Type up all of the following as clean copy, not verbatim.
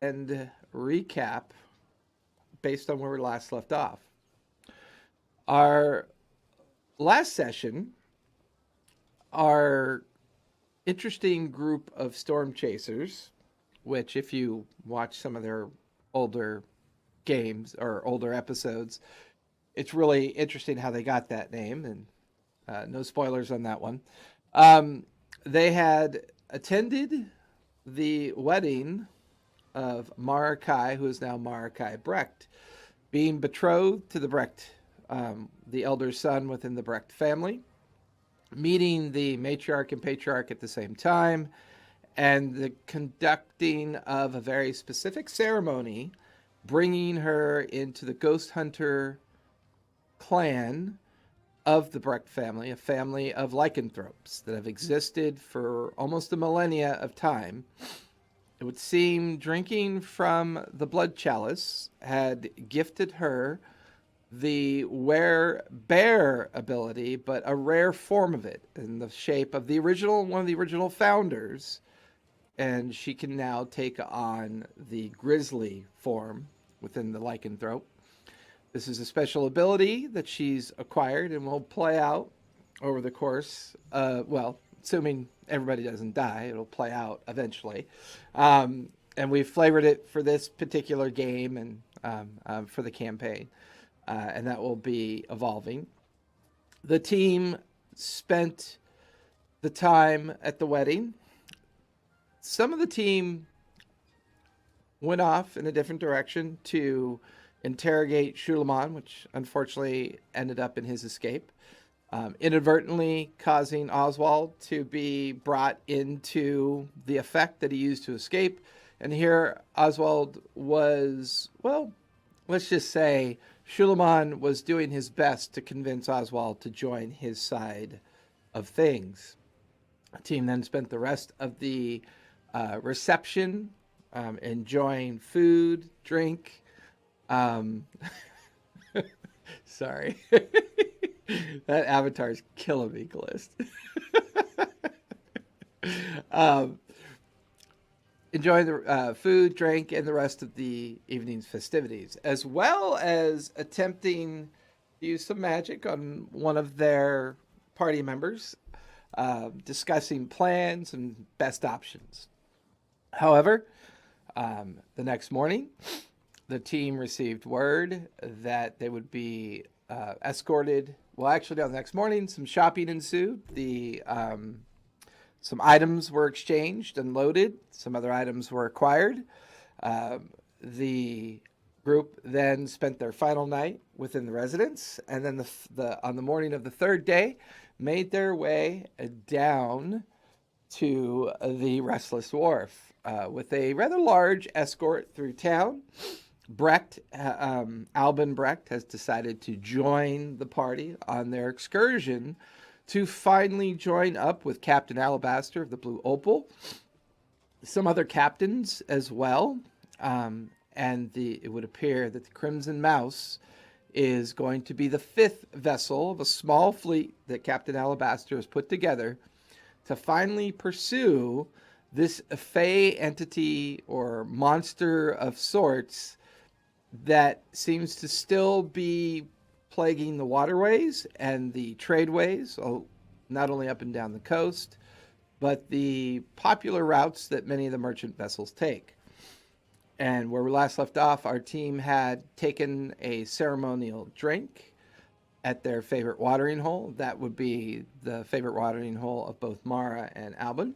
and recap based on where we last left off. Our last session, our interesting group of storm chasers, which if you watch some of their older games or older episodes, it's really interesting how they got that name, and no spoilers on that one. They had attended the wedding of Marakai, who is now Marakai Brecht, being betrothed to the Brecht, the elder son within the Brecht family, meeting the matriarch and patriarch at the same time, and the conducting of a very specific ceremony, bringing her into the ghost hunter clan of the Brecht family, a family of lycanthropes that have existed for almost a millennia of time. It would seem drinking from the blood chalice had gifted her the wear-bear ability, but a rare form of it in the shape of one of the original founders, and she can now take on the grizzly form within the lycanthrope. This is a special ability that she's acquired and will play out over the course, assuming everybody doesn't die, it'll play out eventually. And we've flavored it for this particular game and for the campaign. And that will be evolving. The team spent the time at the wedding. Some of the team went off in a different direction to interrogate Shulamon, which unfortunately ended up in his escape, inadvertently causing Oswald to be brought into the effect that he used to escape. And here Oswald was, well, let's just say Shulamon was doing his best to convince Oswald to join his side of things. The team then spent the rest of the reception enjoying food, drink. Sorry. That avatar's killing me, Callist. Enjoying the food, drink, and the rest of the evening's festivities, as well as attempting to use some magic on one of their party members, discussing plans and best options. However, the next morning, the team received word that they would be escorted. Well, actually, no, the next morning, some shopping ensued. Some items were exchanged and loaded. Some other items were acquired. The group then spent their final night within the residence, and then on the morning of the third day, made their way down to the Restless Wharf with a rather large escort through town. Albin Brecht has decided to join the party on their excursion to finally join up with Captain Alabaster of the Blue Opal, some other captains as well, and it would appear that the Crimson Mouse is going to be the fifth vessel of a small fleet that Captain Alabaster has put together to finally pursue this fey entity or monster of sorts that seems to still be plaguing the waterways and the tradeways, not only up and down the coast, but the popular routes that many of the merchant vessels take. And where we last left off, our team had taken a ceremonial drink at their favorite watering hole. That would be the favorite watering hole of both Mara and Albin.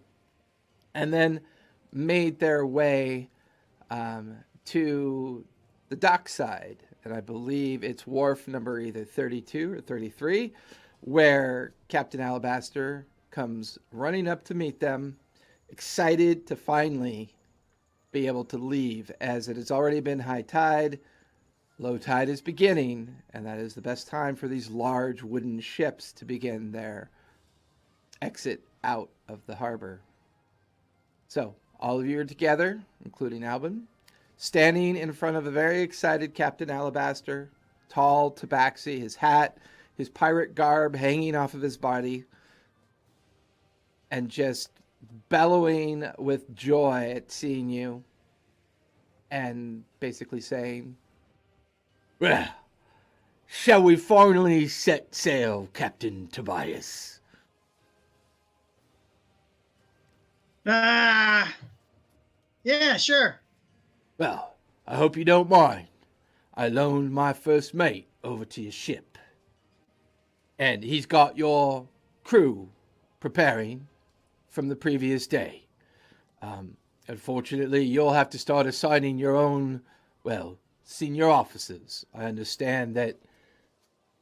And then made their way to the dockside, and I believe it's wharf number either 32 or 33, where Captain Alabaster comes running up to meet them, excited to finally be able to leave, as it has already been high tide. Low tide is beginning, and that is the best time for these large wooden ships to begin their exit out of the harbor. So, all of you are together, including Albin, standing in front of a very excited Captain Alabaster, tall tabaxi, his hat, his pirate garb hanging off of his body, and just bellowing with joy at seeing you. and basically saying, "Well, shall we finally set sail, Captain Tobias?" Yeah, sure. "Well, I hope you don't mind. I loaned my first mate over to your ship, and he's got your crew preparing from the previous day. Unfortunately, you'll have to start assigning your own, well, senior officers. I understand that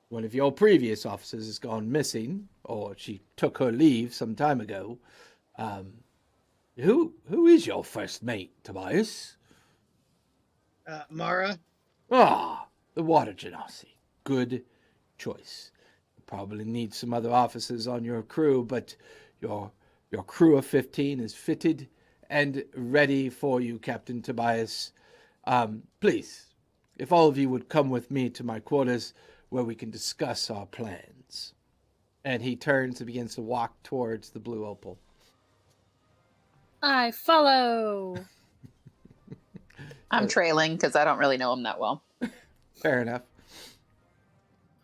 one of your previous officers has gone missing, or she took her leave some time ago. Who is your first mate, Tobias?" Mara. "Ah, the water genasi. Good choice. You probably need some other officers on your crew, but your crew of 15 is fitted and ready for you, Captain Tobias. Please, if all of you would come with me to my quarters where we can discuss our plans." And he turns and begins to walk towards the Blue Opal. I follow. I'm trailing because I don't really know him that well. Fair enough.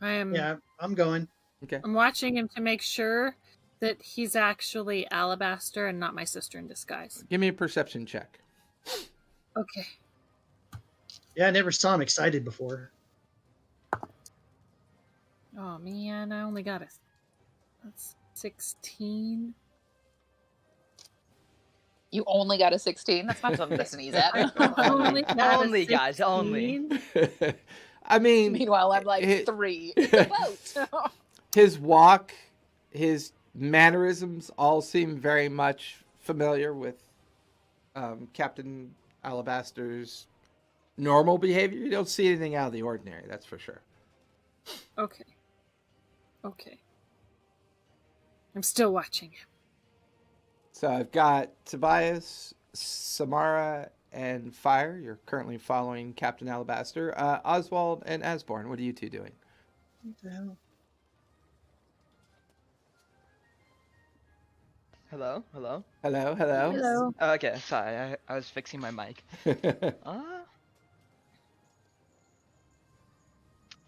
Yeah, I'm going. Okay. I'm watching him to make sure that he's actually Alabaster and not my sister in disguise. Give me a perception check. Okay. Yeah, I never saw him excited before. Oh man, I only got that's 16. You only got a 16? That's not something to sneeze at. Only got Only, a guys, only. 16. I mean, Meanwhile, I'm like 3. It's a boat. his walk, his mannerisms all seem very much familiar with Captain Alabaster's normal behavior. You don't see anything out of the ordinary, that's for sure. Okay. I'm still watching him. So I've got Tobias, Samara, and Fire. You're currently following Captain Alabaster. Oswald and Asborn, what are you two doing? What the hell? Hello? Hello? Hello. Hello. Okay, sorry, I was fixing my mic.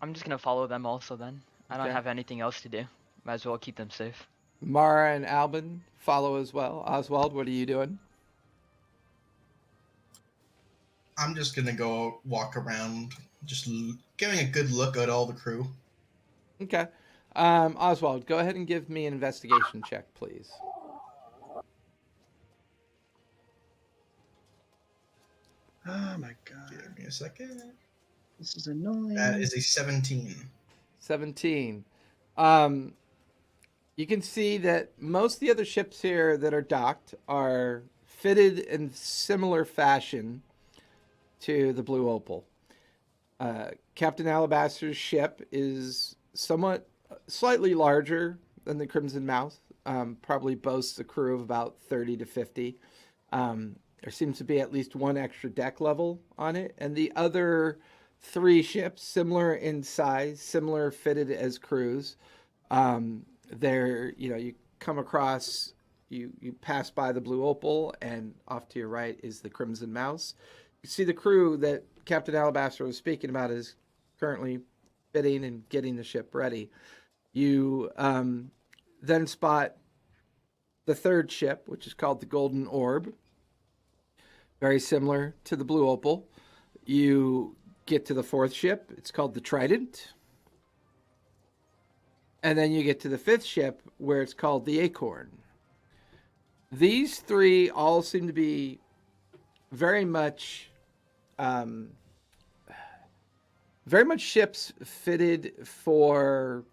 I'm just gonna follow them also then. I don't Okay. have anything else to do. Might as well keep them safe. Mara and Albin follow as well. Oswald, what are you doing? I'm just gonna go walk around, just giving a good look at all the crew. Okay. Oswald, go ahead and give me an investigation check, please. Oh my god. Give me a second. This is annoying. That is a 17. 17. You can see that most of the other ships here that are docked are fitted in similar fashion to the Blue Opal. Captain Alabaster's ship is slightly larger than the Crimson Mouth. Probably boasts a crew of about 30 to 50. There seems to be at least one extra deck level on it, and the other 3 ships, similar in size, similar fitted as crews. You come across, you pass by the Blue Opal, and off to your right is the Crimson Mouse. You see the crew that Captain Alabaster was speaking about is currently fitting and getting the ship ready. You then spot the 3rd ship, which is called the Golden Orb. Very similar to the Blue Opal. You get to the 4th ship. It's called the Trident. And then you get to the 5th ship, where it's called the Acorn. These 3 all seem to be very much ships fitted for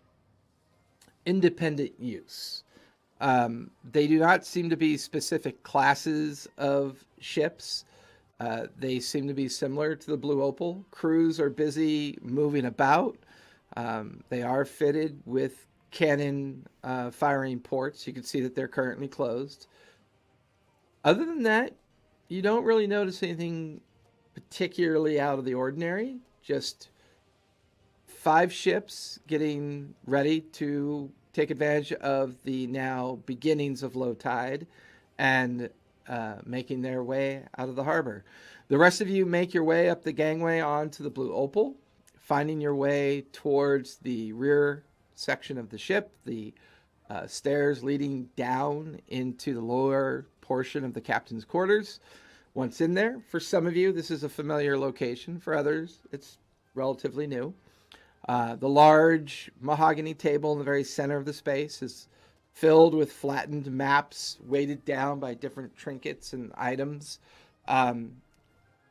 independent use. They do not seem to be specific classes of ships. They seem to be similar to the Blue Opal. Crews are busy moving about. They are fitted with cannon firing ports. You can see that they're currently closed. Other than that, you don't really notice anything particularly out of the ordinary. Just 5 ships getting ready to take advantage of the now beginnings of low tide, and making their way out of the harbor. The rest of you make your way up the gangway onto the Blue Opal, finding your way towards the rear section of the ship, the stairs leading down into the lower portion of the captain's quarters. Once in there, for some of you, this is a familiar location. For others, it's relatively new. The large mahogany table in the very center of the space is filled with flattened maps weighted down by different trinkets and items.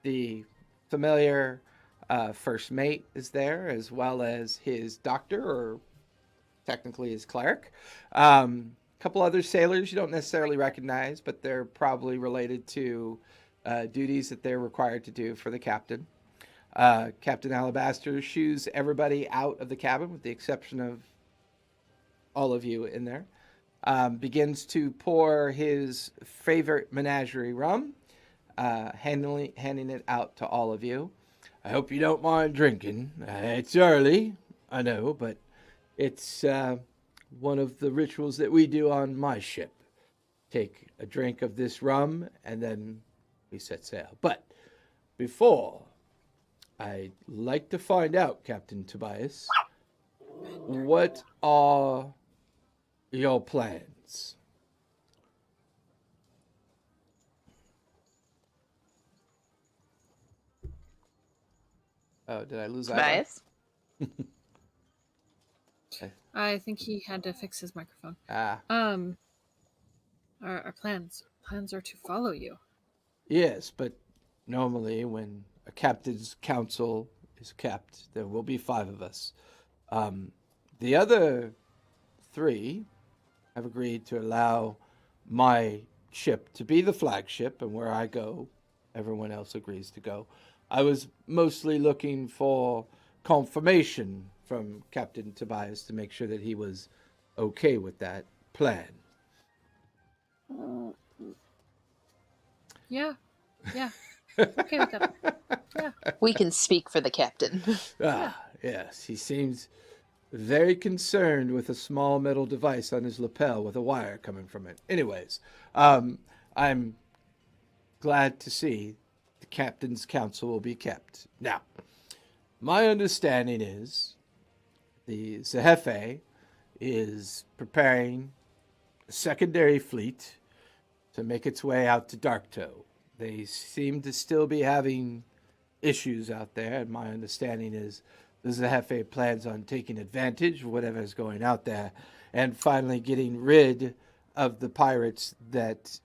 The familiar first mate is there, as well as his doctor, or technically his cleric. A couple other sailors you don't necessarily recognize, but they're probably related to duties that they're required to do for the captain. Captain Alabaster shoos everybody out of the cabin, with the exception of all of you in there. Begins to pour his favorite menagerie rum, handing it out to all of you. I hope you don't mind drinking. It's early, I know, but it's one of the rituals that we do on my ship. Take a drink of this rum, and then we set sail. But before, I'd like to find out, Captain Tobias, what are your plans? Oh, did I lose Ivar? Bias? I think he had to fix his microphone. Ah, Our plans are to follow you. yes, but normally when a captain's council is kept, there will be 5 of us. The other 3 have agreed to allow my ship to be the flagship, and where I go, everyone else agrees to go. I was mostly looking for confirmation from Captain Tobias to make sure that he was okay with that plan. Yeah. Okay with that. Yeah. We can speak for the captain. Yes, he seems very concerned with a small metal device on his lapel with a wire coming from it. Anyways, I'm glad to see the captain's council will be kept. Now, my understanding is the Zehefe is preparing a secondary fleet to make its way out to Darktow. They seem to still be having issues out there, and my understanding is the Zehefe plans on taking advantage of whatever is going out there and finally getting rid of the pirates that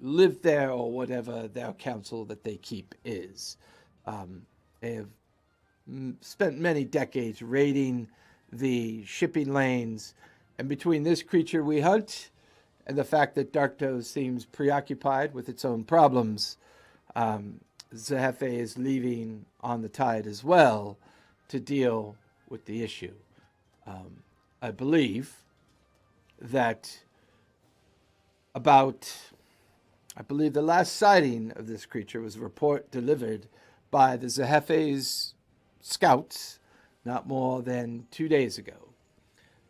live there, or whatever their council that they keep is. They have spent many decades raiding the shipping lanes, and between this creature we hunt and the fact that Darktow seems preoccupied with its own problems, Zehefe is leaving on the tide as well to deal with the issue. I believe that I believe the last sighting of this creature was a report delivered by the Zehefe's scouts not more than 2 days ago,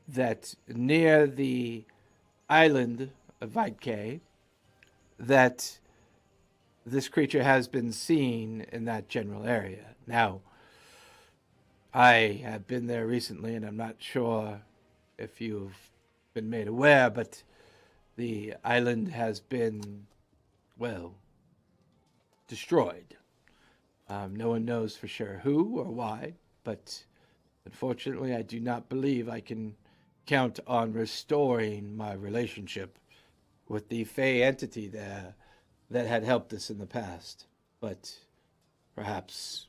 that near the island of Vidke, that this creature has been seen in that general area. Now, I have been there recently, and I'm not sure if you've been made aware, but the island has been, well, destroyed. No one knows for sure who or why, but unfortunately I do not believe I can count on restoring my relationship with the Fey entity there that had helped us in the past. But perhaps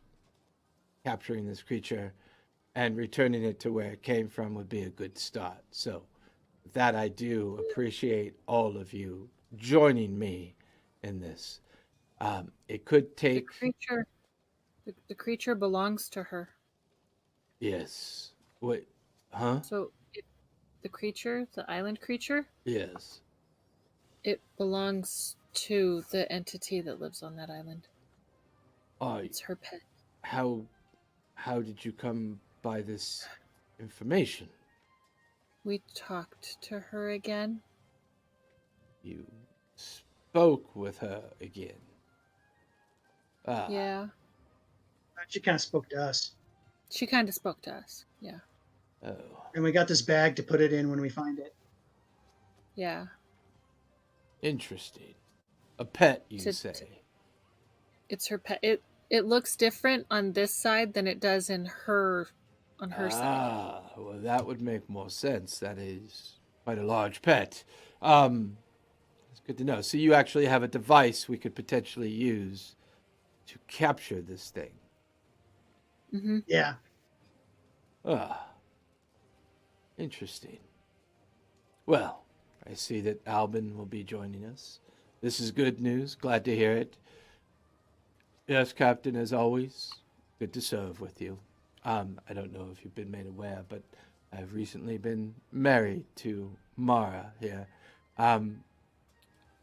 capturing this creature and returning it to where it came from would be a good start. So with that, I do appreciate all of you joining me in this. It could take... The creature belongs to her. Yes. Wait. Huh? So the creature, the island creature, Yes. it belongs to the entity that lives on that island. It's her pet. How did you come by this information? We talked to her again. You spoke with her again. Ah, Yeah. She kind of spoke to us. She kind of spoke to us. Yeah. oh, And we got this bag to put it in when we find it. Yeah. interesting. A pet, you To- say? It's her pet. It looks different on this side than it does on her side. Ah, well, that would make more sense. That is quite a large pet. It's good to know. So you actually have a device we could potentially use to capture this thing. Mm-hmm. Yeah. Ah, interesting. Well, I see that Albin will be joining us. This is good news. Glad to hear it. Yes, Captain, as always, good to serve with you. I don't know if you've been made aware, but I've recently been married to Mara here.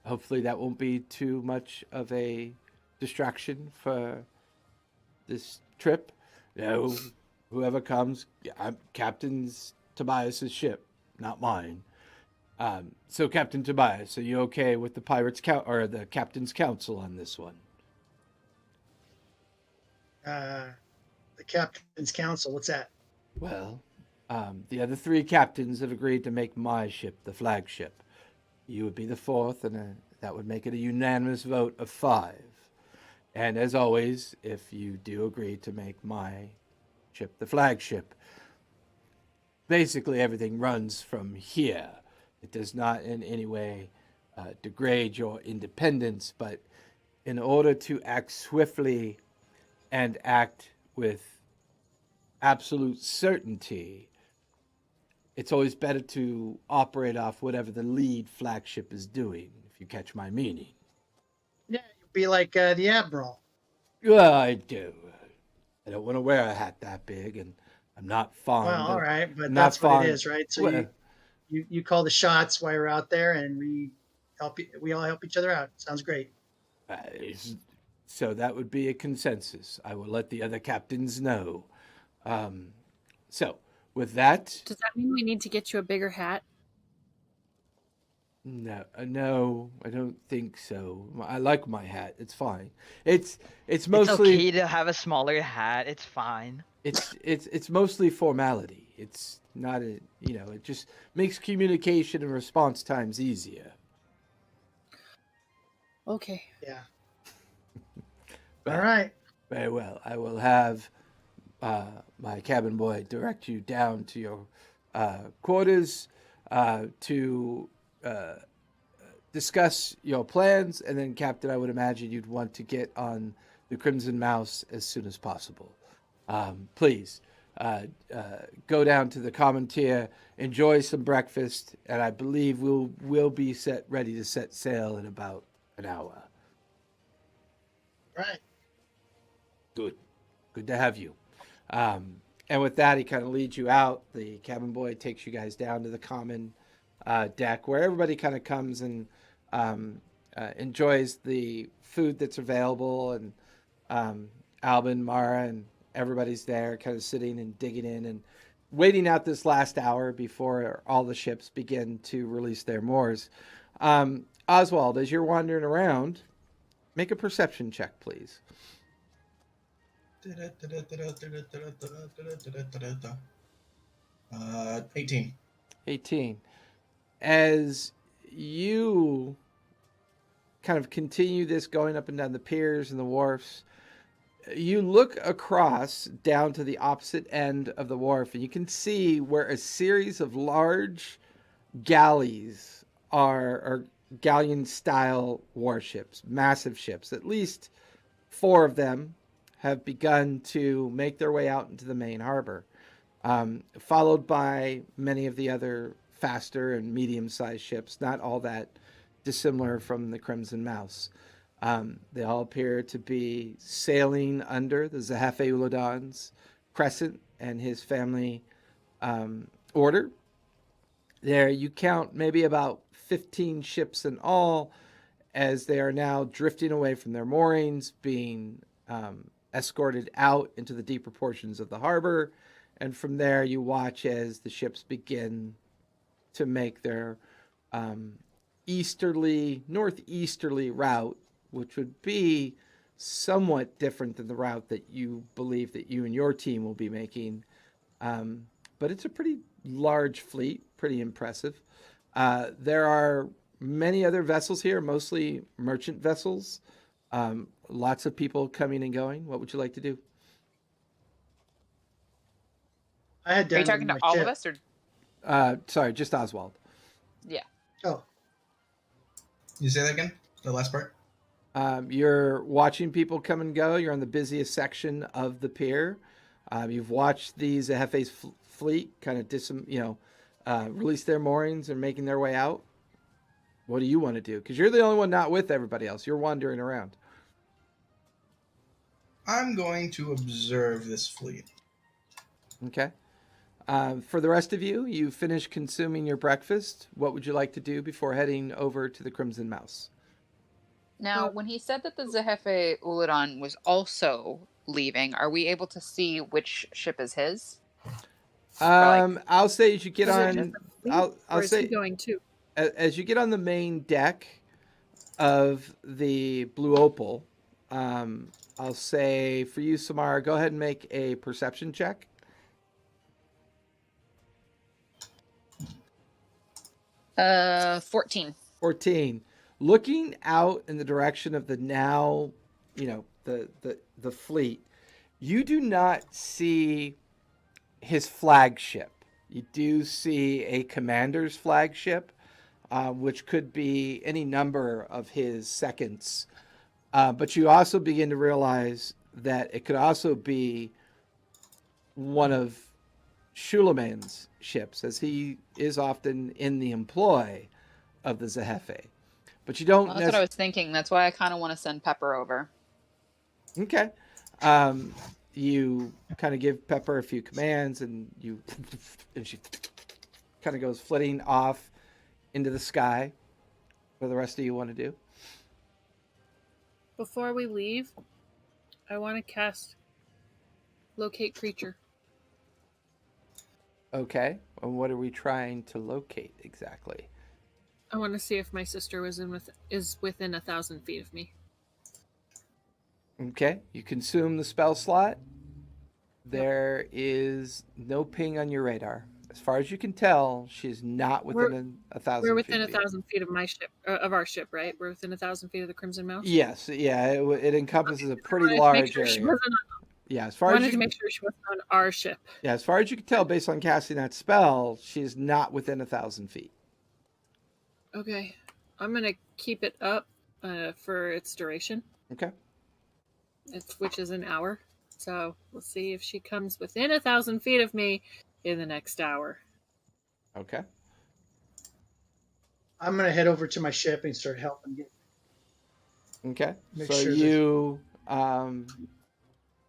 Hopefully that won't be too much of a distraction for this trip. No, whoever comes, I'm Captain's Tobias's ship, not mine. So Captain Tobias, are you okay with the or the Captain's Council on this one? The Captain's Council. What's that? Well, the other three captains have agreed to make my ship the flagship. You would be the fourth, and that would make it a unanimous vote of 5. And as always, if you do agree to make my ship the flagship, basically everything runs from here. It does not in any way degrade your independence, but in order to act swiftly and act with absolute certainty, it's always better to operate off whatever the lead flagship is doing, if you catch my meaning. Yeah, you'd be like the Admiral. Well, I do. I don't want to wear a hat that big, and I'm not fond Well, all of... right, but I'm that's not what fond- it is, right? So Well, you call the shots while you're out there, and we all help each other out. Sounds great. so that would be a consensus. I will let the other captains know. So, with that, Does that mean we need to get you a bigger hat? no, I don't think so. I like my hat. It's fine. It's It's mostly okay to have a smaller hat. It's fine. it's mostly formality. It's not a, it just makes communication and response times easier. Okay. Yeah. Well, All right. very well. I will have my cabin boy direct you down to your quarters to discuss your plans, and then, Captain, I would imagine you'd want to get on the Crimson Mouse as soon as possible. Please go down to the common tier, enjoy some breakfast, and I believe we'll be ready to set sail in about an hour. Right. Good to have you. And with that, he kind of leads you out. The cabin boy takes you guys down to the common deck, where everybody kind of comes and enjoys the food that's available. And Albin, Mara, and everybody's there, kind of sitting and digging in and waiting out this last hour before all the ships begin to release their moors. Oswald, as you're wandering around, make a perception check, please. 18. 18. As you kind of continue this going up and down the piers and the wharfs, you look across down to the opposite end of the wharf, and you can see where a series of large galleys are galleon-style warships, massive ships. At least 4 of them have begun to make their way out into the main harbor, followed by many of the other faster and medium-sized ships, not all that dissimilar from the Crimson Mouse. They all appear to be sailing under the Zahefe Uladon's Crescent and his family order. There you count maybe about 15 ships in all, as they are now drifting away from their moorings, being escorted out into the deeper portions of the harbor. And from there, you watch as the ships begin to make their northeasterly route, which would be somewhat different than the route that you believe that you and your team will be making. But it's a pretty large fleet, pretty impressive. There are many other vessels here, mostly merchant vessels. Lots of people coming and going. What would you like to do? I had Are you down talking to my all ship. of us or? Sorry, just Oswald. Yeah. Oh, You say that again? The last part? You're watching people come and go. You're on the busiest section of the pier. You've watched these Zehefe's fleet kind of release their moorings and making their way out. What do you want to do? Because you're the only one not with everybody else. You're wandering around. I'm going to observe this fleet. Okay. For the rest of you, you finished consuming your breakfast. What would you like to do before heading over to the Crimson Mouse? Now, when he said that the Zehefe Uladon was also leaving, are we able to see which ship is his? I'll say as you get Is it on, just a fleet, I'll or is he say going too? as you get on the main deck of the Blue Opal, I'll say for you, Samara, go ahead and make a perception check. 14. 14. Looking out in the direction of the now, the fleet, you do not see his flagship. You do see a commander's flagship, which could be any number of his seconds. But you also begin to realize that it could also be one of Shuleman's ships, as he is often in the employ of the Zehefe. But you don't. Well, that's what I was thinking. That's why I kind of want to send Pepper over. Okay. You kind of give Pepper a few commands, and she kind of goes flitting off into the sky. What do the rest of you want to do? Before we leave, I want to cast Locate Creature. Okay. And what are we trying to locate exactly? I want to see if my sister is within 1,000 feet of me. Okay. You consume the spell slot. There is no ping on your radar. As far as you can tell, she's not within 1,000 feet. We're within 1,000 feet of my ship, of our ship, right? We're within 1,000 feet of the Crimson Mouse. Yes. Yeah. It encompasses a pretty I wanted to large make sure she area. wasn't Yeah. I wanted to make sure she wasn't on our ship. Yeah. As far as you can tell, based on casting that spell, she's not within 1,000 feet. Okay, I'm gonna keep it up for its duration. Okay. Which is an hour. So we'll see if she comes within 1,000 feet of me in the next hour. Okay. I'm gonna head over to my ship and start helping get. Okay. Make So sure you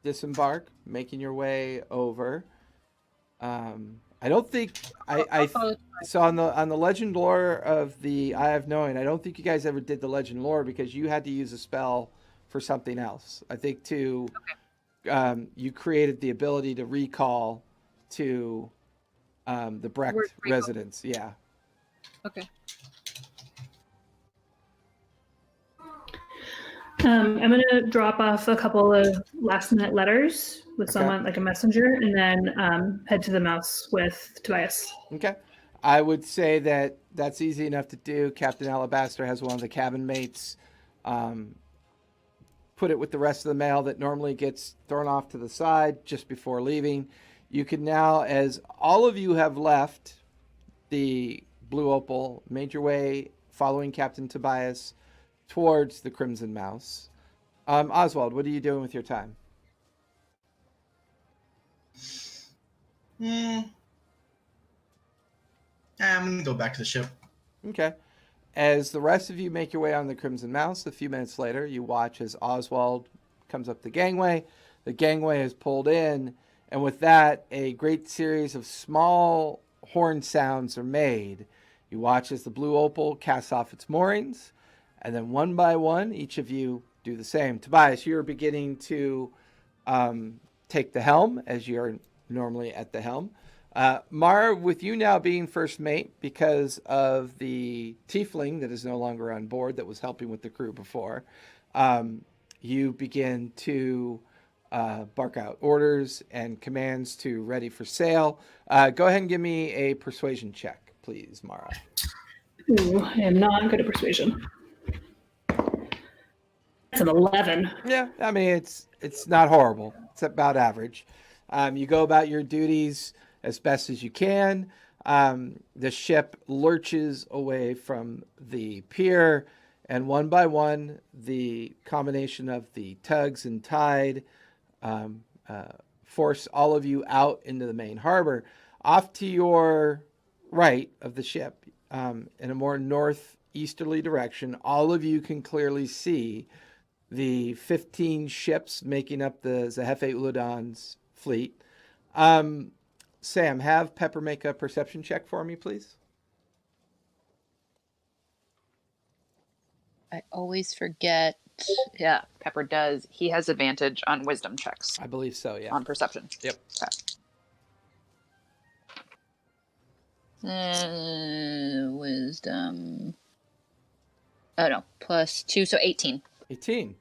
disembark, making your way over. I don't think I follow- so on the legend lore of the Eye of Knowing, I don't think you guys ever did the legend lore because you had to use a spell for something else. I think you created the ability to recall to the Brecht Word recall. residence. Yeah. Okay. I'm going to drop off a couple of last minute letters with Okay. someone like a messenger and then head to the mouse with Tobias. Okay. I would say that that's easy enough to do. Captain Alabaster has one of the cabin mates put it with the rest of the mail that normally gets thrown off to the side just before leaving. You can now, as all of you have left the Blue Opal, made your way following Captain Tobias towards the Crimson Mouse. Oswald, what are you doing with your time? I'm going to go back to the ship. Okay. As the rest of you make your way on the Crimson Mouse, a few minutes later, you watch as Oswald comes up the gangway. The gangway is pulled in, and with that, a great series of small horn sounds are made. You watch as the Blue Opal casts off its moorings, and then one by one, each of you do the same. Tobias, you're beginning to take the helm, as you're normally at the helm. Mara, with you now being first mate because of the tiefling that is no longer on board that was helping with the crew before, you begin to bark out orders and commands to ready for sail. Go ahead and give me a persuasion check, please, Mara. Ooh, I am not good at persuasion. That's an 11. Yeah, I mean it's not horrible. It's about average. You go about your duties as best as you can. The ship lurches away from the pier, and one by one, the combination of the tugs and tide force all of you out into the main harbor. Off to your right of the ship, in a more northeasterly direction, all of you can clearly see the 15 ships making up the Zehefe Uladan's fleet. Sam, have Pepper make a perception check for me, please. I always forget. Yeah, Pepper does. He has advantage on wisdom checks I believe so, yeah. on perception. Yep. Wisdom. Oh no, +2, so 18. 18.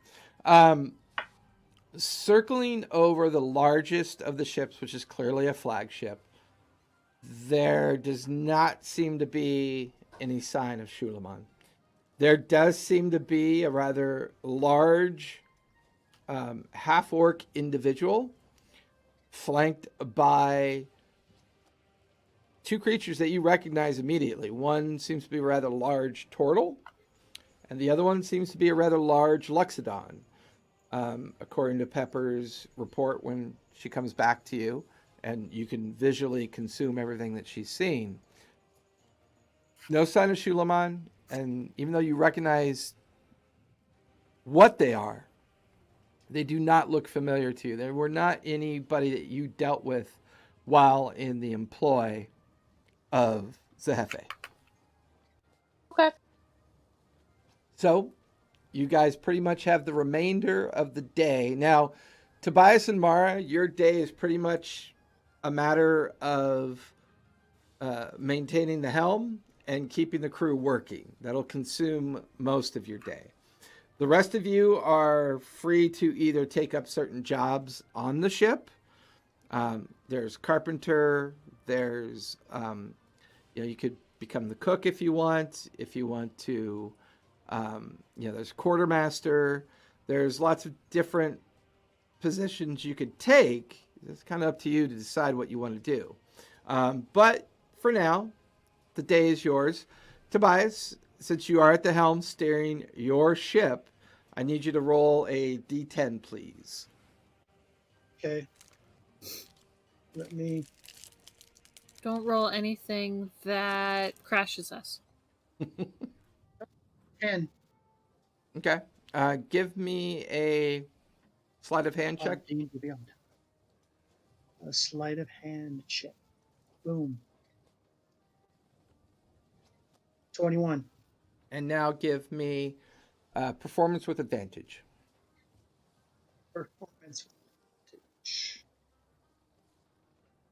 Circling over the largest of the ships, which is clearly a flagship, there does not seem to be any sign of Shulaman. There does seem to be a rather large half-orc individual flanked by two creatures that you recognize immediately. One seems to be a rather large turtle, and the other one seems to be a rather large Luxodon. According to Pepper's report when she comes back to you, and you can visually consume everything that she's seen. No sign of Shulaman, and even though you recognize what they are, they do not look familiar to you. They were not anybody that you dealt with while in the employ of Zehefe. Okay. So, you guys pretty much have the remainder of the day. Now, Tobias and Mara, your day is pretty much a matter of maintaining the helm and keeping the crew working. That'll consume most of your day. The rest of you are free to either take up certain jobs on the ship. There's carpenter. There's, you could become the cook if you want. If you want to, there's quartermaster. There's lots of different positions you could take. It's kind of up to you to decide what you want to do. But for now, the day is yours. Tobias, since you are at the helm steering your ship, I need you to roll a d10, please. Okay. Let me. Don't roll anything that crashes us. 10. Okay. Give me a sleight of hand check. D&D Beyond. A sleight of hand check. Boom. 21. And now give me performance with advantage. Performance.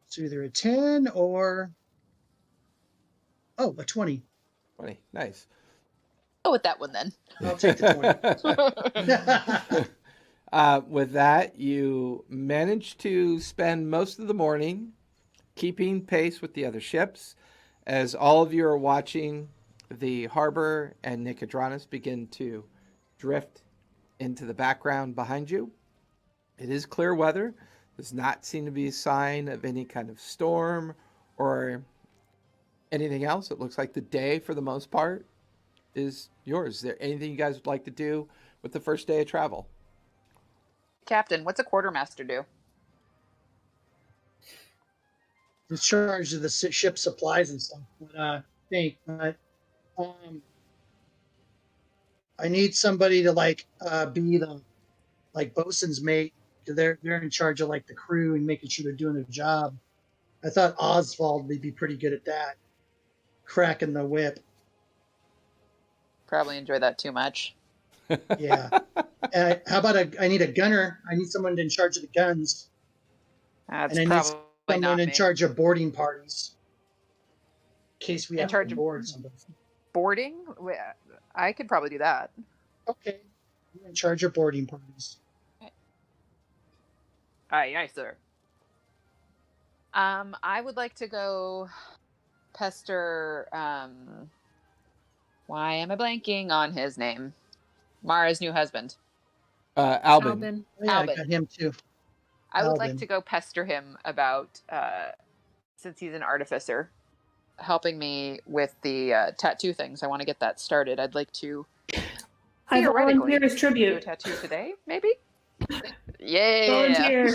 It's either a 10 or a 20. 20. Nice. Go with that one then. I'll take the 20. With that, you manage to spend most of the morning keeping pace with the other ships as all of you are watching the harbor and Nicodranus begin to drift into the background behind you. It is clear weather. Does not seem to be a sign of any kind of storm or anything else. It looks like the day, for the most part, is yours. Is there anything you guys would like to do with the first day of travel? Captain, what's a quartermaster do? In charge of the ship supplies and stuff. But I need somebody to be the bosun's mate. They're in charge of the crew and making sure they're doing their job. I thought Oswald would be pretty good at that, cracking the whip. Probably enjoy that too much. Yeah. How about I need a gunner? I need someone in charge of the guns. That's And I need probably someone not in me. charge of boarding parties. In case we In have charge to of- board somebody. Boarding? I could probably do that. Okay. You're in charge of boarding parties. Aye, sir. I would like to go pester. Why am I blanking on his name? Mara's new husband. Albin. Albin. Oh, yeah, Albin. I got him too. I would like Albin. to go pester him about, since he's an artificer, helping me with the tattoo things. I want to get that started. I'd like to I theoretically volunteer as do a tribute. tattoo today, maybe. Yeah. Volunteer.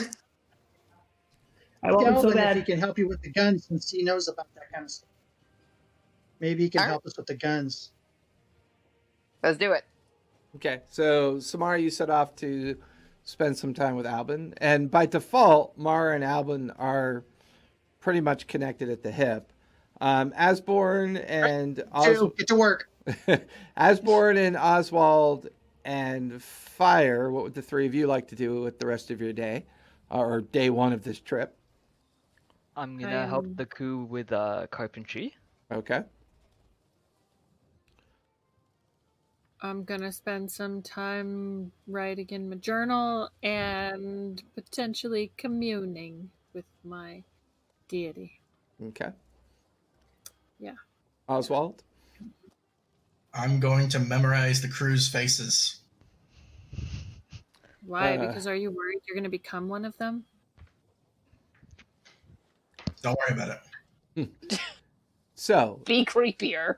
I want one so Albin, if he bad. can help you with the guns, since he knows about that kind of stuff. Maybe he can All right. help us with the guns. Let's do it. Okay, so Samara, you set off to spend some time with Albin, and by default, Mara and Albin are pretty much connected at the hip. Asborn and Get to work. Asborn and Oswald and Fire. What would the three of you like to do with the rest of your day, or day one of this trip? I'm gonna help I'm- the crew with carpentry. Okay. I'm gonna spend some time writing in my journal and potentially communing with my deity. Okay. Yeah. Oswald. I'm going to memorize the crew's faces. Why? Uh, Because are you worried you're gonna become one of them? Don't worry about it. So Be creepier.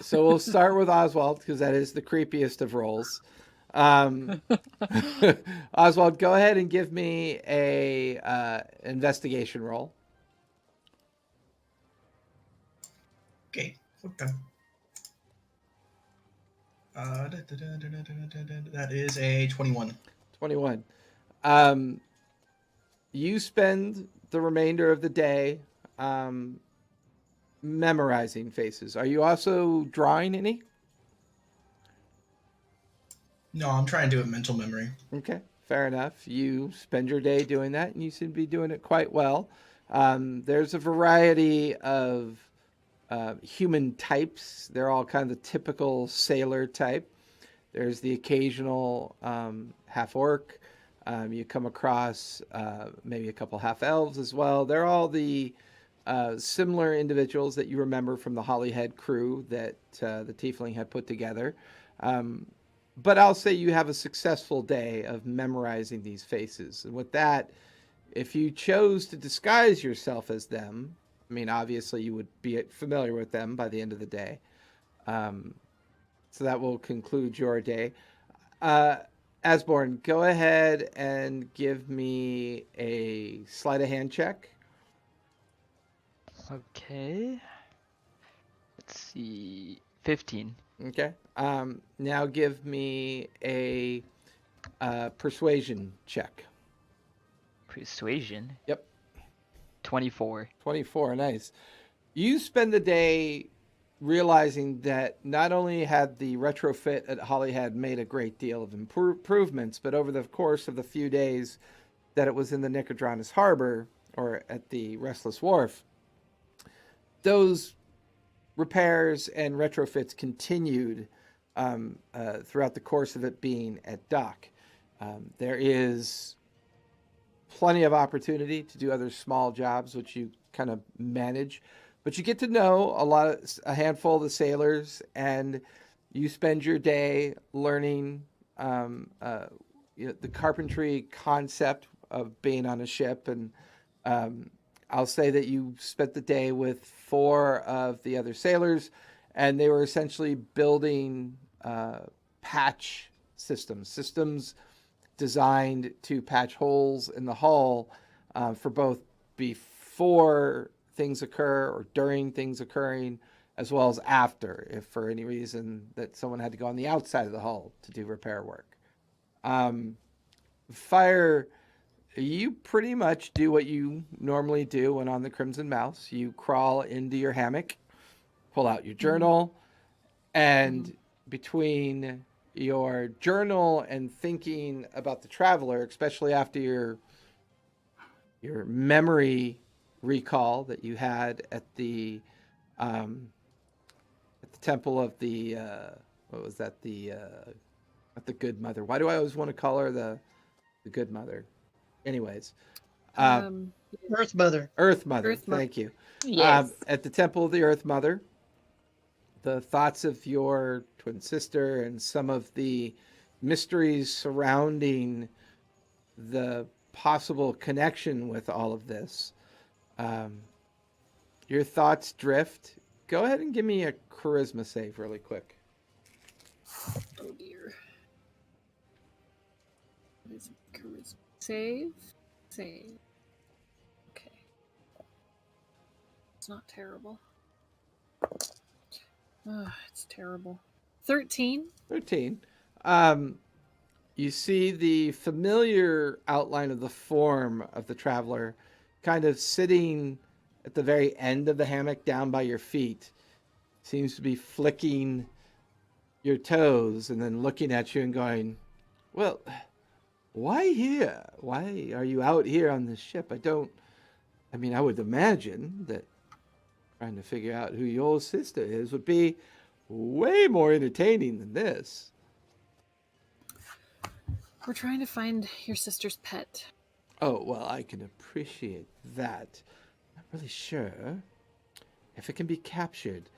So we'll start with Oswald because that is the creepiest of roles. Oswald, go ahead and give me a investigation roll. Okay. That is a 21. 21. You spend the remainder of the day memorizing faces. Are you also drawing any? No, I'm trying to do it mental memory. Okay, fair enough. You spend your day doing that, and you seem to be doing it quite well. There's a variety of human types. They're all kind of the typical sailor type. There's the occasional half orc. You come across maybe a couple half elves as well. They're all the similar individuals that you remember from the Hollyhead crew that the Tiefling had put together. But I'll say you have a successful day of memorizing these faces. And with that, if you chose to disguise yourself as them, I mean, obviously you would be familiar with them by the end of the day. So that will conclude your day. Asborn, go ahead and give me a sleight of hand check. Okay. Let's see. 15. Okay. Now give me a persuasion check. Persuasion. Yep. 24. 24. Nice. You spend the day realizing that not only had the retrofit at Hollyhead made a great deal of improvements, but over the course of the few days that it was in the Nicodranus harbor or at the Restless Wharf, those repairs and retrofits continued throughout the course of it being at dock. There is plenty of opportunity to do other small jobs, which you kind of manage, but you get to know a handful of the sailors, and you spend your day learning the carpentry concept of being on a ship. And I'll say that you spent the day with 4 of the other sailors, and they were essentially building patch systems designed to patch holes in the hull for both before things occur or during things occurring, as well as after, if for any reason that someone had to go on the outside of the hull to do repair work. Fire, you pretty much do what you normally do when on the Crimson Mouse. You crawl into your hammock, pull out your journal, and between your journal and thinking about the traveler, especially after your your memory recall that you had at the temple of the what was that, the not the good mother. Why do I always want to call her the good mother? Anyways, Um, Earth Mother. Earth Mother. Earth Mother. Thank you. Yes. At the temple of the Earth Mother, the thoughts of your twin sister and some of the mysteries surrounding the possible connection with all of this. Your thoughts drift. Go ahead and give me a charisma save really quick. Oh dear. What is it? Charisma. Save? Save. Okay. It's not terrible. Oh, it's terrible. 13. 13. You see the familiar outline of the form of the traveler kind of sitting at the very end of the hammock down by your feet. Seems to be flicking your toes and then looking at you and going, well, why here? Why are you out here on this ship? I would imagine that trying to figure out who your sister is would be way more entertaining than this. We're trying to find your sister's pet. Oh, well, I can appreciate that. Not really sure if it can be captured.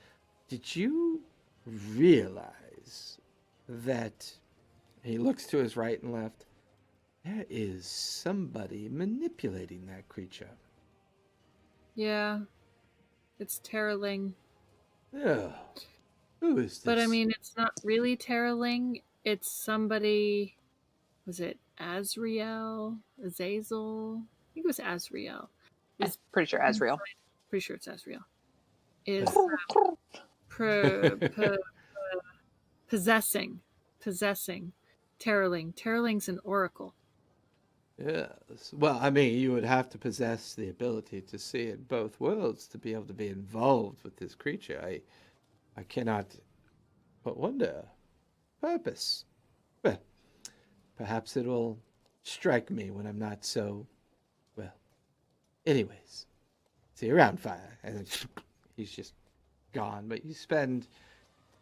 Did you realize that he looks to his right and left? There is somebody manipulating that creature. Yeah. It's Terraling. Oh, who is this? But I mean, it's not really Terraling. It's somebody. Was it Azrael? Azazel? I think it was Azrael. I'm pretty sure Azrael. Pretty sure it's Azrael. Is possessing Terraling. Terraling's an oracle. Yes. Well, I mean, you would have to possess the ability to see in both worlds to be able to be involved with this creature. I cannot but wonder. Purpose. Well, perhaps it will strike me when I'm not so, well. Anyways, see you around, fire. And then he's just gone. But you spend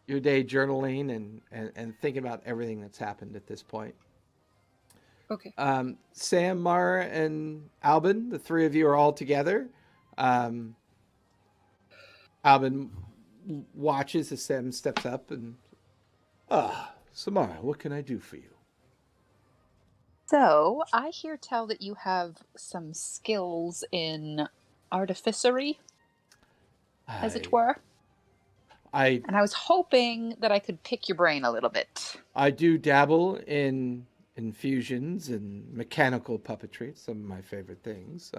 your day journaling and thinking about everything that's happened at this point. Okay. Sam, Mara, and Albin, the three of you are all together. Albin watches as Sam steps up and, Samara, what can I do for you? So, I hear tell that you have some skills in artificery, as it were. And I was hoping that I could pick your brain a little bit. I do dabble in infusions and mechanical puppetry. It's some of my favorite things.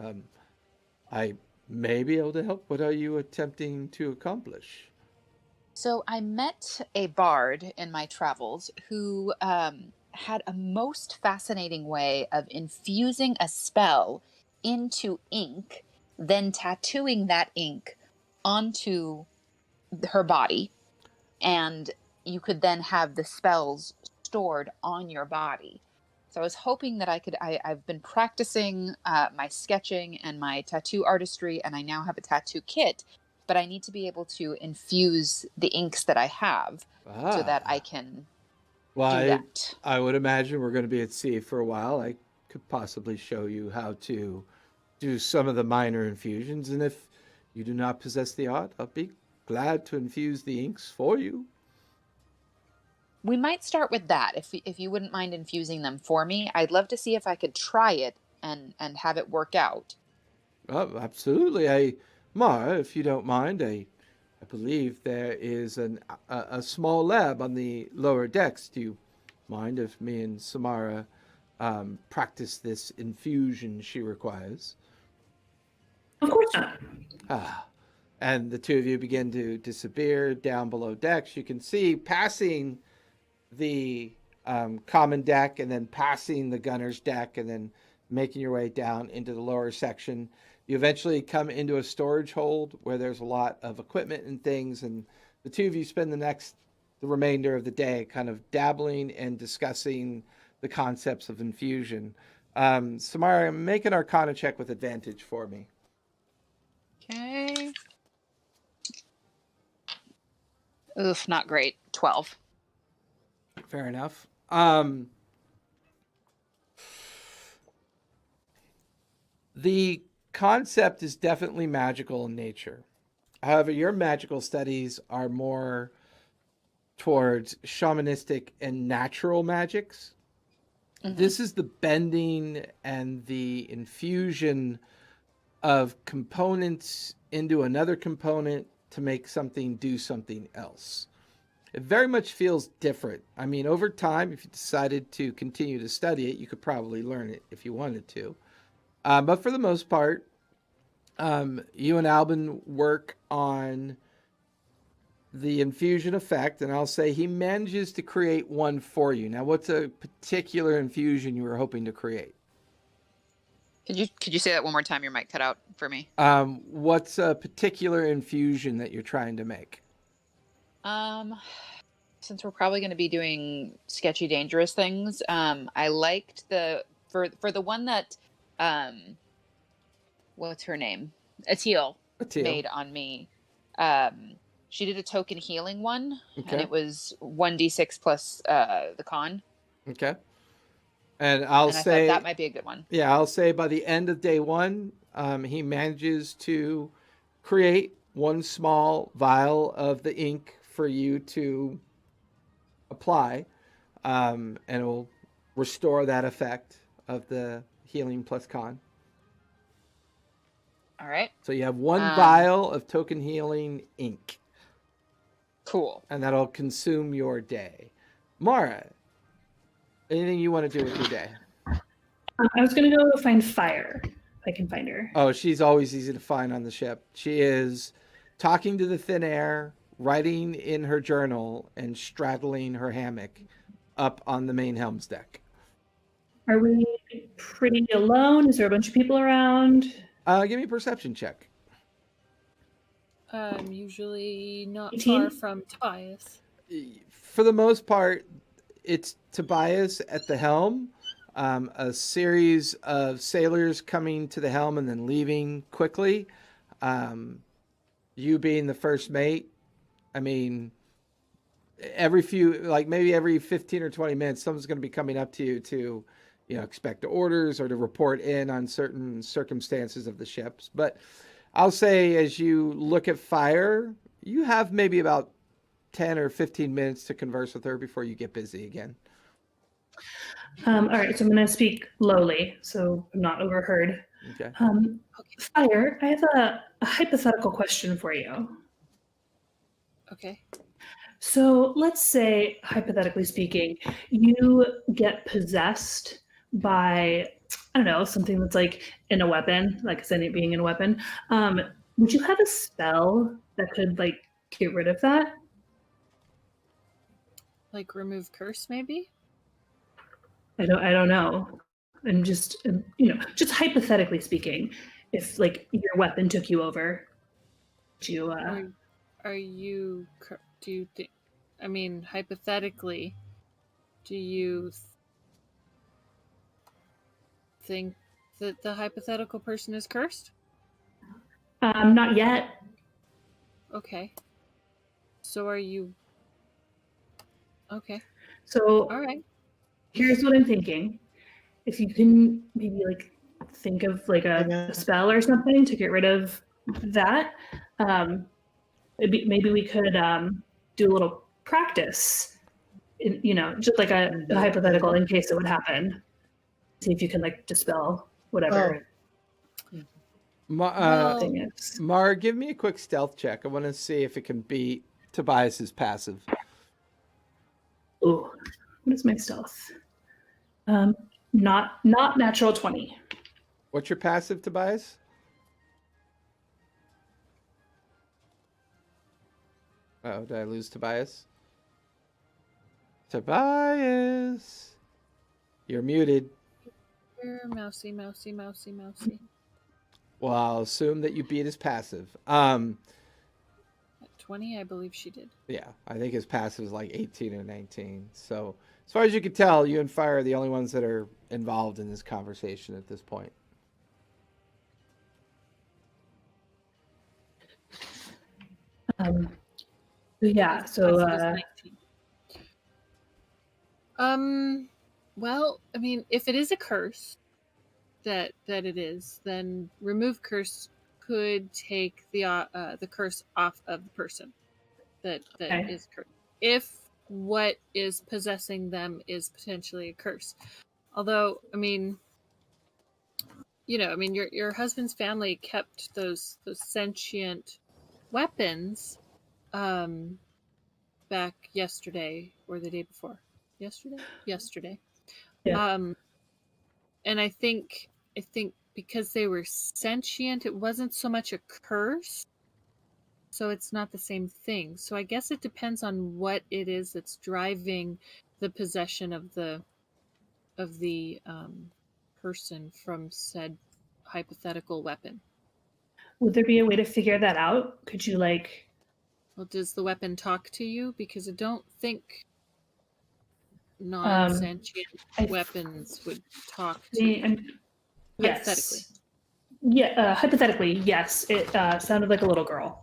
I may be able to help. What are you attempting to accomplish? So I met a bard in my travels who had a most fascinating way of infusing a spell into ink, then tattooing that ink onto her body, and you could then have the spells stored on your body. So I was hoping that I've been practicing my sketching and my tattoo artistry, and I now have a tattoo kit, but I need to be able to infuse the inks that I have so that I can do that. I would imagine we're going to be at sea for a while. I could possibly show you how to do some of the minor infusions, and if you do not possess the art, I'll be glad to infuse the inks for you. We might start with that, if you wouldn't mind infusing them for me. I'd love to see if I could try it and have it work out. Oh, absolutely. Mara, if you don't mind, I believe there is a small lab on the lower decks. Do you mind if me and Samara practice this infusion she requires? Of course not. And the two of you begin to disappear down below decks. You can see passing the common deck and then passing the gunner's deck and then making your way down into the lower section. You eventually come into a storage hold where there's a lot of equipment and things, and the two of you spend the remainder of the day kind of dabbling and discussing the concepts of infusion. Samara, make an Arcana check with advantage for me. Okay. Oof, not great. 12. Fair enough. The concept is definitely magical in nature. However, your magical studies are more towards shamanistic and natural magics. This is the bending and the infusion of components into another component to make something do something else. It very much feels different. I mean, over time, if you decided to continue to study it, you could probably learn it if you wanted to. But for the most part, you and Albin work on the infusion effect, and I'll say he manages to create one for you. Now, what's a particular infusion you were hoping to create? Could you say that one more time? Your mic cut out for me. What's a particular infusion that you're trying to make? Since we're probably going to be doing sketchy, dangerous things, I liked for the one that, what's her name? Atil made on me. She did a token healing one, and it was 1d6 plus the con. Okay. And I thought that might be a good one. Yeah, I'll say by the end of day one, he manages to create one small vial of the ink for you to apply, and it will restore that effect of the healing plus con. All right. So you have one vial of token healing ink. Cool. And that'll consume your day. Mara, anything you want to do with your day? I was going to go find Fire, if I can find her. Oh, she's always easy to find on the ship. She is talking to the thin air, writing in her journal, and straddling her hammock up on the main helm's deck. Are we pretty alone? Is there a bunch of people around? Give me a perception check. Usually not 18? far from Tobias. For the most part, it's Tobias at the helm. A series of sailors coming to the helm and then leaving quickly. You being the first mate. I mean, maybe every 15 or 20 minutes, someone's going to be coming up to you to, expect orders or to report in on certain circumstances of the ships. But I'll say as you look at Fire, you have maybe about 10 or 15 minutes to converse with her before you get busy again. All right, so I'm going to speak lowly, so I'm not overheard. Okay. Fire, I have a hypothetical question for you. Okay. So let's say, hypothetically speaking, you get possessed by, I don't know, something that's like in a weapon, like a sentient being in a weapon. Would you have a spell that could like get rid of that? Like remove curse, maybe? I don't know. I'm just, just hypothetically speaking, if like your weapon took you over, do you, do you think, I mean, hypothetically, do you think that the hypothetical person is cursed? Not yet. Okay. So are you... Okay. So all right. Here's what I'm thinking. If you can maybe like think of like a spell or something to get rid of that, maybe we could do a little practice, just like a hypothetical in case it would happen. See if you can like dispel whatever. Mar, give me a quick stealth check. I want to see if it can beat Tobias's passive. Ooh, what is my stealth? Not natural 20. What's your passive, Tobias? Oh, did I lose Tobias? Tobias! You're muted. Mousy. Well, I'll assume that you beat his passive. At 20, I believe she did. Yeah, I think his passive is like 18 or 19. So As far as you can tell, you and Fire are the only ones that are involved in this conversation at this point. Yeah, so Plus it is 19. Well, I mean, if it is a curse that it is, then remove curse could take the curse off of the person that Okay. is cursed. If what is possessing them is potentially a curse. Although, I mean, your husband's family kept those sentient weapons back yesterday or the day before. Yesterday. Yeah. And I think because they were sentient, it wasn't so much a curse. So it's not the same thing. So I guess it depends on what it is that's driving the possession of the person from said hypothetical weapon. Would there be a way to figure that out? Could you like? Well, does the weapon talk to you? Because I don't think non-sentient weapons would talk to you. Hypothetically. Yes. Yeah. Hypothetically, yes. It sounded like a little girl.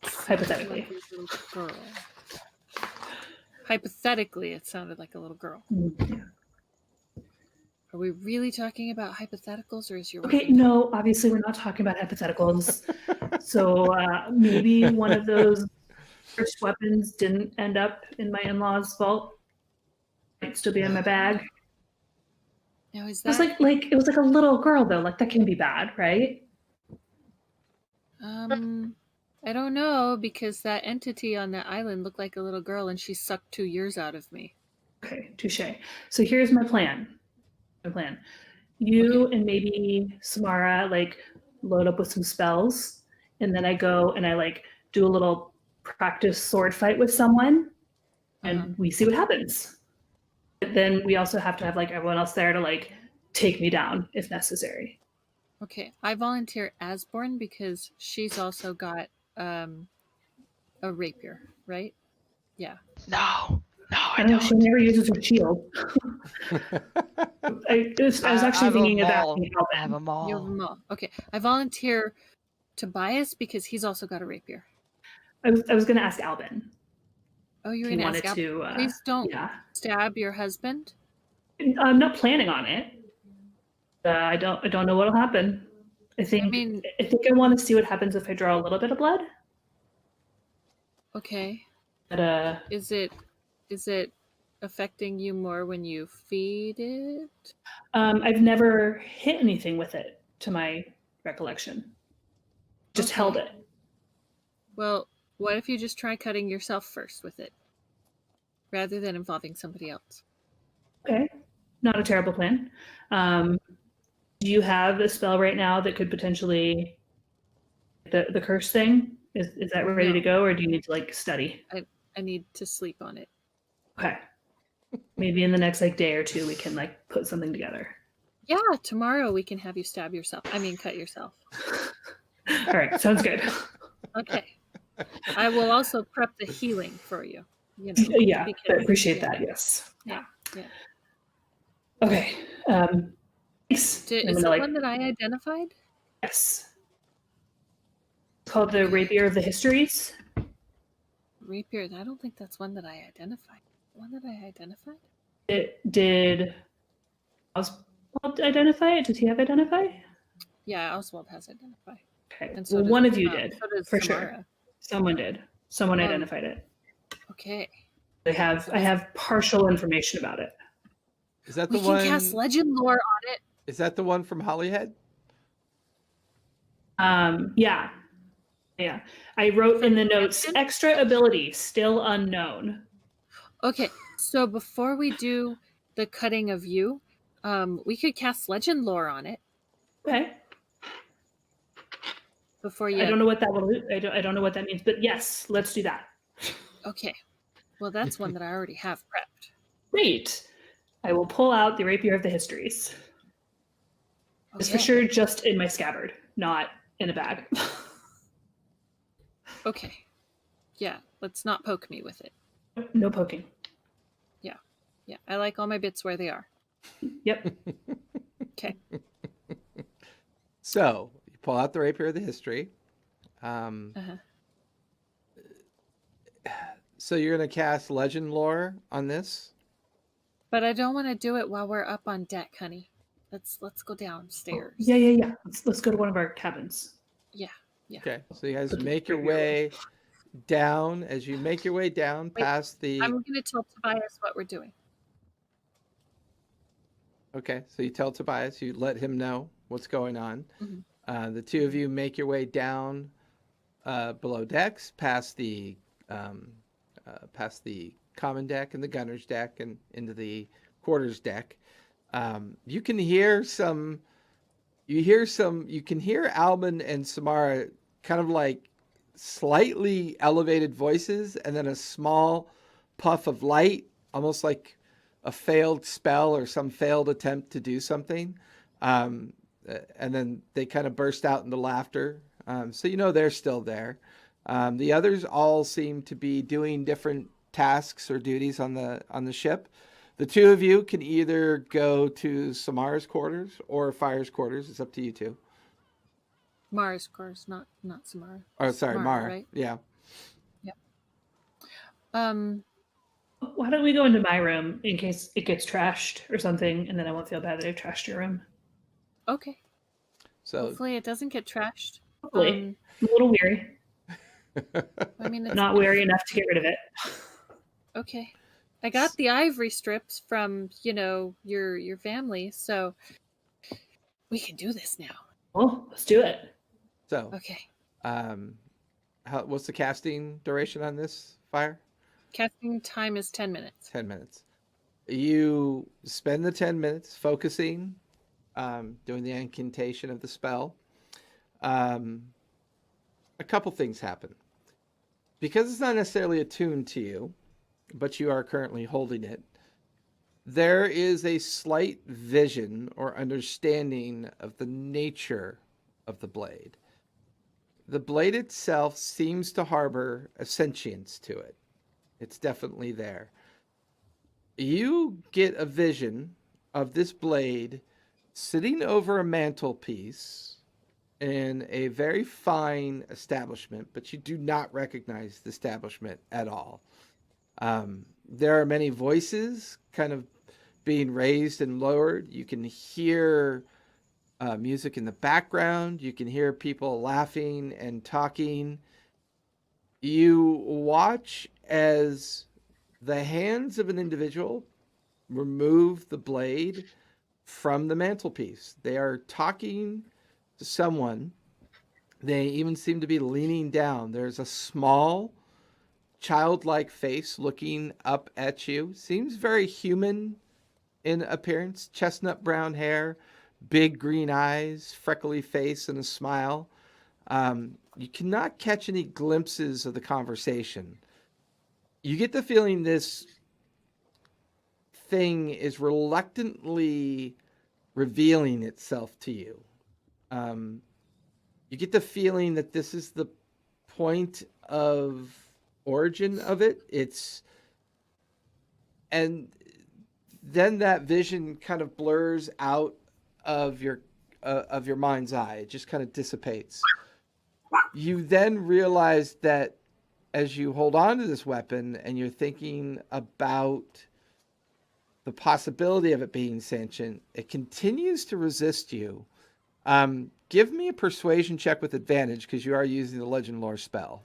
Hypothetically. Like a little girl. Hypothetically, it sounded like a little girl. Yeah. Are we really talking about hypotheticals, or is your Okay, no, obviously we're not talking about hypotheticals. So maybe one of those first weapons didn't end up in my in-laws' vault. Might still be in my bag. Now is It was that like it was like a little girl though. Like that can be bad, right? I don't know, because that entity on that island looked like a little girl and she sucked 2 years out of me. Okay, touche. So here's my plan. You and maybe Samara like load up with some spells, and then I go and I like do a little practice sword fight with someone, and we see what happens. But then we also have to have like everyone else there to like take me down if necessary. Okay, I volunteer Asborn because she's also got a rapier, right? Yeah. No, I don't know. She never uses her shield. I was actually thinking of asking I have a You have maul. them all. Okay, I volunteer Tobias because he's also got a rapier. I was going to ask Albin. Oh, you're He going to ask wanted Albin. to. Please don't Yeah, stab your husband. I'm not planning on it. I don't know what'll happen. I think I want to see what happens if I draw a little bit of blood. Okay. But, Is it affecting you more when you feed it? I've never hit anything with it, to my recollection. Just held it. Well, what if you just try cutting yourself first with it, rather than involving somebody else? Okay, not a terrible plan. Do you have a spell right now that could potentially the curse thing? Is that ready to go, or do you need to like study? I need to sleep on it. Okay. Maybe in the next like day or two we can like put something together. Yeah, tomorrow we can have you stab yourself. I mean, cut yourself. All right, sounds good. Okay. I will also prep the healing for you. Yeah, I appreciate that. Yes. Yeah. Okay. Thanks. Is it one that I identified? Yes. It's called the Rapier of the Histories. Rapier. I don't think that's one that I identified. One that I identified? Did Oswald identify it? Did he have identify? Yeah, Oswald has identified. Okay. And so well, one of you did, so does for Samara. sure. Someone did. Someone identified it. Okay. I have partial information about it. Is that we the one? We can cast legend lore on it. Is that the one from Hollyhead? Yeah. I wrote in the notes, extra ability, still unknown. Okay, so before we do the cutting of you, we could cast legend lore on it. Okay. Before you, I don't know what that will do. I don't know what that means, but yes, let's do that. Okay. Well, that's one that I already have prepped. Great. I will pull out the Rapier of the Histories. Okay. It's for sure just in my scabbard, not in a bag. Okay. Yeah, let's not poke me with it. No poking. Yeah. Yeah, I like all my bits where they are. Yep. Okay. So you pull out the Rapier of the History. Uh-huh. So you're going to cast Legend Lore on this? But I don't want to do it while we're up on deck, honey. Let's go downstairs. Yeah. Let's go to one of our cabins. Yeah. Okay. So you guys make your way down. As you make your way down Wait, past the... I'm going to tell Tobias what we're doing. Okay. So you tell Tobias, you let him know what's going on. Mhm. The two of you make your way down below decks, past the common deck and the gunner's deck, and into the quarters deck. You can hear Alban and Samara kind of like slightly elevated voices, and then a small puff of light, almost like a failed spell or some failed attempt to do something. And then they kind of burst out into laughter. So you know they're still there. The others all seem to be doing different tasks or duties on the ship. The two of you can either go to Samara's quarters or Fire's quarters. It's up to you two. Mara's course, not Samara. Oh, sorry, Mara. Right? Yeah. Why don't we go into my room in case it gets trashed or something, and then I won't feel bad that I trashed your room. Okay. So Hopefully it doesn't get trashed. Hopefully. I'm a little weary. I mean, it's Not weary enough to get rid of it. okay. I got the ivory strips from, your family, so we can do this now. Well, let's do it. So, Okay. what's the casting duration on this, Fire? Casting time is 10 minutes. 10 minutes. You spend the 10 minutes focusing, doing the incantation of the spell. A couple things happen. Because it's not necessarily attuned to you, but you are currently holding it, there is a slight vision or understanding of the nature of the blade. The blade itself seems to harbor a sentience to it. It's definitely there. You get a vision of this blade sitting over a mantelpiece in a very fine establishment, but you do not recognize the establishment at all. There are many voices kind of being raised and lowered. You can hear music in the background. You can hear people laughing and talking. You watch as the hands of an individual remove the blade from the mantelpiece. They are talking to someone. They even seem to be leaning down. There's a small, childlike face looking up at you. Seems very human in appearance. Chestnut brown hair, big green eyes, freckly face, and a smile. You cannot catch any glimpses of the conversation. You get the feeling this thing is reluctantly revealing itself to you. You get the feeling that this is the point of origin of it. And then that vision kind of blurs out of your mind's eye. It just kind of dissipates. You then realize that as you hold on to this weapon and you're thinking about the possibility of it being sentient, it continues to resist you. Give me a persuasion check with advantage because you are using the legend lore spell.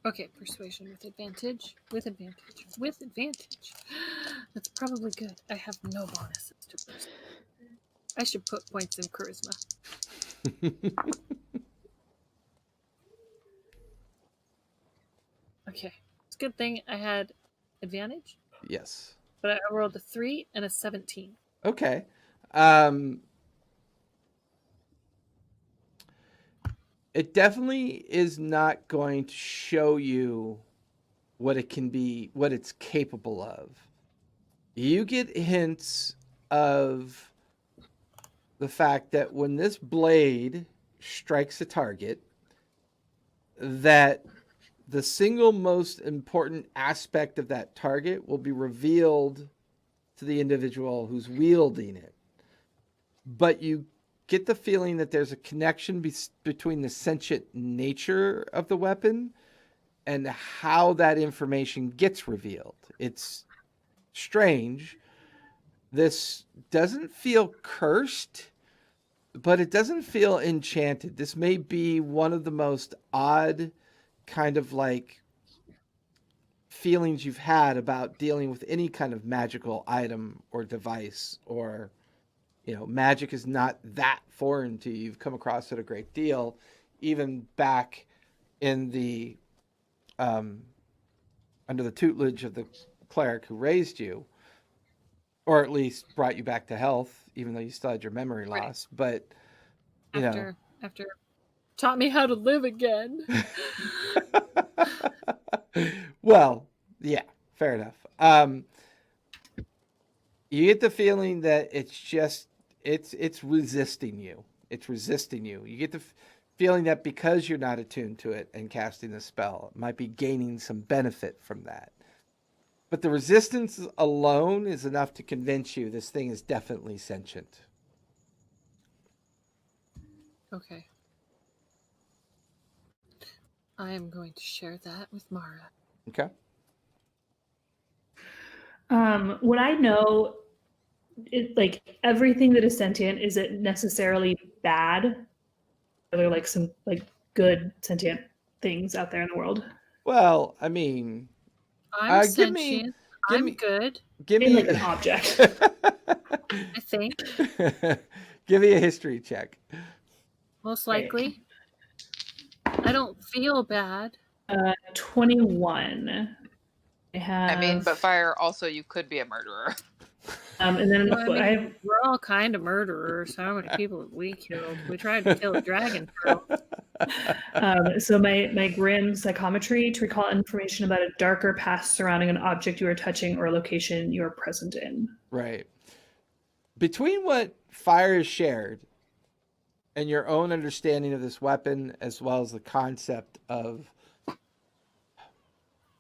Okay, persuasion with advantage. With advantage. That's probably good. I have no bonuses to persuasion. I should put points in charisma. Okay. It's a good thing I had advantage, Yes. but I rolled a 3 and a 17. Okay. It definitely is not going to show you what it can be, what it's capable of. You get hints of the fact that when this blade strikes a target, that the single most important aspect of that target will be revealed to the individual who's wielding it. But you get the feeling that there's a connection between the sentient nature of the weapon and how that information gets revealed. It's strange. This doesn't feel cursed, but it doesn't feel enchanted. This may be one of the most odd kind of like feelings you've had about dealing with any kind of magical item or device, or magic is not that foreign to you. You've come across it a great deal, even back in the under the tutelage of the cleric who raised you, or at least brought you back to health, even though you still had your memory loss. But after taught me how to live again. Well, yeah, fair enough. You get the feeling that it's resisting you. It's resisting you. You get the feeling that because you're not attuned to it and casting the spell, it might be gaining some benefit from that. But the resistance alone is enough to convince you this thing is definitely sentient. Okay. I am going to share that with Mara. Okay. Would I know, like everything that is sentient, is it necessarily bad? Are there like some like good sentient things out there in the world? Well, I mean, I'm give me- sentient. give I'm me- good. give In me like an object. I think. give me a history check. Most likely. I don't feel bad. 21. I have. I mean, but fire also, you could be a murderer. And then Well, I mean, I have. we're all kind of murderers. How many people have we killed? We tried to kill a dragon girl. So my grim psychometry to recall information about a darker past surrounding an object you are touching or a location you are present in. Right. Between what Fire has shared and your own understanding of this weapon, as well as the concept of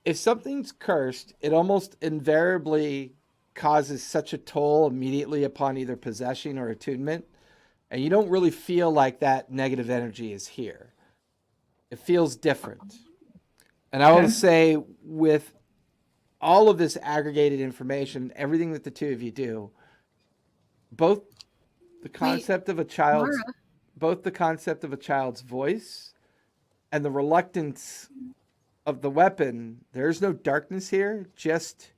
if something's cursed, it almost invariably causes such a toll immediately upon either possession or attunement, and you don't really feel like that negative energy is here. It feels different. And I will say, with all of this aggregated information, everything that the two of you do, both the concept of a child's Mara. both the concept of a child's voice and the reluctance of the weapon, there's no darkness here, just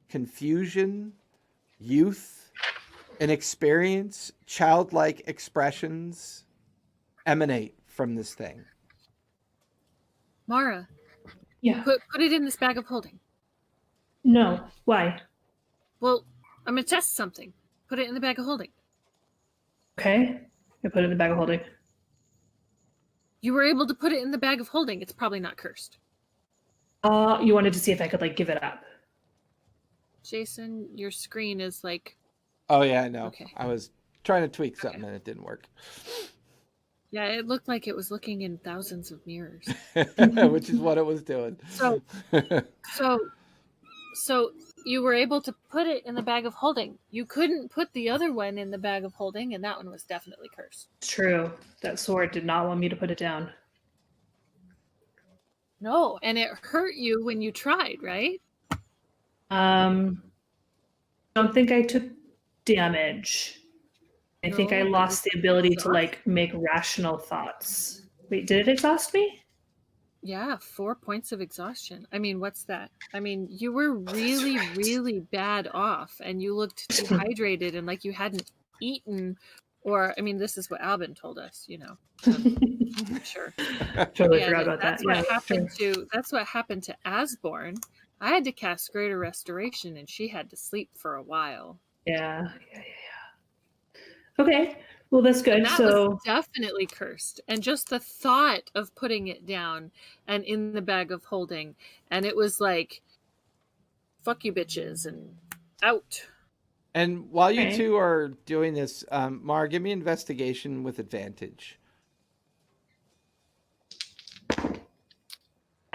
confusion, youth, inexperience, childlike expressions emanate from this thing. Mara, Yeah. put it in this bag of holding. No. Why? Well, I'm going to test something. Put it in the bag of holding. Okay. I put it in the bag of holding. You were able to put it in the bag of holding. It's probably not cursed. You wanted to see if I could like give it up. Jason, your screen is like... Oh yeah, I know. Okay. I was trying to tweak something and it didn't work. Yeah, it looked like it was looking in thousands of mirrors. Which is what it was doing. So you were able to put it in the bag of holding. You couldn't put the other one in the bag of holding, and that one was definitely cursed. It's true. That sword did not want me to put it down. No, and it hurt you when you tried, right? Don't think I took damage. I think I No, but lost the ability to like make rational thoughts. Wait, did it exhaust me? Yeah, 4 points of exhaustion. I mean, what's that? I mean, you were really, really bad off, and you looked dehydrated and like you hadn't eaten, or I mean, this is what Albin told us, you know. Sure. Totally forgot about that. That's what Yeah, happened sure. that's what happened to Asborn. I had to cast Greater Restoration, and she had to sleep for a while. Yeah. Okay. Well, that's good. That So was definitely cursed. And just the thought of putting it down and in the bag of holding, and it was like, fuck you bitches, and out. And while you Okay. two are doing this, Mar, give me investigation with advantage.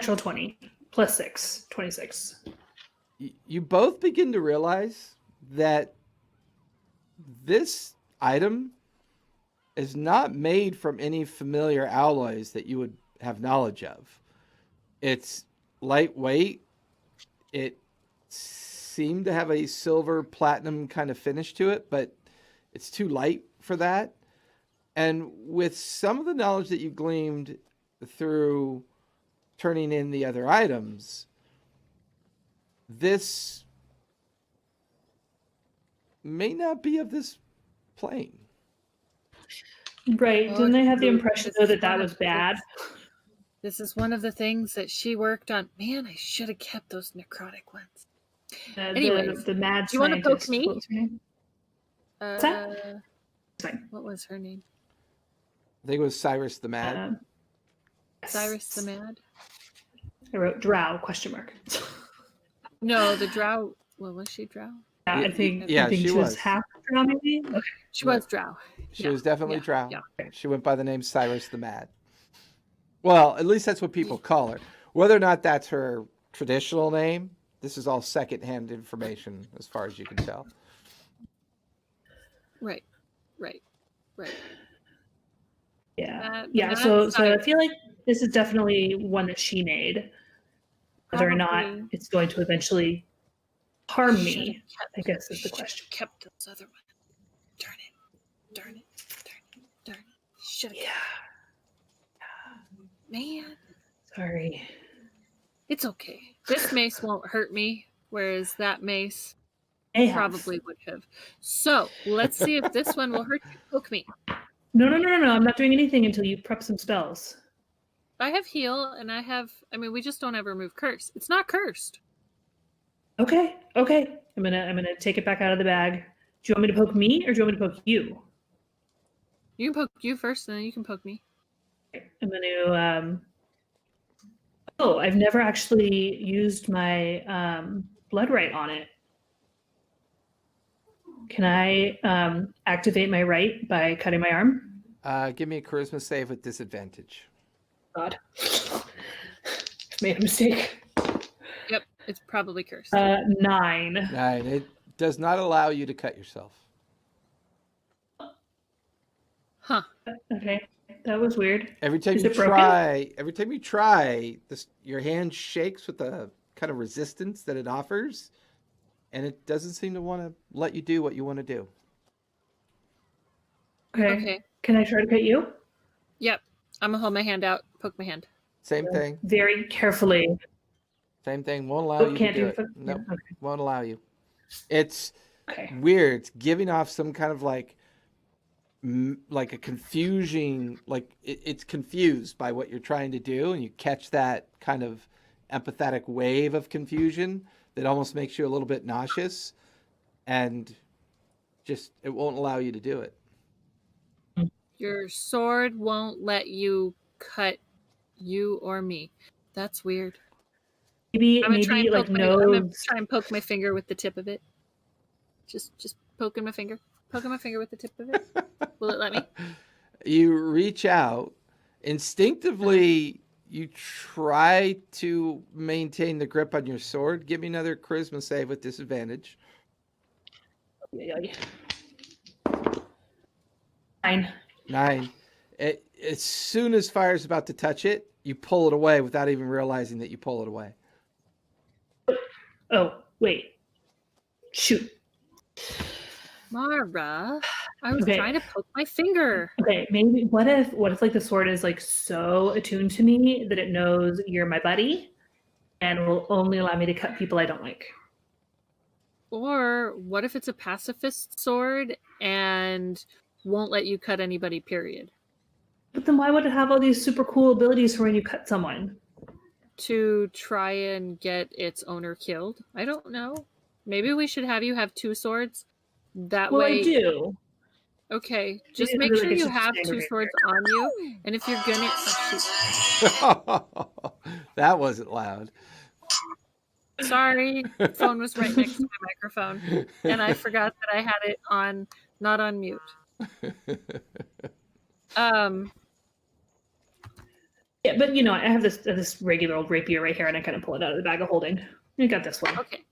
natural 20 plus 6, 26. You both begin to realize that this item is not made from any familiar alloys that you would have knowledge of. It's lightweight. It seemed to have a silver platinum kind of finish to it, but it's too light for that. And with some of the knowledge that you gleaned through turning in the other items, this may not be of this plane. Right. Didn't I have the impression, though, that one was of the bad? This is one of the things that she worked on. Man, I should have kept those necrotic ones. Anyways, the mad do you want to poke scientist. me? What was her name? What's that? Sorry. What was her name? I think it was Cyrus the Mad. Cyrus the Mad? I wrote drow, question mark. No, the drow. Well, was she drow? Yeah, I think she she was. was half drow, maybe? Okay. She was drow. She was definitely drow. Yeah. She went by the name Cyrus the Mad. Well, at least that's what people call her. Whether or not that's her traditional name, this is all secondhand information as far as you can tell. Right. Yeah. So I feel like this is definitely one that she made. Whether or not Probably. it's going to eventually harm me, I guess is the question. Kept those other ones. Darn it. Should have. Yeah. Man, Sorry. it's okay. This mace won't hurt me, whereas that mace Ahab. probably would have. So let's see if this one will hurt you. Poke me. No. I'm not doing anything until you prep some spells. I have heal, and we just don't ever remove curse. It's not cursed. Okay. I'm gonna take it back out of the bag. Do you want me to poke me or do you want me to poke you? You can poke you first, and then you can poke me. I'm gonna I've never actually used my blood right on it. Can I activate my right by cutting my arm? Give me a charisma save with disadvantage. God. Made a mistake. Yep, it's probably cursed. 9. 9. It does not allow you to cut yourself. Huh. Okay. That was weird. Every time Is you it broken? try, your hand shakes with the kind of resistance that it offers, and it doesn't seem to want to let you do what you want to do. Okay. Can I try to cut you? Yep. I'm gonna hold my hand out. Poke my hand. Same thing. Very carefully. Same thing. Won't allow you to Can't do do it. it. Nope. Okay. Won't allow you. It's Okay. weird. It's giving off some kind of like a confusion, it's confused by what you're trying to do, and you catch that kind of empathetic wave of confusion that almost makes you a little bit nauseous, and just it won't allow you to do it. Your sword won't let you cut you or me. That's weird. Maybe I'm gonna try and like I'm gonna nodes. try and poke my finger with the tip of it. Just poking my finger. Poking my finger with the tip of it. Will it let me? You reach out instinctively. You try to maintain the grip on your sword. Give me another charisma save with disadvantage. 9. As soon as fire's about to touch it, you pull it away without even realizing that you pull it away. Oh, wait. Shoot. Mara, I was Okay. trying to poke my finger. Okay, maybe what if like the sword is like so attuned to me that it knows you're my buddy and will only allow me to cut people I don't like? Or what if it's a pacifist sword and won't let you cut anybody, period? But then why would it have all these super cool abilities for when you cut someone? To try and get its owner killed? I don't know. Maybe we should have you have 2 swords. That Well, way. I do. Okay, just Maybe make like sure it's you just have standard 2 swords on you, and if you're gonna, That wasn't loud. sorry, the phone was right next to my microphone, and I forgot that I had it on, not on mute. Yeah, but I have this regular old rapier right here, and I kind of pull it out of the bag of holding. You got this one. Okay.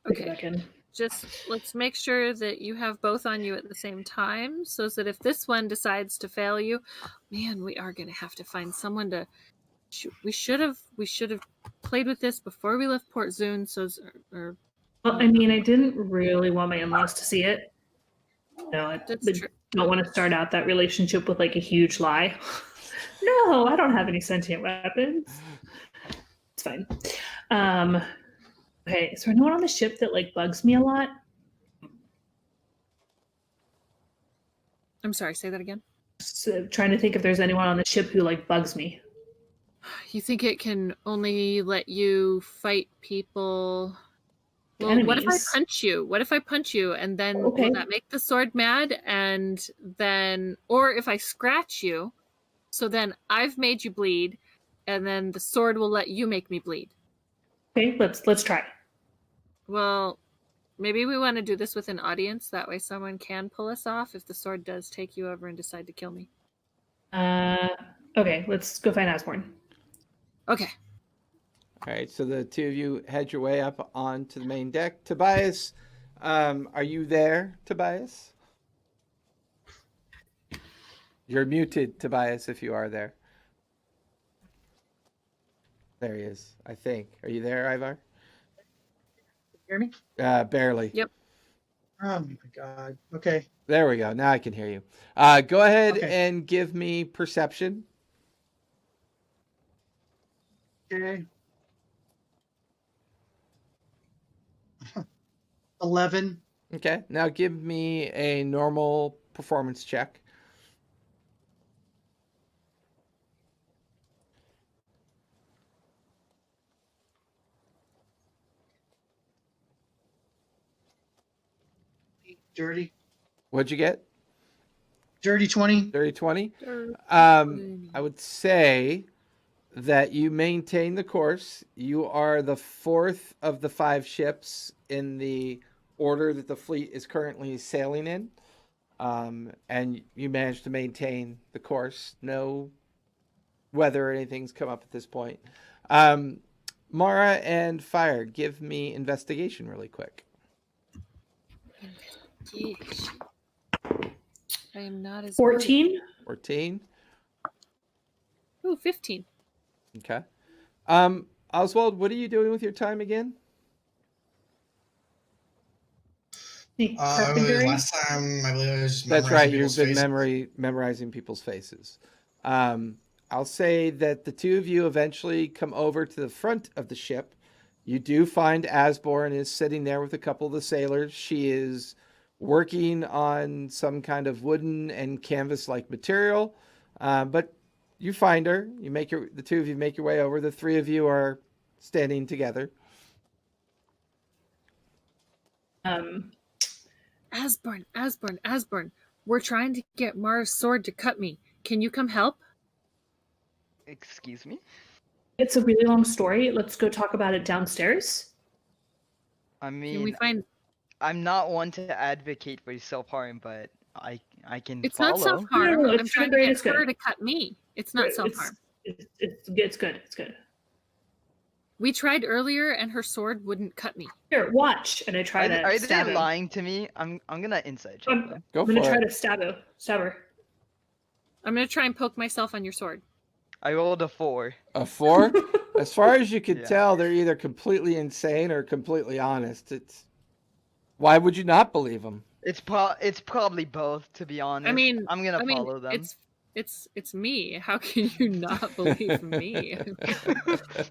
Stick it Okay. back in. Just let's make sure that you have both on you at the same time, so that if this one decides to fail you, man, we are going to have to find someone to. We should have played with this before we left Port Zune. Well, I mean, I didn't really want my in-laws to see it. That's true. Don't want to start out that relationship with like a huge lie. No, I don't have any sentient weapons. It's fine. Okay, is there anyone on the ship that like bugs me a lot? I'm sorry. Say that again. So, trying to think if there's anyone on the ship who like bugs me. You think it can only let you fight people? Well, what if I Enemies. punch you? What if I punch you and then Okay. will that make the sword mad? And then, or if I scratch you, so then I've made you bleed, and then the sword will let you make me bleed. Okay, let's try. Well, maybe we want to do this with an audience. That way someone can pull us off if the sword does take you over and decide to kill me. Okay, let's go find Osborne. Okay. All right, so the two of you head your way up onto the main deck. Tobias, are you there, Tobias? You're muted, Tobias, if you are there. There he is, I think. Are you there, Ivar? Hear me? Barely. Yep. Oh my god. Okay. There we go. Now I can hear you. Go ahead Okay. and give me perception. Okay. 11. Okay, now give me a normal performance check. Dirty. What'd you get? Dirty 20. Dirty 20? Dirty I would say that you maintain the course. You are the fourth of the 5 ships in the order that the fleet is currently sailing in. And you managed to maintain the course. No weather or anything's come up at this point. Mara and Fire, give me investigation really quick. Yeesh. I am not as 14. 14. Ooh, 15. Okay. Oswald, what are you doing with your time again? Carpentry. Last time I believe I was just That's right. memorizing You've people's been faces. memorizing people's faces. I'll say that the two of you eventually come over to the front of the ship. You do find Asborn is sitting there with a couple of the sailors. She is working on some kind of wooden and canvas-like material, but you find her. The two of you make your way over. The three of you are standing together. Asborn. We're trying to get Mara's sword to cut me. Can you come help? Excuse me? It's a really long story. Let's go talk about it downstairs. I Can we mean, find... I'm not one to advocate for self-harm, but I can It's follow. not self-harm. No, I'm it's trying good, to get it's good. her to cut me. It's not self-harm. It's good. It's good. We tried earlier and her sword wouldn't cut me. Here, watch. And I try to Are stab they him. lying to me? I'm gonna inside check them. Go I'm gonna for try it. to stab her. I'm going to try and poke myself on your sword. I rolled a 4. A 4? As far as you can Yeah. tell, they're either completely insane or completely honest. Why would you not believe them? It's probably both, to be honest. I'm gonna follow them. It's me. How can you not believe me?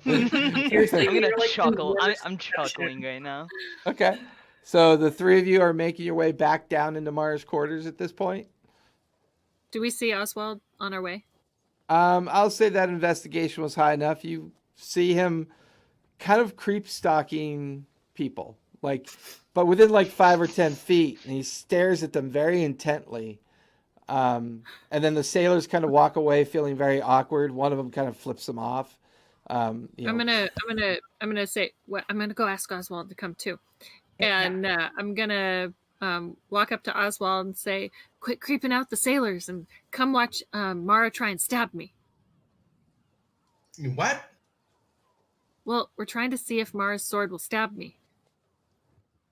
Seriously, I'm gonna you're like the chuckle. worst I'm exception. chuckling right now. Okay. So the three of you are making your way back down into Mara's quarters at this point. Do we see Oswald on our way? I'll say that investigation was high enough. You see him kind of creep stalking people, but within 5 or 10 feet, and he stares at them very intently. And then the sailors kind of walk away feeling very awkward. One of them kind of flips him off. I'm gonna say, well, I'm gonna go ask Oswald to come too, and I'm gonna walk up to Oswald and say, "Quit creeping out the sailors and come watch Mara try and stab me." What? Well, we're trying to see if Mara's sword will stab me.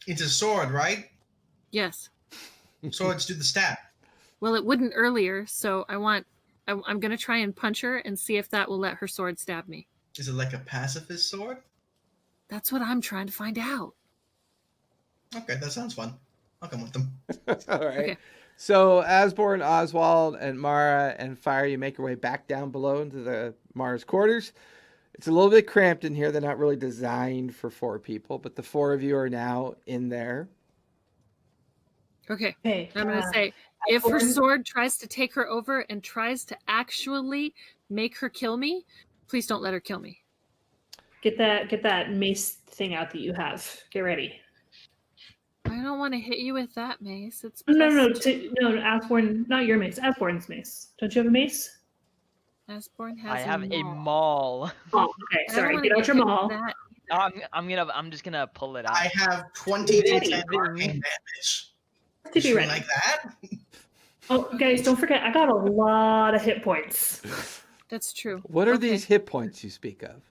It's a sword, right? Yes. Swords do the stab. Well, it wouldn't earlier, so I'm going to try and punch her and see if that will let her sword stab me. Is it like a pacifist sword? That's what I'm trying to find out. Okay, that sounds fun. I'll come with them. All right. Okay. So Asborn, Oswald, and Mara and Fire, you make your way back down below into the Mara's quarters. It's a little bit cramped in here. They're not really designed for 4 people, but the 4 of you are now in there. Okay. Okay. I'm going to say, if her Asborn- sword tries to take her over and tries to actually make her kill me, please don't let her kill me. Get that mace thing out that you have. Get ready. I don't want to hit you with that mace. It's No, plus no, Asborn, not your mace. Asborn's mace. Don't you have a mace? Asborn has I have a maul. maul. Oh, okay. I don't Sorry. wanna Get out your hit maul. that. I'm just gonna pull it out. I have 20 to 10 Ready. arcane damage. To be Something ready. like that? Oh, guys, don't forget, I got a lot of hit points. That's true. What are Okay. these hit points you speak of?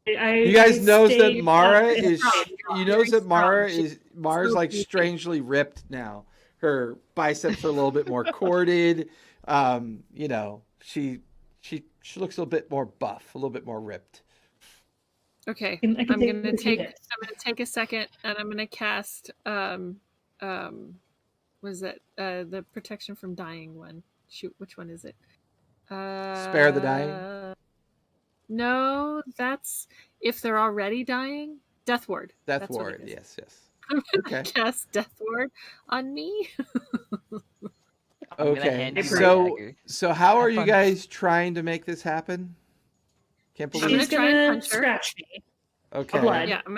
I You guys knows that stayed, Mara very is. strong. You knows that Mara strong. is. Mara's so like beefy. strangely ripped now. Her biceps are a little bit more corded. You know, she looks a little bit more buff, a little bit more ripped. Okay. I can I'm take gonna a few take hits. I'm gonna take a second and I'm gonna cast was it the protection from dying one? Shoot, which one is it? Spare the dying? No, that's if they're already dying. Death ward. Death That's what ward. it is. Yes, yes. I'm gonna Okay. cast death ward on me. I'm gonna Okay. hand you my So dagger. how are Have you fun. guys trying to make this happen? Can't I'm believe. She's gonna try and gonna punch her. scratch me. Okay. blood. Yeah, I'm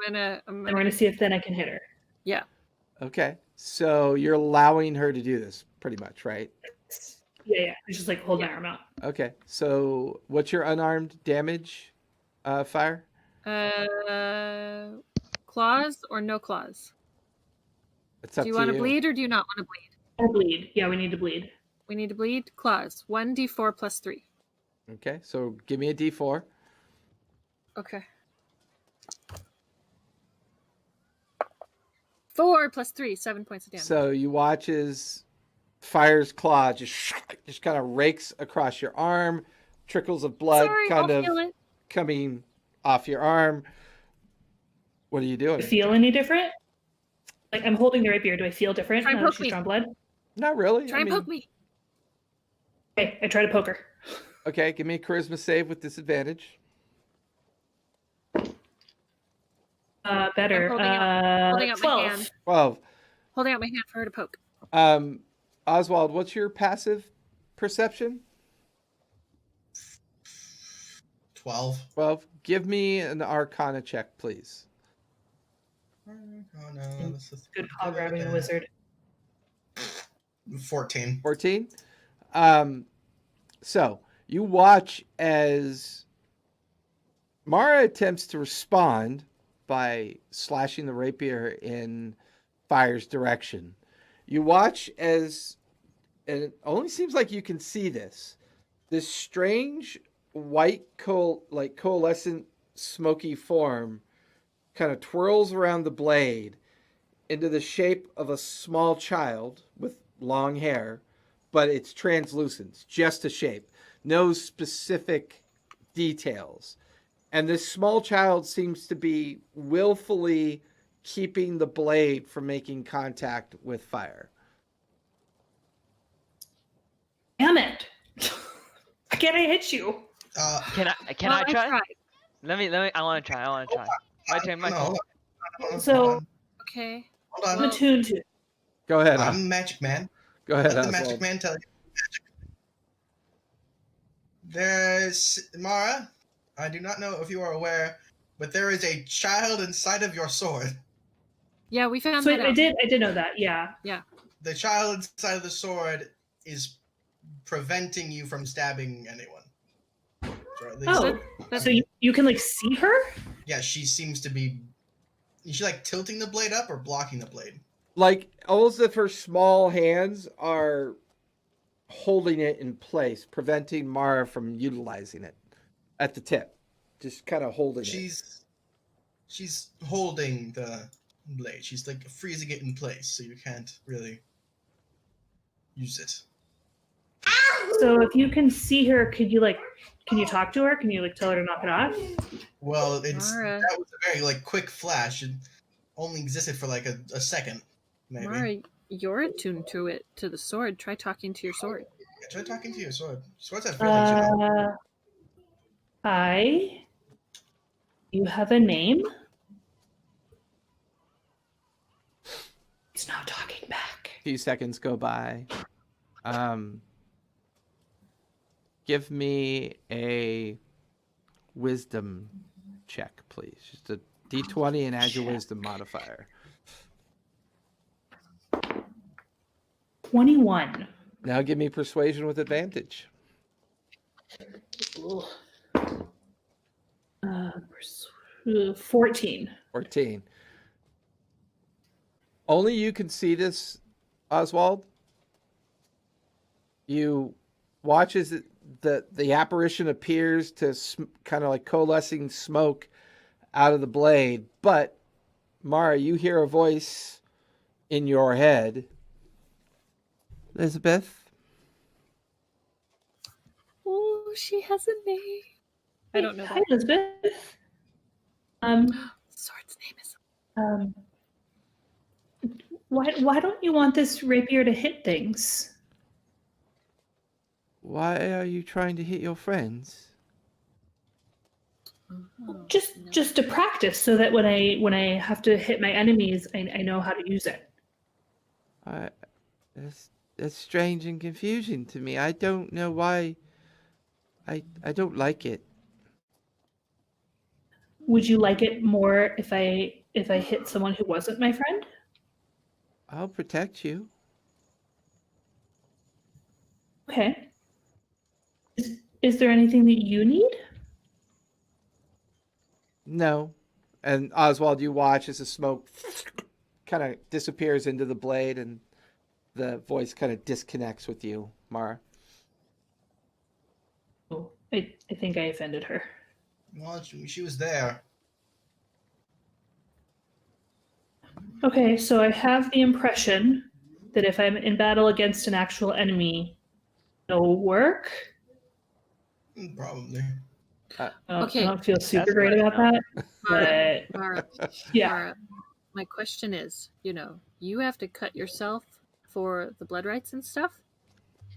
gonna And we're gonna see if then I can hit her. yeah. Okay. So you're allowing her to do this, pretty much, right? Yeah. I just like hold my arm out. Okay. So what's your unarmed damage, Fire? Claws or no claws? It's up Do you to want you. to bleed or do you not want to bleed? Or bleed. Yeah, we need to bleed. We need to bleed. Claws. 1d4 plus 3. Okay. So give me a D4. Okay. 4 plus 3, 7 points of damage. So you watch as Fire's claw just kind of rakes across your arm, trickles of blood Sorry, kind I'll of feel it. coming off your arm. What are you Do doing? I feel any different? Like I'm holding the rapier. Do I feel different Try and now that poke she's me. drawn blood? Not really. Try and poke me. Okay, I try to poke her. Okay, give me a charisma save with disadvantage. Better. I'm holding out my 12. hand. 12. Holding out my hand for her to poke. Oswald, what's your passive perception? 12. 12. Give me an Arcana check, please. Oh no, this is Good call grabbing the wizard. 14. 14. So you watch as Mara attempts to respond by slashing the rapier in Fire's direction. You watch as, and it only seems like you can see this strange white coalescent smoky form kind of twirls around the blade into the shape of a small child with long hair, but it's translucent. It's just a shape. No specific details. And this small child seems to be willfully keeping the blade from making contact with Fire. Damn it! Why can't I hit you? Can I Well, try? tried. Let me. I want to try. My turn. No, hold on, So- hold on. Okay. Hold on. I'm attuned to. Go ahead. I'm Magic Man. Go ahead, Let the Magic Oswald. Man tell you. There's Mara. I do not know if you are aware, but there is a child inside of your sword. Yeah, we found So that I out. did know that. Yeah. The child inside of the sword is preventing you from stabbing anyone. Or at least- Oh, That's so you can like see her? Yeah, she seems to be. Is she like tilting the blade up or blocking the blade? Like almost as if her small hands are holding it in place, preventing Mara from utilizing it. at the tip, just kind of holding it. She's holding the blade. She's like freezing it in place, so you can't really use it. So if you can see her, can you talk to her? Can you tell her to knock it off? Well, Mara. that was a very quick flash. It only existed for a second, maybe. Mara, you're attuned to the sword. Try talking to your sword. Yeah, try talking to your sword. Swords have feelings, you know. Hi. You have a name? He's not talking back. A few seconds go by. Give me a wisdom check, please. Just a D20 and add your wisdom modifier. 21. Now give me persuasion with advantage. 14. 14. Only you can see this, Oswald. You watch as the apparition appears to kind of coalescing smoke out of the blade. But, Mara, you hear a voice in your head. Elizabeth? Oh, she has a name. I don't know Hi, that. Elizabeth. Sword's name is. Why don't you want this rapier to hit things? Why are you trying to hit your friends? Oh, Just to practice, so that when I have to hit my enemies, I know how to use it. That's strange and confusing to me. I don't know why. I don't like it. Would you like it more if I hit someone who wasn't my friend? I'll protect you. Okay. Is there anything that you need? No. And Oswald, you watch as the smoke kind of disappears into the blade and the voice kind of disconnects with you, Mara. Oh, I think I offended her. Well, she was there. Okay, so I have the impression that if I'm in battle against an actual enemy, it'll work. Probably. Okay. I don't feel super That's great good about enough. that. Mara, But Mara, yeah. Mara, my question is, you have to cut yourself for the blood rites and stuff,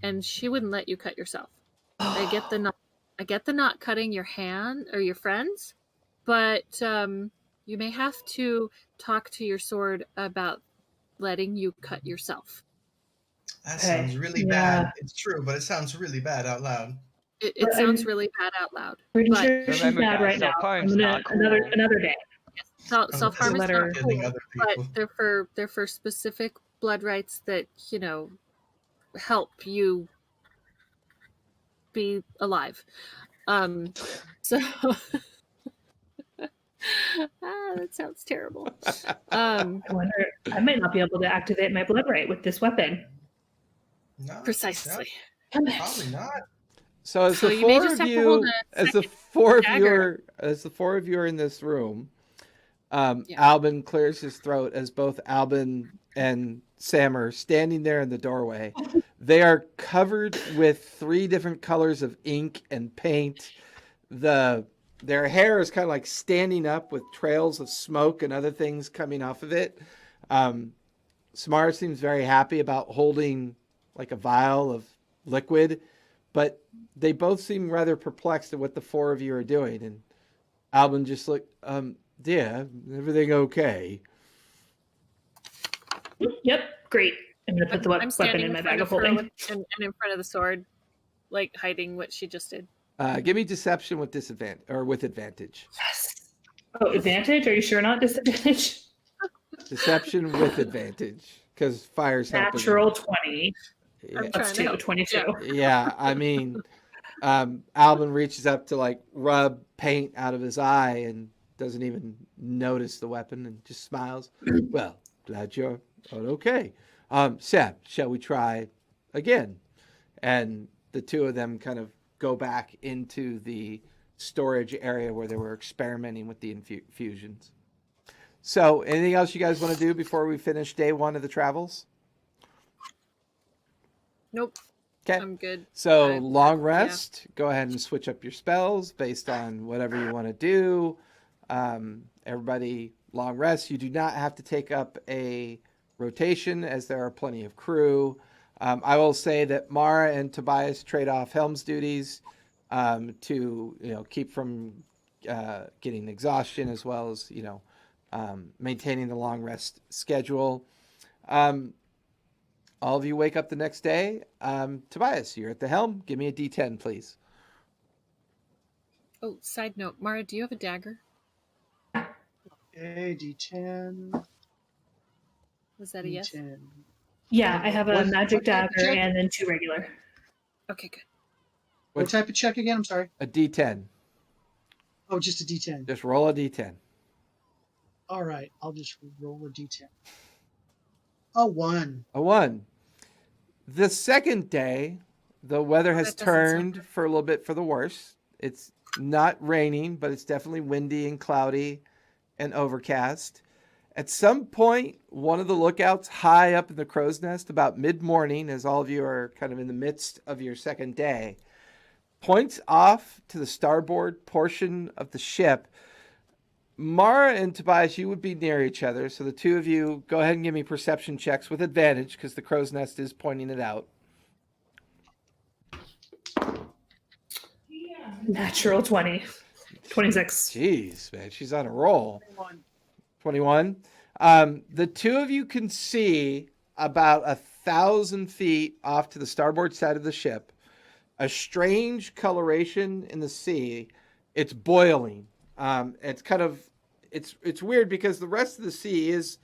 and she wouldn't let you cut yourself. I get the not cutting your hand or your friends, but you may have to talk to your sword about letting you cut yourself. That Okay, sounds really yeah. bad. It's true, but it sounds really bad out loud. It But sounds really bad out loud. pretty But sure she's Remember, mad guys, right now. self-harm's I'm gonna not cool. another day. self-harm is let not her- Killing cool, other but people. they're for specific blood rites that help you be alive. So that sounds terrible. I wonder. I might not be able to activate my blood right with this weapon. No, Precisely. Damn no, it. probably not. So as So the you may four just of have to hold you, a as the second four of you dagger. are in this room, Yeah. Albin clears his throat as both Albin and Sam are standing there in the doorway. They are covered with 3 different colors of ink and paint. Their hair is kind of standing up with trails of smoke and other things coming off of it. Samara seems very happy about holding a vial of liquid, but they both seem rather perplexed at what the 4 of you are doing. And Albin just dear, everything okay? Yep, great. I'm gonna put the I'm weapon standing in my in bag front of of her holding. and in front of the sword, hiding what she just did. Give me deception with disadvantage or with advantage. Yes. Oh, advantage? Are you sure not disadvantage? Deception with advantage because fire's helping. Natural 20. Yeah. I'm That's trying to 22. help. Yeah, I mean, Albin reaches up to rub paint out of his eye and doesn't even notice the weapon and just smiles. Well, glad you're okay. Sam, shall we try again? And the 2 of them kind of go back into the storage area where they were experimenting with the infusions. So, anything else you guys want to do before we finish day 1 of the travels? Nope. Okay. I'm good. So, long rest. Go ahead and switch up your spells based on whatever you want to do. Everybody, long rest. You do not have to take up a rotation as there are plenty of crew. I will say that Mara and Tobias trade off helms duties to keep from getting exhaustion, as well as maintaining the long rest schedule. All of you wake up the next day. Tobias, you're at the helm. Give me a D10, please. Oh, side note, Mara, do you have a dagger? Okay, D10. Was that a yes? D10. Yeah, I have a What- magic what type of dagger check? and then 2 regular. Okay, good. What type of check again? I'm sorry. A D10. Oh, just a D10. Just roll a D10. All right, I'll just roll a D10. A 1. A 1. The second day, the weather has that doesn't sound turned good. for a little bit for the worse. It's not raining, but it's definitely windy and cloudy and overcast. At some point, one of the lookouts high up in the crow's nest, about mid-morning, as all of you are kind of in the midst of your second day, points off to the starboard portion of the ship. Mara and Tobias, you would be near each other, so the two of you go ahead and give me perception checks with advantage because the crow's nest is pointing it out. Natural 20. 26. Jeez, man, she's on a roll. 21. 21. The two of you can see about 1,000 feet off to the starboard side of the ship a strange coloration in the sea. It's boiling. It's kind of it's weird because the rest of the sea is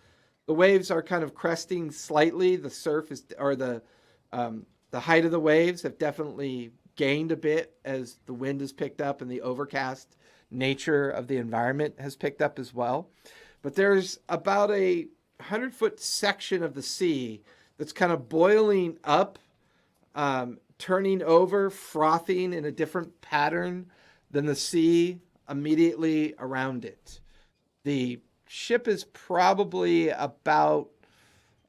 the waves are kind of cresting slightly. The surf is or the height of the waves have definitely gained a bit as the wind has picked up and the overcast nature of the environment has picked up as well. But there's about a 100-foot section of the sea that's kind of boiling up, turning over, frothing in a different pattern than the sea immediately around it. The ship is probably about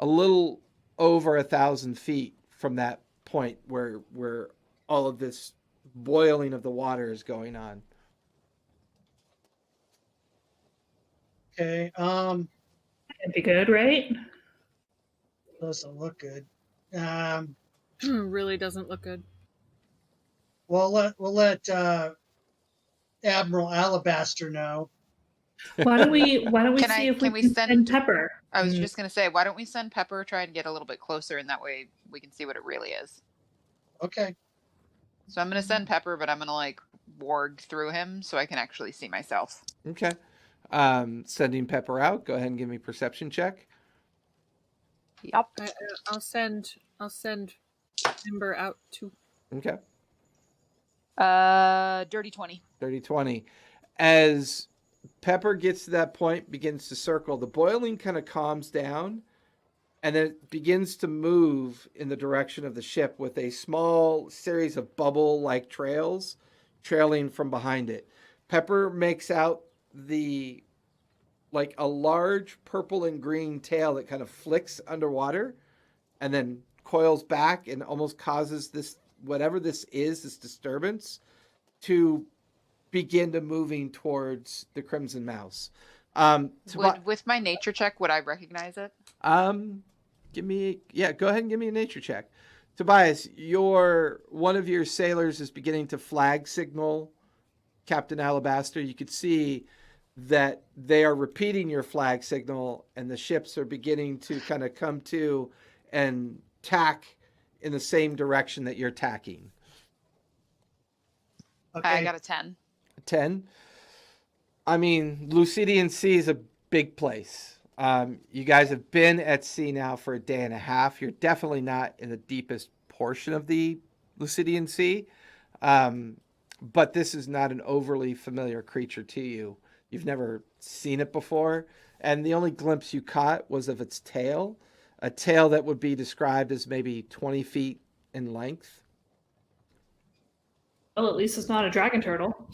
a little over 1,000 feet from that point where all of this boiling of the water is going on. Okay. That'd be good, right? Doesn't look good. Really doesn't look good. We'll let Admiral Alabaster know. Why don't we Can see if can we we can send- send Pepper? I was just gonna say, why don't we send Pepper, try and get a little bit closer, and that way we can see what it really is. Okay. So I'm gonna send Pepper, but I'm gonna like warg through him so I can actually see myself. Okay. Sending Pepper out. Go ahead and give me a perception check. Yep. I'll send Ember out too. Okay. Dirty 20. 30-20. As Pepper gets to that point, begins to circle, the boiling kind of calms down, and then it begins to move in the direction of the ship with a small series of bubble-like trails trailing from behind it. Pepper makes out like a large purple and green tail that kind of flicks underwater and then coils back and almost causes this, whatever this is, this disturbance, to begin to moving towards the Crimson Mouse. With my nature check, would I recognize it? Go ahead and give me a nature check. Tobias, one of your sailors is beginning to flag signal Captain Alabaster. You could see that they are repeating your flag signal, and the ships are beginning to kind of come to and tack in the same direction that you're tacking. Okay. I got a 10. 10. I mean, Lucidian Sea is a big place. You guys have been at sea now for a day and a half. You're definitely not in the deepest portion of the Lucidian Sea, but this is not an overly familiar creature to you. You've never seen it before, and the only glimpse you caught was of its tail, a tail that would be described as maybe 20 feet in length. Well, at least it's not a dragon turtle.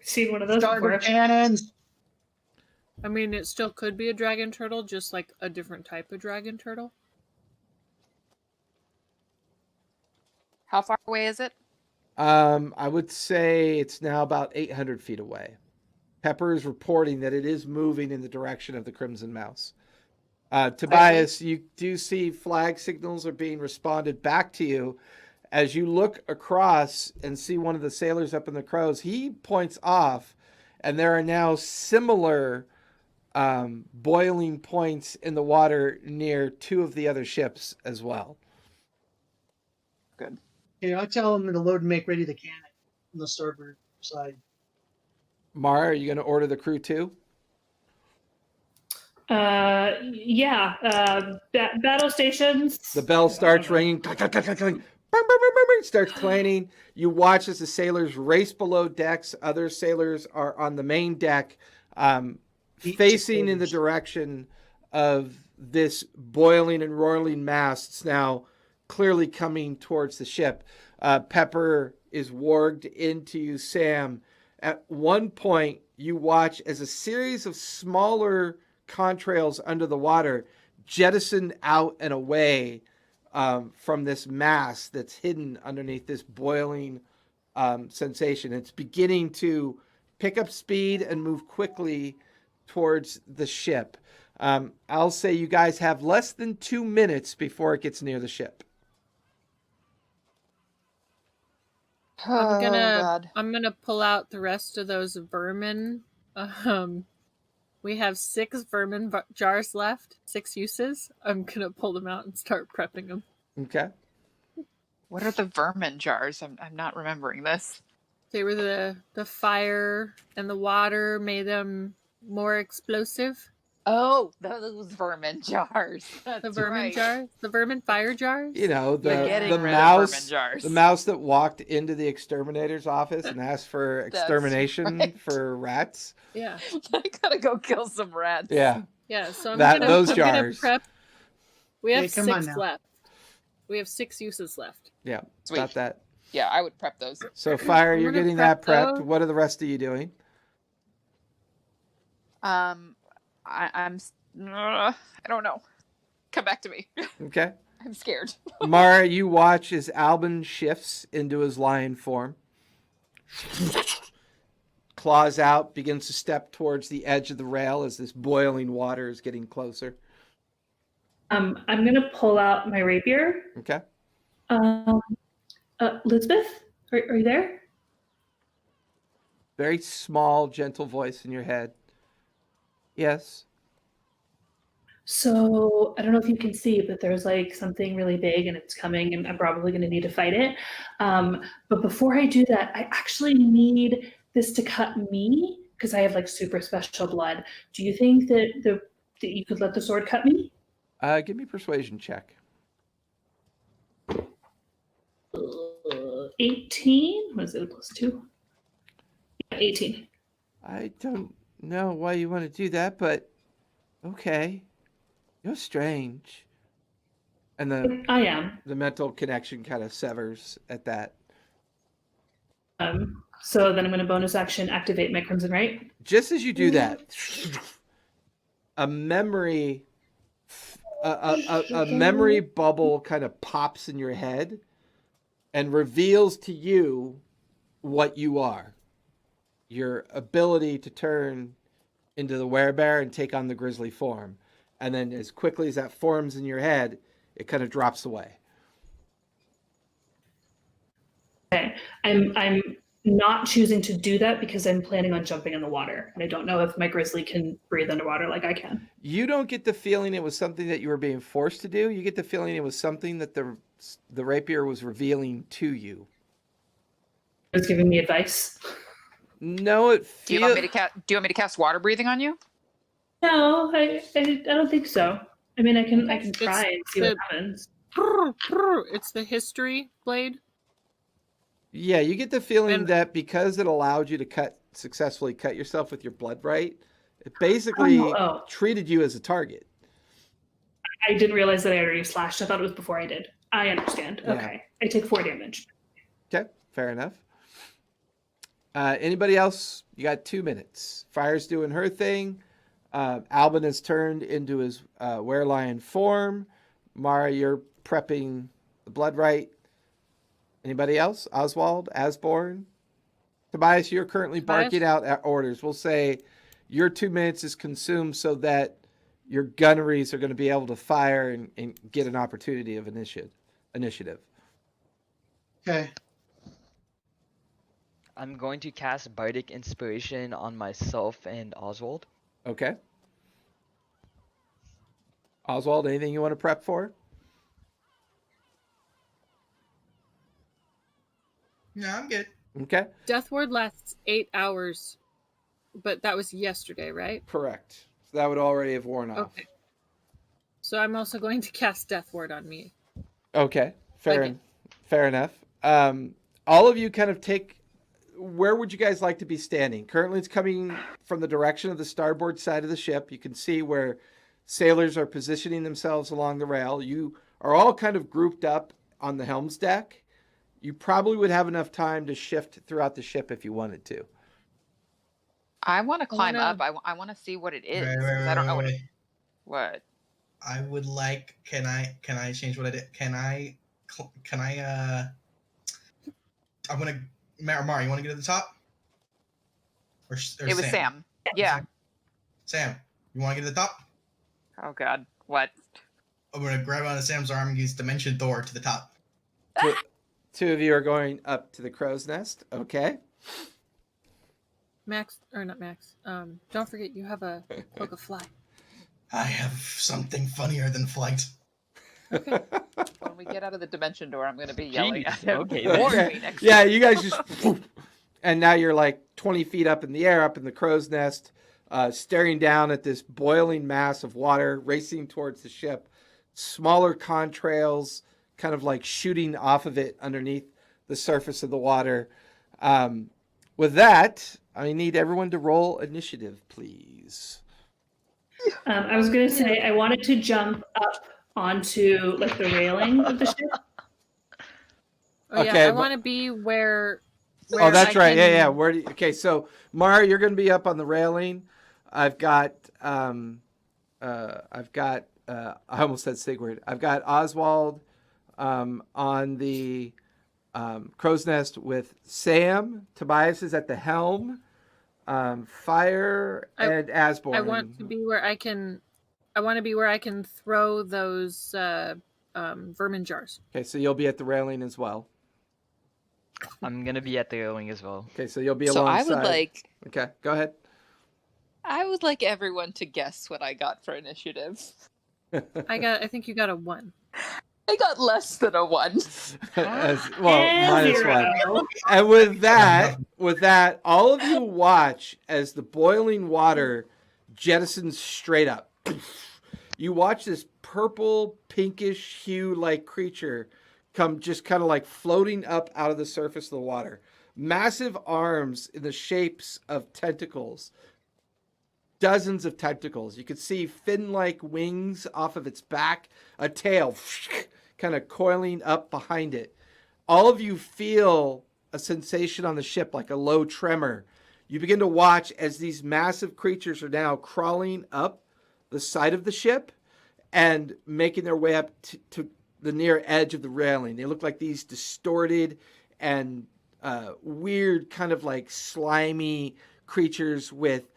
Seen one of those Starboard before. cannons. I mean, it still could be a dragon turtle, just like a different type of dragon turtle. How far away is it? I would say it's now about 800 feet away. Pepper is reporting that it is moving in the direction of the Crimson Mouse. Tobias, you do see flag signals are being responded back to you. As you look across and see one of the sailors up in the crows, he points off, and there are now similar boiling points in the water near two of the other ships as well. Good. Okay, I'll tell them to load and make ready the cannon on the starboard side. Mara, are you going to order the crew too? Yeah. Battle stations. The bell starts ringing. Clang, clang, clang, clang, clang. Bang, bang, bang, bang, bang, starts clanging. You watch as the sailors race below decks. Other sailors are on the main deck, facing in the direction of this boiling and roiling mass. It's now clearly coming towards the ship. Pepper is warged into you, Sam. At one point, you watch as a series of smaller contrails under the water jettison out and away from this mass that's hidden underneath this boiling sensation. It's beginning to pick up speed and move quickly towards the ship. I'll say you guys have less than 2 minutes before it gets near the ship. Oh, God. I'm gonna pull out the rest of those vermin. We have 6 vermin jars left, 6 uses. I'm gonna pull them out and start prepping them. Okay. What are the vermin jars? I'm not remembering this. They were the fire and the water made them more explosive. Oh, those vermin jars. That's The vermin right. jars, the vermin fire jars. You know, You're getting the rid of mouse, vermin jars. the mouse that walked into the exterminator's office and asked for That's extermination right. for rats. Yeah, I gotta go kill some rats. Yeah. yeah. So I'm Those I'm gonna jars. prep. We have Hey, come on 6 now. left. We have 6 uses left. Yeah. Sweet. About that. Yeah, I would prep those. So Fire, I'm you're gonna getting prep that prepped. those. What are the rest of you doing? I don't know. Come back to me. Okay. I'm scared. Mara, you watch as Albin shifts into his lion form. Claws out, begins to step towards the edge of the rail as this boiling water is getting closer. I'm gonna pull out my rapier. Okay. Elizabeth, are you there? Very small, gentle voice in your head. Yes. So I don't know if you can see, but there's like something really big and it's coming and I'm probably going to need to fight it. But before I do that, I actually need this to cut me because I have like super special blood. Do you think that that you could let the sword cut me? Give me a persuasion check. 18? What is it, a +2? Yeah, 18. I don't know why you want to do that, but okay. You're strange. And I am. the mental connection kind of severs at that. So then I'm going to bonus action activate my Crimson Right. Just as you do that, a memory a memory bubble kind of pops in your head and reveals to you what you are. Your ability to turn into the werebear and take on the grizzly form. And then as quickly as that forms in your head, it kind of drops away. Okay. I'm not choosing to do that because I'm planning on jumping in the water. And I don't know if my grizzly can breathe underwater like I can. You don't get the feeling it was something that you were being forced to do. You get the feeling it was something that the rapier was revealing to you. It was giving me advice. No, it Do you want me to cast water breathing on you? No, I don't think so. I mean, I can try and see what happens. It's the history blade. Yeah, you get the feeling And- that because it allowed you to successfully cut yourself with your blood right, it basically treated you as a target. I didn't realize that I already slashed. I thought it was before I did. I understand. Yeah. Okay. I take 4 damage. Okay, fair enough. Anybody else? You got 2 minutes. Fire's doing her thing. Albin has turned into his werelion form. Mara, you're prepping the blood rite. Anybody else? Oswald, Asborn, Tobias, you're currently barking out orders. We'll say your 2 minutes is consumed so that your gunneries are going to be able to fire and get an opportunity of initiative. Okay. I'm going to cast Bardic Inspiration on myself and Oswald. Okay. Oswald, anything you want to prep for? No, I'm good. Okay. Death Ward lasts 8 hours, but that was yesterday, right? Correct. So that would already have worn off. Okay. So I'm also going to cast Death Ward on me. Okay. Fair enough. All of you kind of take. Where would you guys like to be standing? Currently, it's coming from the direction of the starboard side of the ship. You can see where sailors are positioning themselves along the rail. You are all kind of grouped up on the helm's deck. You probably would have enough time to shift throughout the ship if you wanted to. I want to climb wanna- up. I want to see what it is. Wait, 'Cause I don't know wait. what. I would like. Can I change what I did? Can I? I'm gonna. Mara, you want to get to the top? Or It was Sam. Yeah. Sam, you want to get to the top? Oh God. What? I'm gonna grab onto Sam's arm and use Dimension Door to the top. Two of you are going up to the crow's nest. Okay. Max, or not Max. Don't forget you have a cloak of fly. I have something funnier than flight. When we get out of the dimension door, I'm going to be yelling Jeez, at him. okay, Warn then. me next Yeah, time. you guys just, and now you're like 20 feet up in the air, up in the crow's nest, staring down at this boiling mass of water racing towards the ship. Smaller contrails, kind of like shooting off of it underneath the surface of the water. With that, I need everyone to roll initiative, please. I was going to say I wanted to jump up onto like the railing of the ship. Oh yeah, Okay, I but- want to be where Oh, that's I right. can- Yeah. Where do you, okay, so Mara, you're going to be up on the railing. I've got I almost said Sigurd. I've got Oswald on the crow's nest with Sam. Tobias is at the helm. Fire and Asborn. I want to be where I can. I want to be where I can throw those vermin jars. Okay, so you'll be at the railing as well. I'm gonna be at the railing as well. Okay, so you'll be So I alongside. would like. Okay, go ahead. I would like everyone to guess what I got for initiative. I think you got a 1. I got less than a 1. Minus 1. And with that, all of you watch as the boiling water jettisons straight up. You watch this purple, pinkish hue like creature come just kind of like floating up out of the surface of the water. Massive arms in the shapes of tentacles. Dozens of tentacles. You could see fin-like wings off of its back, a tail kind of coiling up behind it. All of you feel a sensation on the ship like a low tremor. You begin to watch as these massive creatures are now crawling up the side of the ship and making their way up to the near edge of the railing. They look like these distorted and weird kind of like slimy creatures with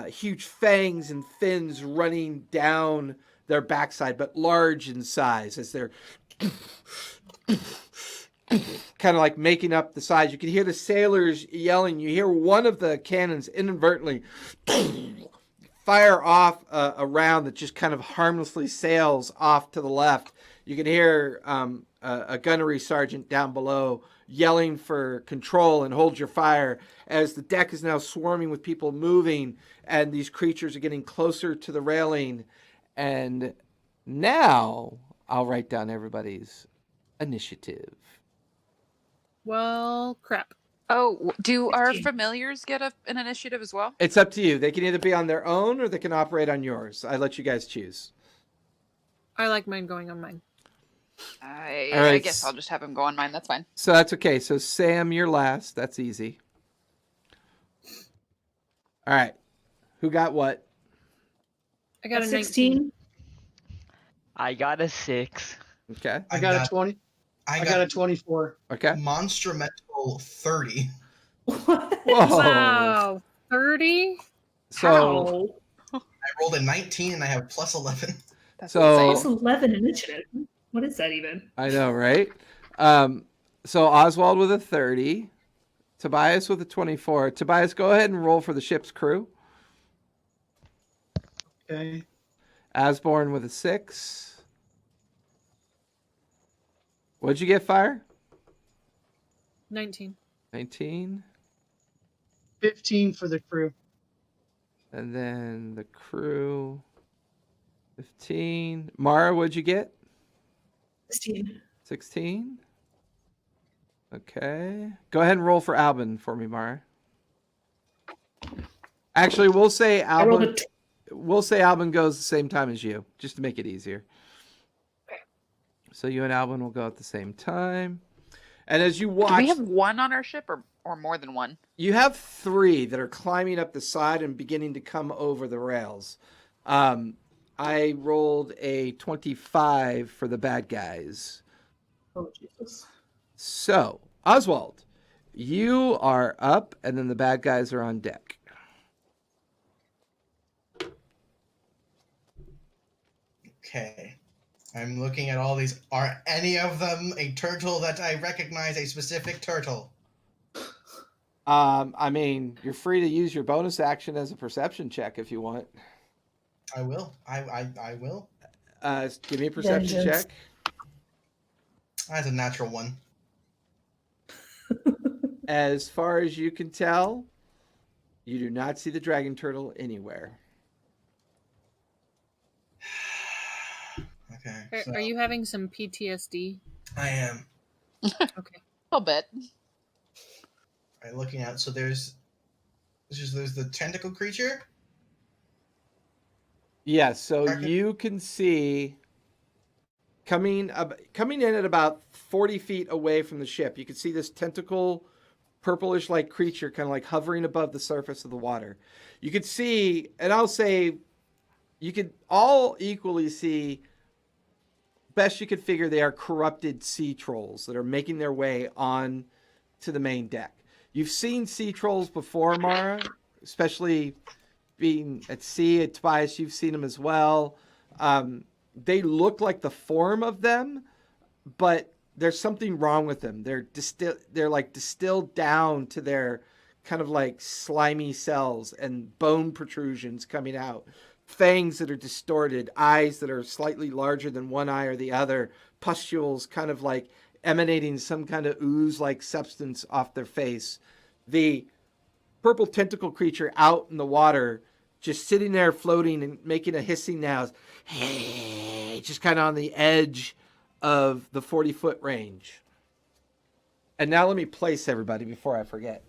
huge fangs and fins running down their backside, but large in size as they're kind of like making up the size. You can hear the sailors yelling. You hear one of the cannons inadvertently fire off a round that just kind of harmlessly sails off to the left. You can hear a gunnery sergeant down below yelling for control and hold your fire as the deck is now swarming with people moving and these creatures are getting closer to the railing. And now I'll write down everybody's initiative. Well, crap. Oh, do our 15. familiars get an initiative as well? It's up to you. They can either be on their own or they can operate on yours. I let you guys choose. I like mine going on mine. All I right. guess I'll just have him go on mine. That's fine. So that's okay. So Sam, you're last. That's easy. All right. Who got what? I got a 19. 16. I got a 6. Okay. I got a 20. I got a 24. Okay. Monstrumental 30. What? Whoa. Wow, 30. So How? I rolled a 19 and I have plus 11. That's So- Plus 11 initiative. What is that even? I know, right? So Oswald with a 30. Tobias with a 24. Tobias, go ahead and roll for the ship's crew. Okay. Asborn with a 6. What'd you get, Fire? 19. 19. 15 for the crew. And then the crew, 15. Mara, what'd you get? 16. 16. Okay. Go ahead and roll for Albin for me, Mara. Actually, we'll say I rolled Albin. We'll say Albin goes the same time as you, just to make it easier. So you and Albin will go at the same time. And as you Do watch, we have one on our ship or more than one? you have 3 that are climbing up the side and beginning to come over the rails. I rolled a 25 for the bad guys. Oh, Jesus. So, Oswald, you are up, and then the bad guys are on deck. Okay. I'm looking at all these. Are any of them a turtle that I recognize a specific turtle? I mean, you're free to use your bonus action as a perception check if you want. I will. I will. Give me a perception Vengeance. check. That's a natural one. As far as you can tell, you do not see the dragon turtle anywhere. Okay. Are you having some PTSD? I am. Okay. A little bit. All right, looking out. So there's the tentacle creature. Yeah, so Dragon- you can see coming in at about 40 feet away from the ship. You can see this tentacle, purplish like creature kind of like hovering above the surface of the water. You could see, and I'll say you could all equally see, best you could figure, they are corrupted sea trolls that are making their way on to the main deck. You've seen sea trolls before, Mara, especially being at sea. At Tobias, you've seen them as well. They look like the form of them, but there's something wrong with them. They're like distilled down to their kind of like slimy cells and bone protrusions coming out, fangs that are distorted, eyes that are slightly larger than one eye or the other, pustules kind of like emanating some kind of ooze-like substance off their face. The purple tentacle creature out in the water, just sitting there floating and making a hissing noise, just kind of on the edge of the 40-foot range. And now let me place everybody before I forget.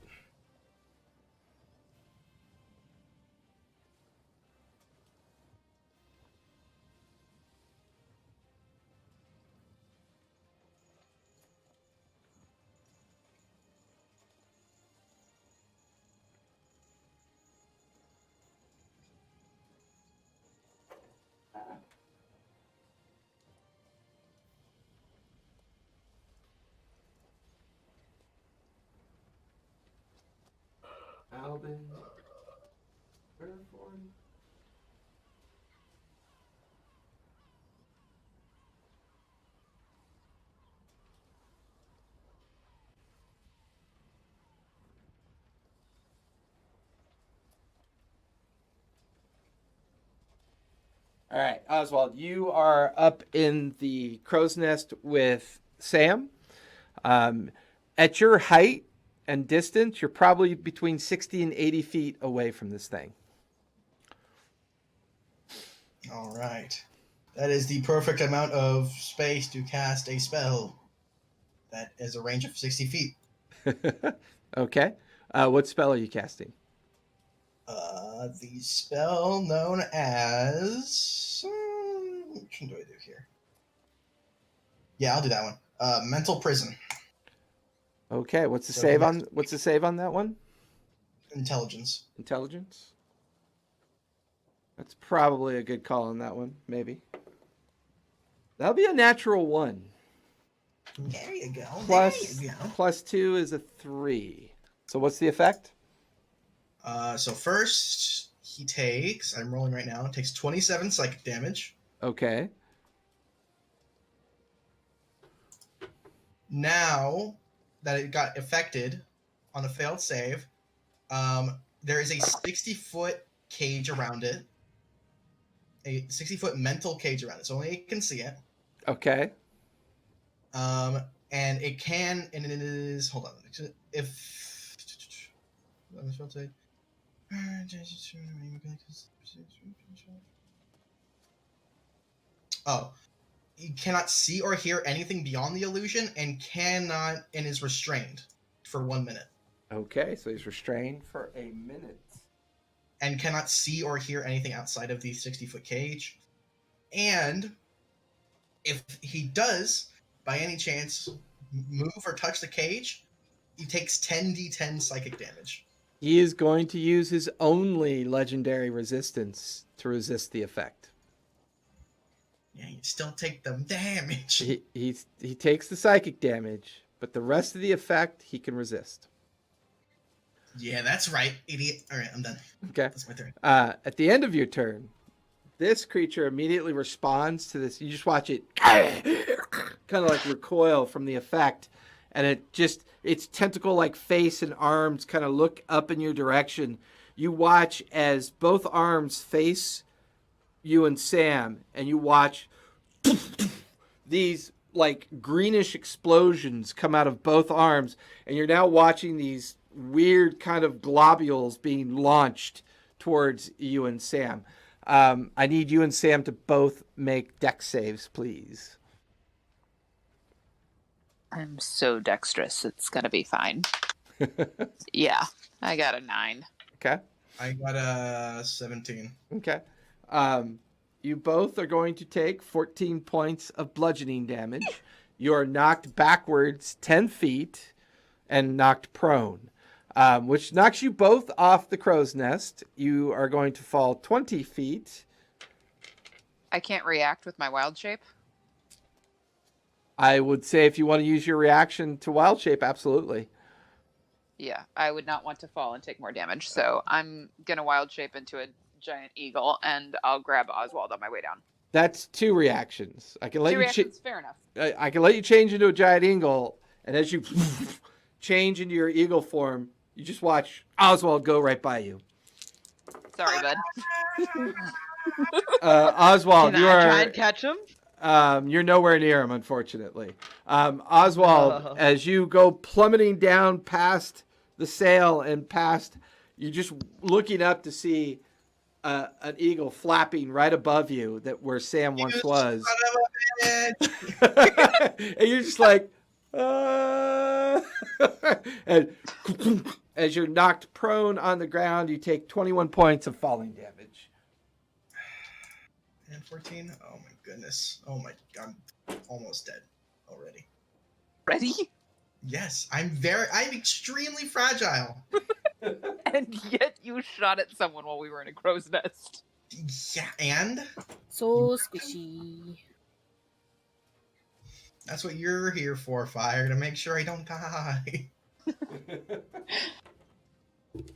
Albin, Fairborn. All right, Oswald, you are up in the crow's nest with Sam. At your height and distance, you're probably between 60 and 80 feet away from this thing. All right. That is the perfect amount of space to cast a spell. That is a range of 60 feet. Okay. What spell are you casting? The spell known as... which one do I do here? Yeah, I'll do that one. Mental Prison. Okay, what's the So save the on that one? Intelligence. Intelligence? That's probably a good call on that one, maybe. That'll be a natural 1. There you go. Plus, There you go. plus 2 is a 3. So what's the effect? So first he takes. I'm rolling right now. Takes 27 psychic damage. Okay. Now that it got affected on a failed save, there is a 60-foot cage around it. A 60-foot mental cage around it, so only it can see it. Okay. And it can, and it is. Hold on. If let me say. Oh, he cannot see or hear anything beyond the illusion, and is restrained for 1 minute. Okay, so he's restrained for a minute. And cannot see or hear anything outside of the 60-foot cage. And if he does, by any chance, move or touch the cage, he takes 10d10 psychic damage. He is going to use his only legendary resistance to resist the effect. Yeah, you still take the damage. He takes the psychic damage, but the rest of the effect he can resist. Yeah, that's right, idiot. All right, I'm done. Okay. That's my turn. At the end of your turn, this creature immediately responds to this. You just watch it kind of like recoil from the effect, and its tentacle-like face and arms kind of look up in your direction. You watch as both arms face you and Sam, and you watch these like greenish explosions come out of both arms, and you're now watching these weird kind of globules being launched towards you and Sam. I need you and Sam to both make dex saves, please. I'm so dexterous. It's going to be fine. Yeah, I got a 9. Okay. I got a 17. Okay. You both are going to take 14 points of bludgeoning damage. You are knocked backwards 10 feet and knocked prone, which knocks you both off the crow's nest. You are going to fall 20 feet. I can't react with my wild shape. I would say if you want to use your reaction to wild shape, absolutely. Yeah, I would not want to fall and take more damage. So I'm going to wild shape into a giant eagle, and I'll grab Oswald on my way down. That's 2 reactions. I can let 2 you reactions, fair enough. I can let you change into a giant eagle, and as you change into your eagle form, you just watch Oswald go right by you. Sorry, bud. Oswald, Can you I are try and catch him? you're nowhere near him, unfortunately. Oswald, as you go plummeting down past the sail and past, you're just looking up to see an eagle flapping right above you, that where Sam once was. Son of a bitch. And you're just like, and as you're knocked prone on the ground, you take 21 points of falling damage. And 14? Oh my goodness. Oh my god. I'm almost dead already. Ready? Yes, I'm extremely fragile. And yet you shot at someone while we were in a crow's nest. Yeah, and So squishy. that's what you're here for, Fire, to make sure I don't die.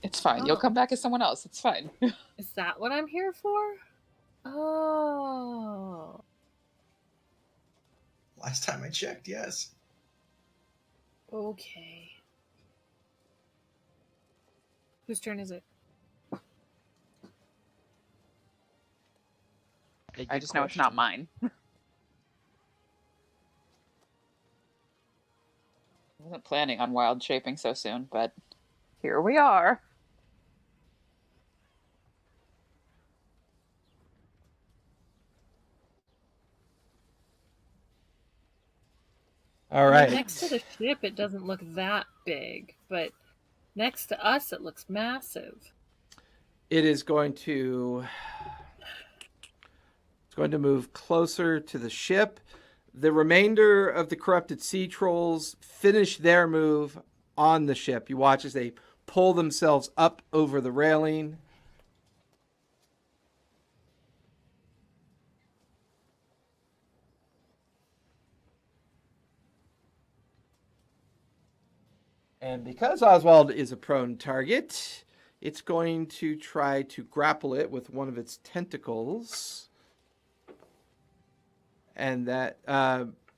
It's fine. You'll come back as someone else. It's fine. Is that what I'm here for? Oh. Last time I checked, yes. Okay. Whose turn is it? I just know it's not mine. I wasn't planning on wild shaping so soon, but here we are. All right. Next to the ship, it doesn't look that big, but next to us, it looks massive. It is going to... It's going to move closer to the ship. The remainder of the corrupted sea trolls finish their move on the ship. You watch as they pull themselves up over the railing. And because Oswald is a prone target, it's going to try to grapple it with one of its tentacles. And that,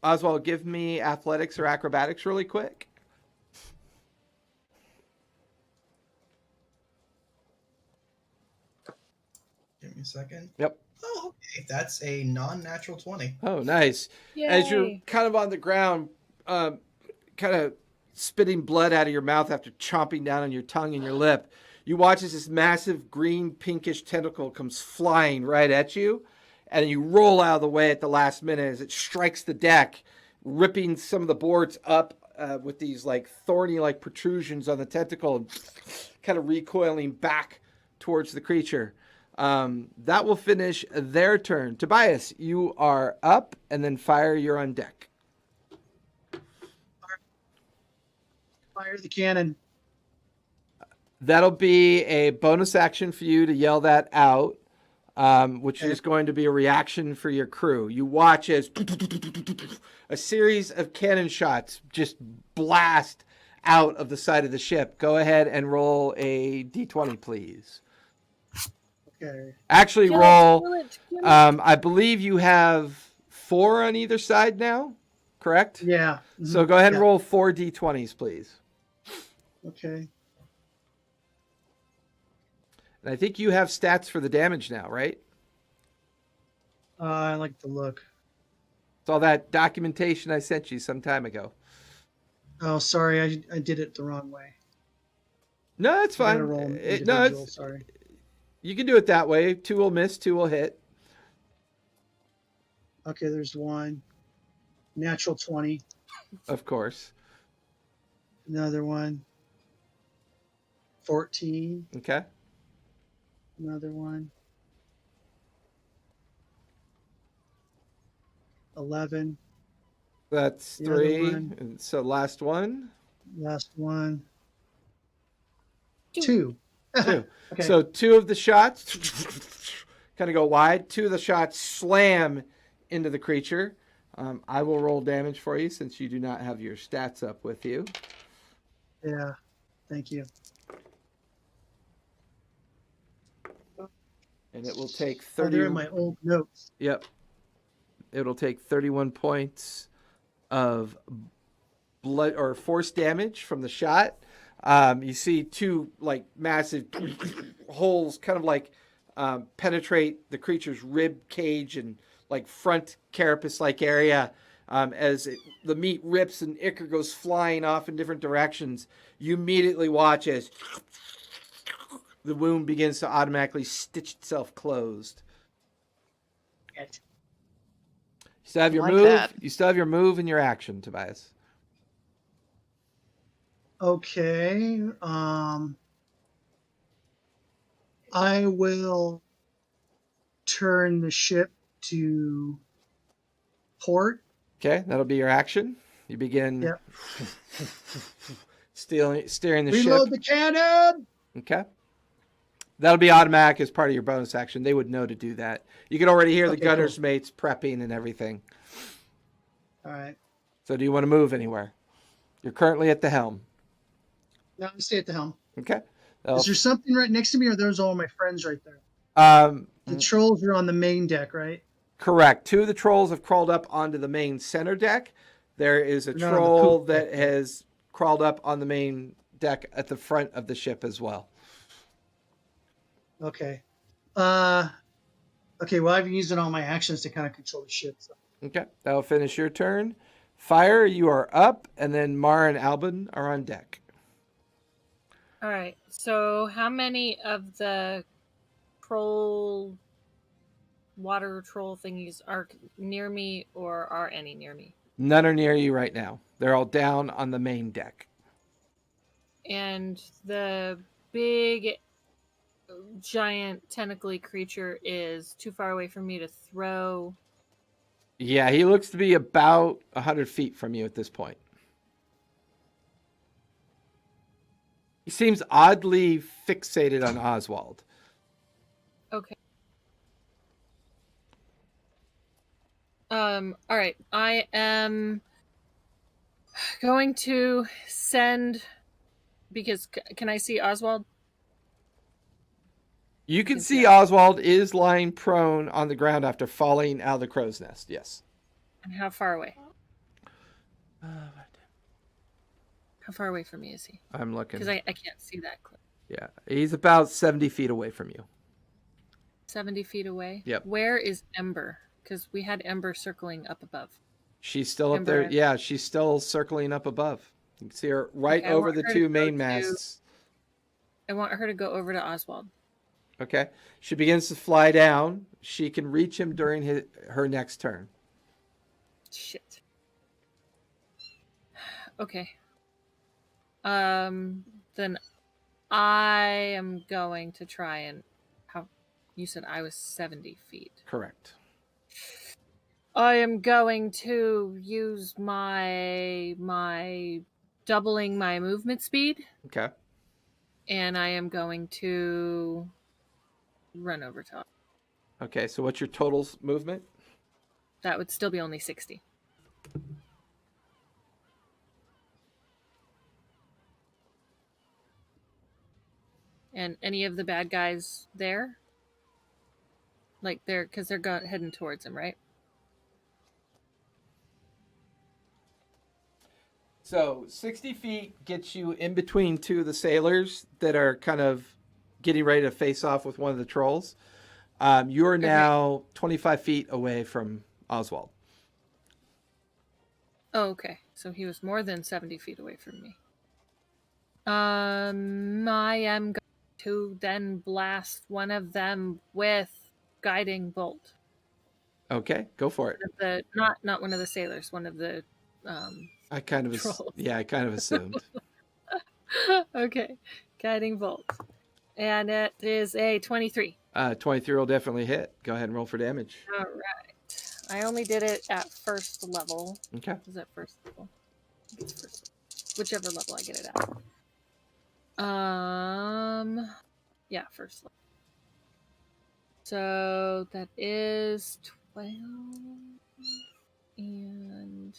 Oswald, give me athletics or acrobatics really quick. Give me a second. Yep. Oh, okay. That's a non-natural 20. Oh, nice. As you're Yay. kind of on the ground, kind of spitting blood out of your mouth after chomping down on your tongue and your lip, you watch as this massive green pinkish tentacle comes flying right at you, and you roll out of the way at the last minute as it strikes the deck, ripping some of the boards up with these like thorny like protrusions on the tentacle, and kind of recoiling back towards the creature. That will finish their turn. Tobias, you are up, and then Fire, you're on deck. Fire the cannon. That'll be a bonus action for you to yell that out, which Okay. is going to be a reaction for your crew. You watch as a series of cannon shots just blast out of the side of the ship. Go ahead and roll a d20, please. Okay. Actually, Kill it, roll. kill it, kill it. I believe you have 4 on either side now, correct? Yeah. So mhm, go ahead and yeah. roll 4 d20s, please. Okay. And I think you have stats for the damage now, right? I like the look. It's all that documentation I sent you some time ago. Oh, sorry, I did it the wrong way. No, it's I gotta fine. roll No, individual. it's, Sorry. you can do it that way. 2 will miss, 2 will hit. Okay, there's one. Natural 20. Of course. Another one. 14. Okay. Another one. 11. That's The other 3. one. And so last one. Last one. Two. 2. 2. Okay. So 2 of the shots kind of go wide. 2 of the shots slam into the creature. I will roll damage for you since you do not have your stats up with you. Yeah. Thank you. And it will take Oh, 30. they're in my old notes. Yep. It'll take 31 points of blood or force damage from the shot. You see 2 like massive holes kind of like penetrate the creature's rib cage and like front carapace like area as the meat rips and ichor goes flying off in different directions. You immediately watch as the wound begins to automatically stitch itself closed. You still have your Like move. that. You still have your move and your action, Tobias. Okay. I will turn the ship to port. Okay, that'll be your action. You begin Yep. steering the Reload ship. the cannon. Okay. That'll be automatic as part of your bonus action. They would know to do that. You can already hear the Okay, gunner's cool. mates prepping and everything. All right. So do you want to move anywhere? You're currently at the helm. Now I stay at the helm. Okay. Is there something right next to me, or there's all my friends right there? Um, The trolls are on the main deck, right? correct. 2 of the trolls have crawled up onto the main center deck. There is a They're not on the troll poop that deck. has crawled up on the main deck at the front of the ship as well. Okay. Okay. Well, I've used all my actions to kind of control the ship. So. Okay. That'll finish your turn. Fire, you are up, and then Mar and Albin are on deck. All right. So, how many of the troll water troll thingies are near me, or are any near me? None are near you right now. They're all down on the main deck. And the big, giant, tentacly creature is too far away for me to throw. Yeah, he looks to be about 100 feet from you at this point. He seems oddly fixated on Oswald. Okay. All right. I am going to send because can I see Oswald? You can Can see see Oswald is lying prone on the ground after falling out of the crow's nest. Yes. And how far away? How far away from me is he? I'm looking. Because I can't see that clear. Yeah, he's about 70 feet away from you. 70 feet away? Yep. Where is Ember? Because we had Ember circling up above. She's still up there. Ember. Yeah, she's still circling up above. You can see her right Okay, I over want the her to two go main to- masts. I want her to go over to Oswald. Okay. She begins to fly down. She can reach him during her next turn. Shit. Okay. Then I am going to try and how you said I was 70 feet. Correct. I am going to use my doubling my movement speed, Okay. and I am going to run over top. Okay, so what's your total movement? That would still be only 60. And any of the bad guys there? Like because they're heading towards him, right? So 60 feet gets you in between two of the sailors that are kind of getting ready to face off with one of the trolls. You're now 25 feet away from Oswald. Oh, okay. So he was more than 70 feet away from me. I am going to then blast one of them with guiding bolt. Okay, go for it. Not one of the sailors, one of the I kind of trolls. yeah, I kind of assumed. Okay, guiding bolt. And it is a 23. 23 will definitely hit. Go ahead and roll for damage. All right. I only did it at first level. Okay. Is that first level? I think it's first level. Whichever level I get it at. Yeah, first level. So that is 12 and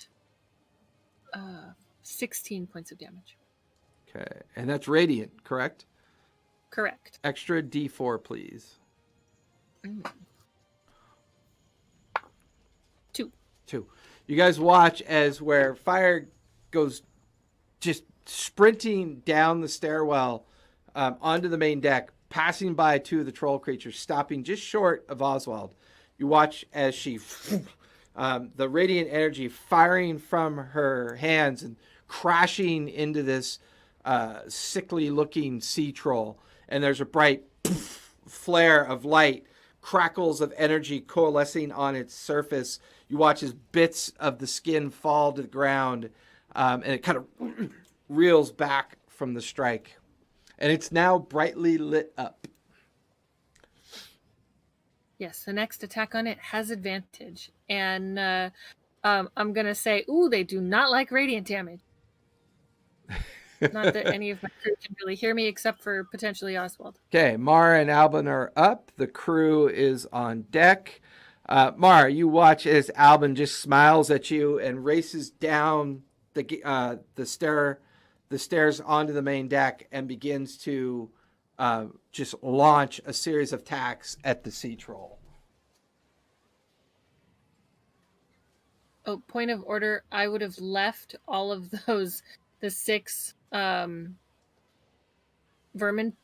16 points of damage. Okay, and that's radiant, correct? Correct. Extra D4, please. 2. 2. You guys watch as where fire goes just sprinting down the stairwell onto the main deck, passing by two of the troll creatures, stopping just short of Oswald. You watch as she, the radiant energy firing from her hands and crashing into this sickly-looking sea troll. And there's a bright flare of light, crackles of energy coalescing on its surface. You watch as bits of the skin fall to the ground, and it kind of reels back from the strike. And it's now brightly lit up. Yes, the next attack on it has advantage. And I'm going to say, ooh, they do not like radiant damage. Not that any of my crew can really hear me except for potentially Oswald. Okay, Mara and Albin are up. The crew is on deck. Mara, you watch as Albin just smiles at you and races down the stairs onto the main deck and begins to just launch a series of attacks at the sea troll. Oh, point of order. I would have left all of those, the 6 vermin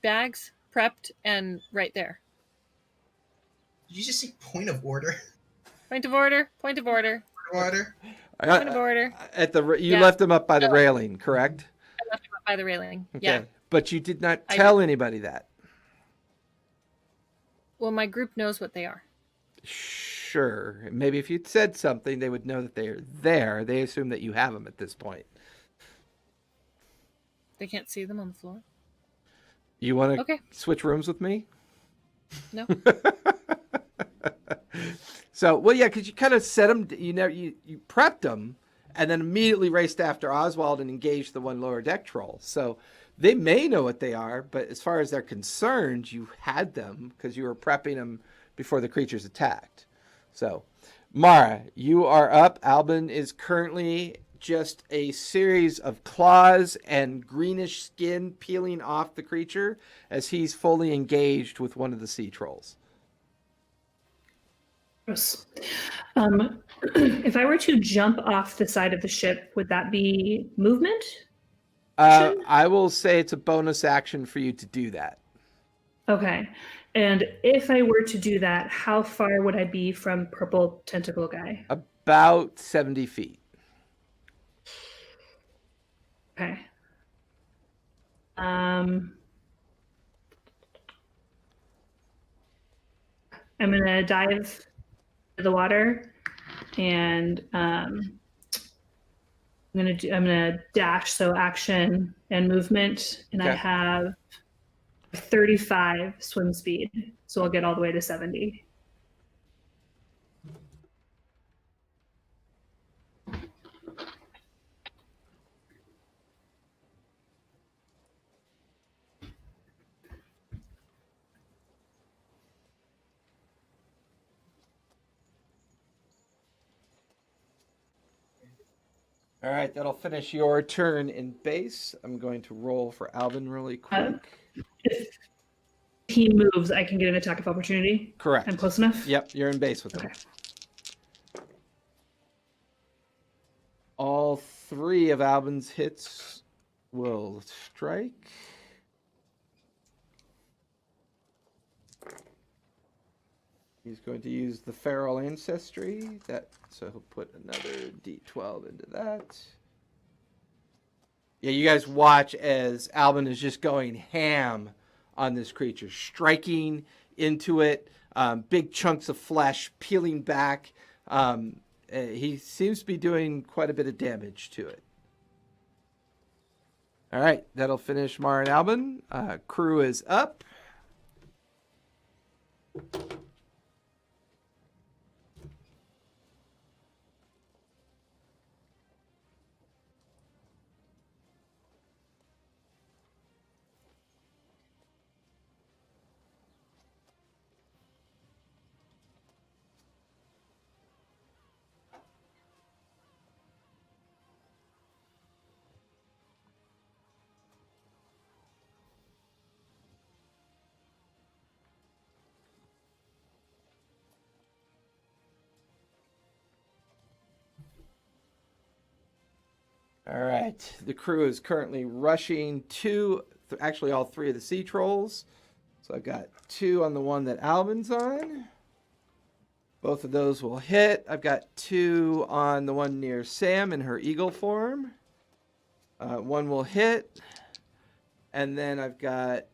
bags prepped and right there. Did you just say point of order? Point of order. Point of order. Order? Point of order. You left them up by the railing, correct? I left them up by the railing. Okay. Yeah. But you did not tell anybody that. Well, my group knows what they are. Sure. Maybe if you'd said something, they would know that they're there. They assume that you have them at this point. They can't see them on the floor. You want to Okay. switch rooms with me? No. So, well, yeah, because you kind of set them, you prepped them, and then immediately raced after Oswald and engaged the one lower deck troll. So They may know what they are, but as far as they're concerned, you had them because you were prepping them before the creatures attacked. So, Mara, you are up. Albin is currently just a series of claws and greenish skin peeling off the creature as he's fully engaged with one of the sea trolls. Gross. If I were to jump off the side of the ship, would that be movement? I will say it's a bonus action for you to do that. Okay. And if I were to do that, how far would I be from purple tentacle guy? About 70 feet. Okay. I'm gonna dive into the water, and I'm gonna dash, so action and movement, and I Okay. have 35 swim speed, so I'll get all the way to 70. All right, that'll finish your turn in base. I'm going to roll for Alvin really quick. If he moves, I can get an attack of opportunity. Correct. I'm close enough. Yep, you're in base with him. Okay. All 3 of Alvin's hits will strike. He's going to use the feral ancestry. So he'll put another D12 into that. Yeah, you guys watch as Alvin is just going ham on this creature, striking into it, big chunks of flesh peeling back. He seems to be doing quite a bit of damage to it. All right, that'll finish Mara and Albin. Crew is up. All right. The crew is currently rushing actually all 3 of the sea trolls. So I've got 2 on the one that Alvin's on. Both of those will hit. I've got 2 on the one near Sam in her eagle form. 1 will hit. And then I've got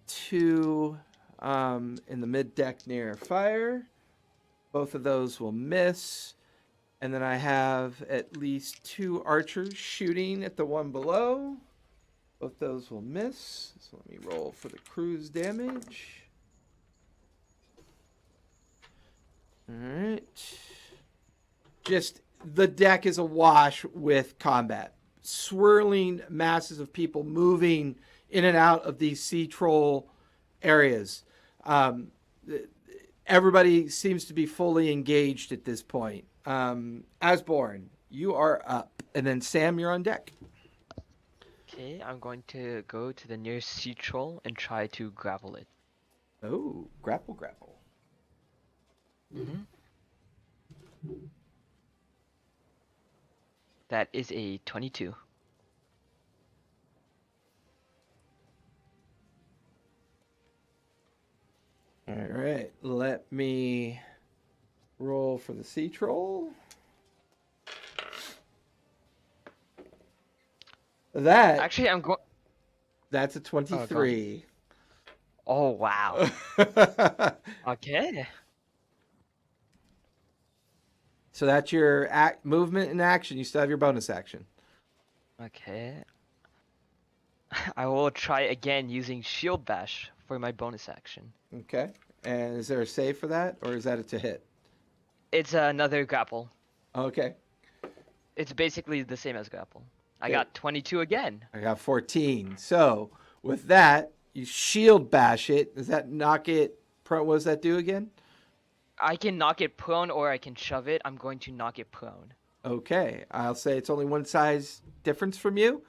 2 in the mid deck near fire. Both of those will miss. And then I have at least 2 archers shooting at the one below. Both those will miss. So let me roll for the crew's damage. All right. Just the deck is awash with combat. Swirling masses of people moving in and out of these sea troll areas. Everybody seems to be fully engaged at this point. Asborn, you are up. And then Sam, you're on deck. Okay, I'm going to go to the nearest sea troll and try to grapple it. Oh, grapple. Mm-hmm. That is a 22. All right, let me roll for the sea troll. That Actually, I'm going. That's a 23. Oh wow. Okay. So that's your movement and action. You still have your bonus action. Okay. I will try again using shield bash for my bonus action. Okay. And is there a save for that, or is that a to hit? It's another grapple. Okay. It's basically the same as grapple. I Okay. got 22 again. I got 14. So with that, you shield bash it. Does that knock it prone? What does that do again? I can knock it prone or I can shove it. I'm going to knock it prone. Okay. I'll say it's only one size difference from you.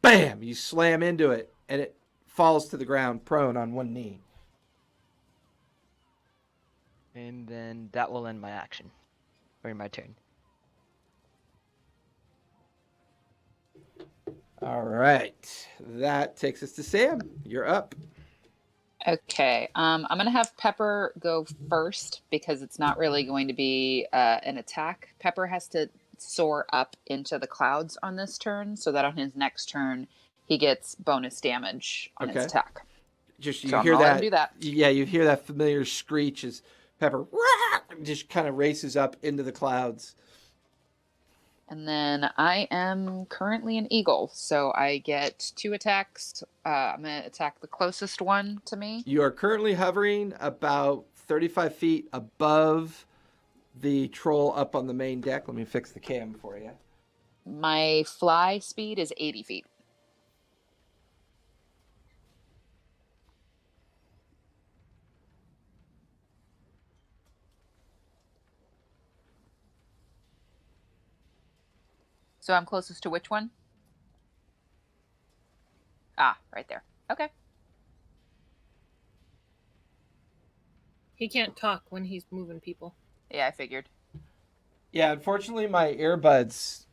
Bam! You slam into it, and it falls to the ground prone on one knee. And then that will end my action. Or my turn. All right. That takes us to Sam. You're up. Okay. I'm gonna have Pepper go first because it's not really going to be an attack. Pepper has to soar up into the clouds on this turn, so that on his next turn he gets bonus damage on his Okay. attack. Just you So I'm hear gonna let that. him do that. Yeah, you hear that familiar screech as Pepper just kind of races up into the clouds. And then I am currently an eagle, so I get 2 attacks. I'm gonna attack the closest one to me. You are currently hovering about 35 feet above the troll up on the main deck. Let me fix the cam for you. My fly speed is 80 feet. So I'm closest to which one? Ah, right there. Okay. He can't talk when he's moving people. Yeah, I figured. Yeah, unfortunately, my earbuds,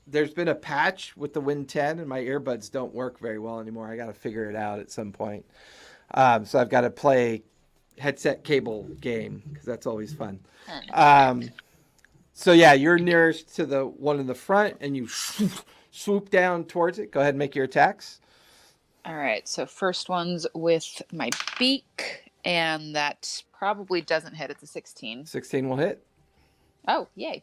there's been a patch with the Win 10, and my earbuds don't work very well anymore. I got to figure it out at some point. So I've got to play headset cable game because that's always fun. So yeah, you're nearest to the one in the front, and you swoop down towards it. Go ahead and make your attacks. All right, so first one's with my beak, and that probably doesn't hit. It's a 16. 16 will hit. Oh, yay.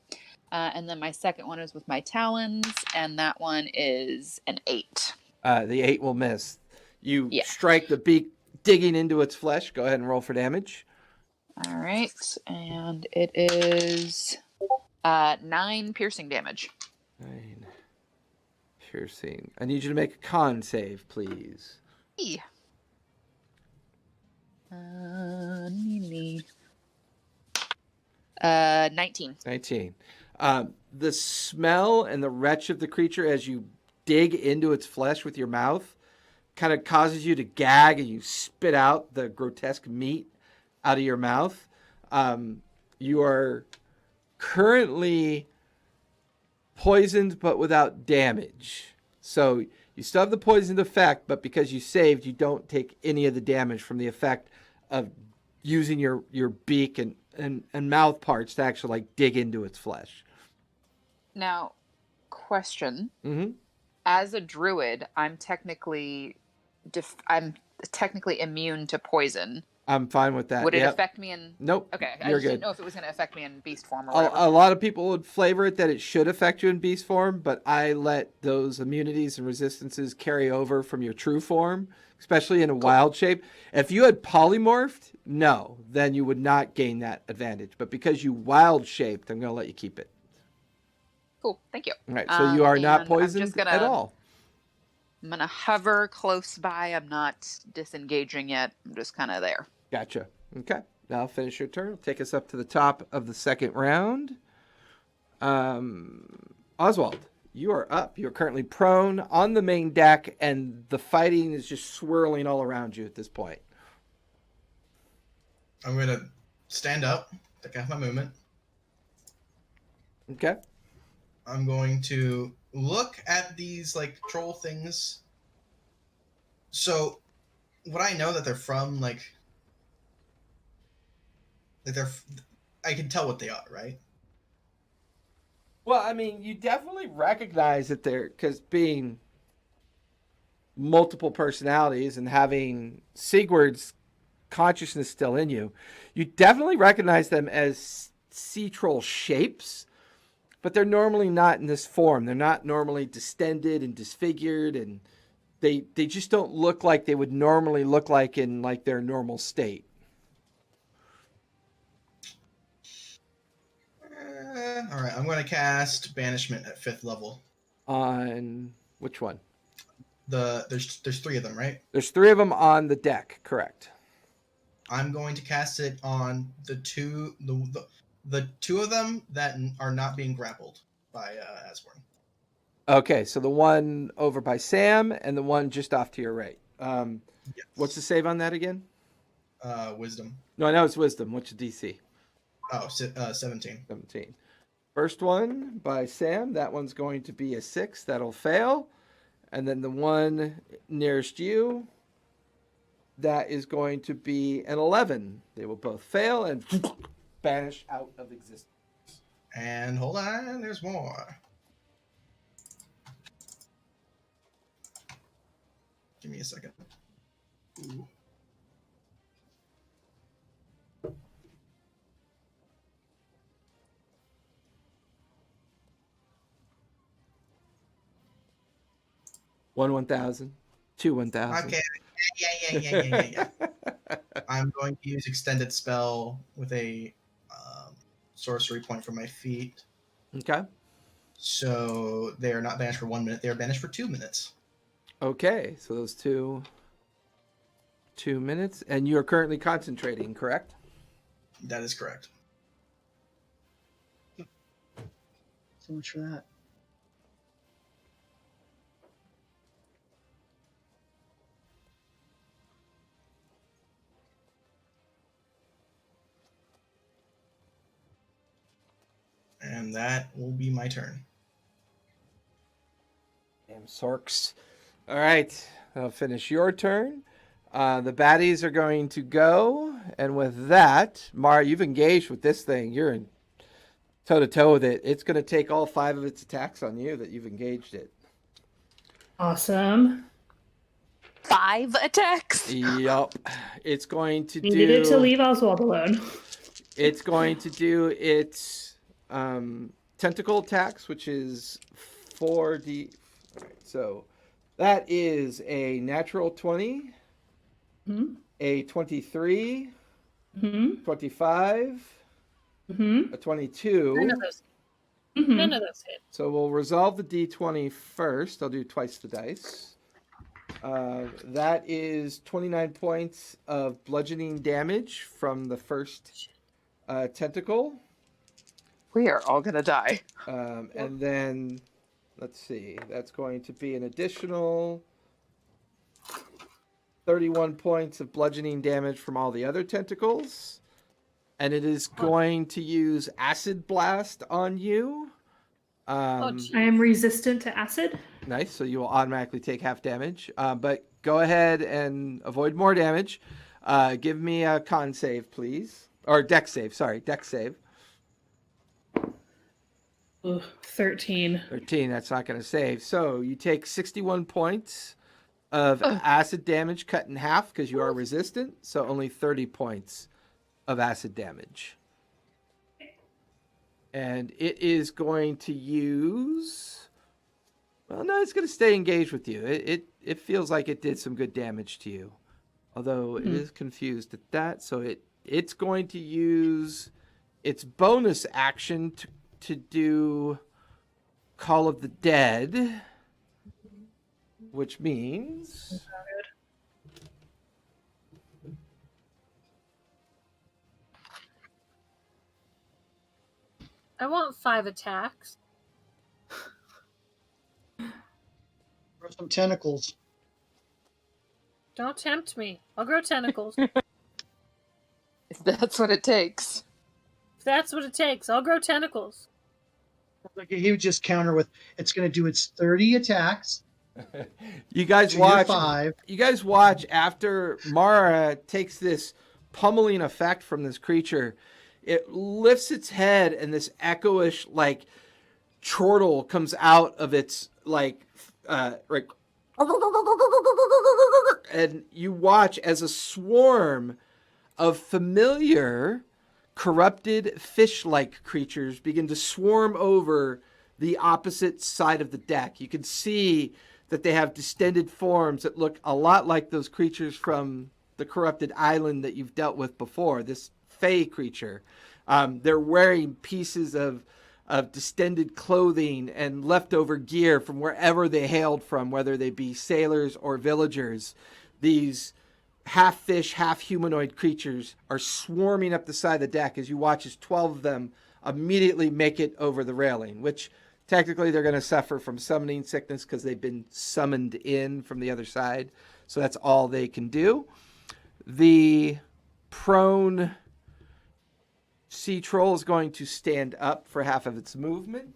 And then my second one is with my talons, and that one is an 8. The 8 will miss. You Yeah. strike the beak, digging into its flesh. Go ahead and roll for damage. All right, and it is 9 piercing damage. 9 piercing. I need you to make a con save, please. Eee. 19. 19. The smell and the retch of the creature as you dig into its flesh with your mouth kind of causes you to gag, and you spit out the grotesque meat out of your mouth. You are currently poisoned but without damage. So you still have the poisoned effect, but because you saved, you don't take any of the damage from the effect of using your beak and mouth parts to actually like dig into its flesh. Now, question. Mm-hmm. As a druid, I'm technically immune to poison. I'm fine with that. Would it Yep. affect me in... Nope. Okay, I You're just good. didn't know if it was going to affect me in beast form or whatever. A lot of people would flavor it that it should affect you in beast form, but I let those immunities and resistances carry over from your true form, especially in a wild shape. If you had polymorphed, no, then you would not gain that advantage. But because you wild shaped, I'm going to let you keep it. Cool, thank you. All right, so you are not and I'm poisoned just gonna- at all. I'm going to hover close by. I'm not disengaging yet. I'm just kind of there. Gotcha. Okay. Now finish your turn. Take us up to the top of the second round. Oswald, you are up. You're currently prone on the main deck, and the fighting is just swirling all around you at this point. I'm going to stand up, take half my movement. Okay. I'm going to look at these like troll things. So, would I know that they're from like I can tell what they are, right? Well, I mean, you definitely recognize that they're, because being multiple personalities and having Sigurd's consciousness still in you, you definitely recognize them as sea troll shapes, but they're normally not in this form. They're not normally distended and disfigured, and they just don't look like they would normally look like in like their normal state. All right, I'm going to cast Banishment at 5th level. On Which one? There's 3 of them, right? There's 3 of them on the deck, correct? I'm going to cast it on the two of them that are not being grappled by Asborn. Okay, so the one over by Sam and the one just off to your right. Yes. What's the save on that again? Wisdom. No, I know it's wisdom. What's your DC? Oh, 17. 17. First one by Sam. That one's going to be a 6. That'll fail. And then the one nearest you, that is going to be an 11. They will both fail and banish out of existence. And hold on, there's more. Give me a second. Ooh. One 1,000, two 1,000. Okay. Yeah. I'm going to use extended spell with a sorcery point for my feet. Okay. So they are not banished for 1 minute. They are banished for 2 minutes. Okay, so those 2 minutes, and you are currently concentrating, correct? That is correct. So much for that. And that will be my turn. Damn Sorks. All right, I'll finish your turn. The baddies are going to go, and with that, Mara, you've engaged with this thing. You're in toe-to-toe with it. It's going to take all 5 of its attacks on you that you've engaged it. Awesome. 5 attacks. Yup. It's going to Needed it to leave Oswald alone. It's going to do its tentacle attacks, which is 4d. All right, so that is a natural 20, a 23, 25, a 22. None of those. Mhm. None of those hit. So we'll resolve the d20 first. I'll do twice the dice. That is 29 points of bludgeoning damage from the first tentacle. We are all gonna die. And then, let's see, that's going to be an additional 31 points of bludgeoning damage from all the other tentacles. And it is going to use Acid Blast on you. I am resistant to acid. Nice, so you will automatically take half damage. But go ahead and avoid more damage. Give me a con save, please. Or deck save, sorry, deck save. Ugh, 13. 13, that's not going to save. So you take 61 points of acid damage cut in half because you are resistant. So only 30 points of acid damage. And it is going to use... Well, no, it's going to stay engaged with you. It feels like it did some good damage to you. Although it is confused at that. So it's going to use its bonus action to do Call of the Dead, which means I want 5 attacks. Grow some tentacles. Don't tempt me. I'll grow tentacles. If that's what it takes. If that's what it takes, I'll grow tentacles. Like he would just counter with, it's going to do its 30 attacks. you guys To your watch. 5. You guys watch after Mara takes this pummeling effect from this creature. It lifts its head, and this echoish like chortle comes out of its like. And you watch as a swarm of familiar corrupted fish-like creatures begin to swarm over the opposite side of the deck. You can see that they have distended forms that look a lot like those creatures from the corrupted island that you've dealt with before, this fey creature. They're wearing pieces of of distended clothing and leftover gear from wherever they hailed from, whether they be sailors or villagers. These half fish, half humanoid creatures are swarming up the side of the deck as you watch as 12 of them immediately make it over the railing, which technically they're going to suffer from summoning sickness because they've been summoned in from the other side. So that's all they can do. The prone sea troll is going to stand up for half of its movement.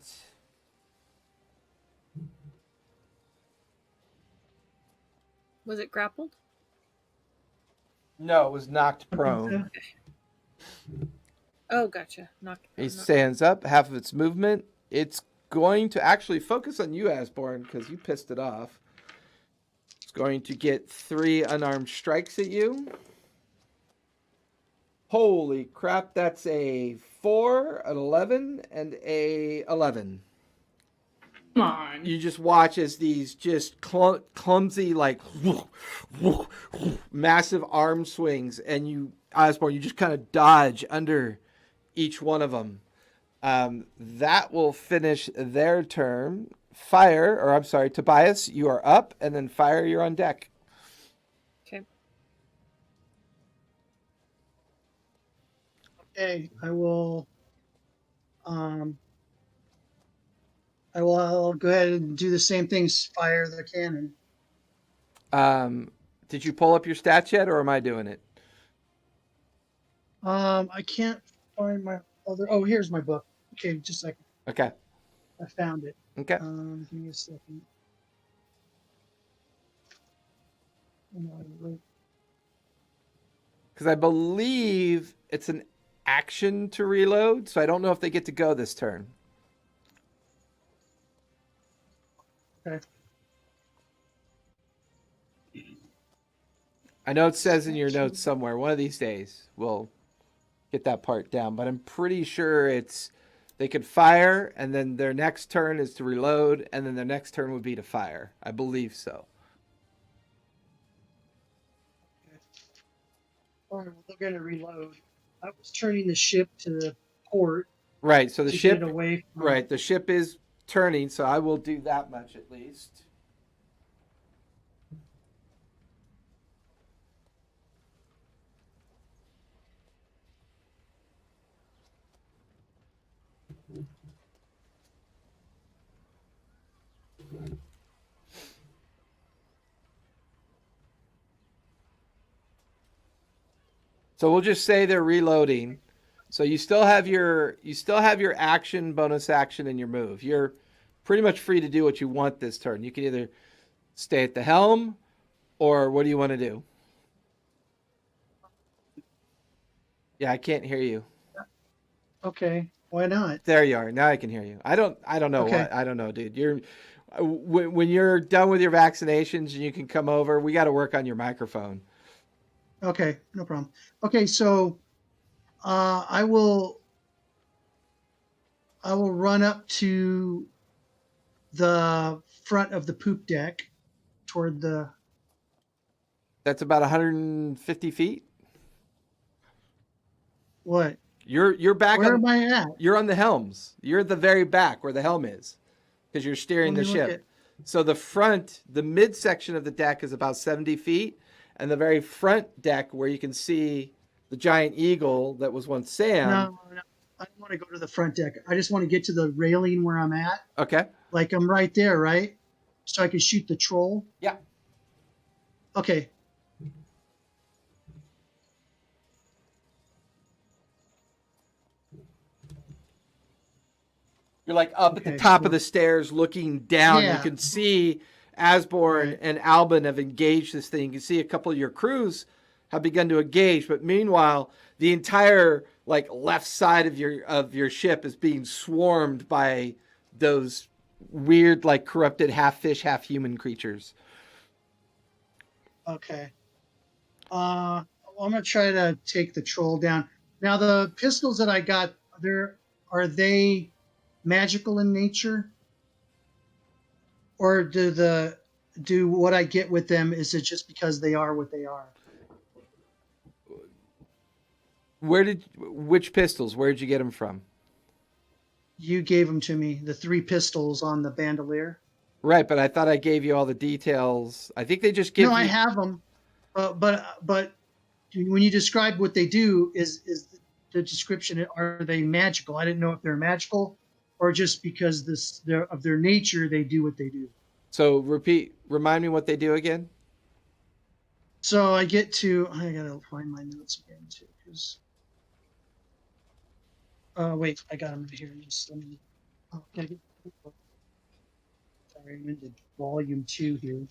Was it grappled? No, it was knocked prone. Oh, gotcha. He stands up, half of its movement. It's going to actually focus on you, Asborn, because you pissed it off. It's going to get 3 unarmed strikes at you. Holy crap, that's a 4, an 11, and a 11. Come on. You just watch as these just clumsy, like, massive arm swings, and you, Osborne, you just kind of dodge under each one of them. That will finish their turn. Fire, or I'm sorry, Tobias, you are up, and then Fire, you're on deck. Okay. Okay, I'll go ahead and do the same things. Fire the cannon. Did you pull up your stats yet, or am I doing it? I can't find my other. Oh, here's my book. Okay, just a second. Okay. I found it. Okay. Give me a second. Because I believe it's an action to reload, so I don't know if they get to go this turn. Okay. I know it says in your notes somewhere, one of these days we'll get that part down, but I'm pretty sure it's they could fire, and then their next turn is to reload, and then their next turn would be to fire. I believe so. All right, well, they're going to reload. I was turning the ship to the port. Right, so the to ship, get it away from, right, the ship is turning, so I will do that much at least. So we'll just say they're reloading. So you still have your action, bonus action, and your move. You're pretty much free to do what you want this turn. You can either stay at the helm, or what do you want to do? Yeah, I can't hear you. Okay, why not? There you are. Now I can hear you. I don't know Okay. what. I don't know, dude. You're when you're done with your vaccinations and you can come over, we got to work on your microphone. Okay, no problem. Okay, so I will run up to the front of the poop deck toward the. That's about 150 feet. What? You're back Where on. am I at? You're on the helms. You're at the very back where the helm is, because you're steering the Let me look ship. So the front, the mid section of the deck is about 70 feet, and the very front deck where you can see the giant eagle that was once Sam. No, I don't want to go to the front deck. I just want to get to the railing where I'm at. Okay. Like I'm right there, right? So I can shoot the troll. Yeah. Okay. You're like up at the Okay, top cool. of the stairs looking down. You Yeah. can see Asborn Right. and Albin have engaged this thing. You can see a couple of your crews have begun to engage, but meanwhile, the entire like left side of your ship is being swarmed by those weird, like corrupted half fish, half human creatures. Okay. I'm gonna try to take the troll down. Now the pistols that I got, are they magical in nature? Or do what I get with them, is it just because they are what they are? Which pistols? Where did you get them from? You gave them to me, the 3 pistols on the bandolier. Right, but I thought I gave you all the details. I think they just give No, I you. have them, but when you describe what they do, is the description, are they magical? I didn't know if they're magical or just because of their nature they do what they do. So remind me what they do again. So I gotta find my notes again too, because wait, I got them right here. Just let me. Oh, gotta get, sorry, I'm into volume 2 here.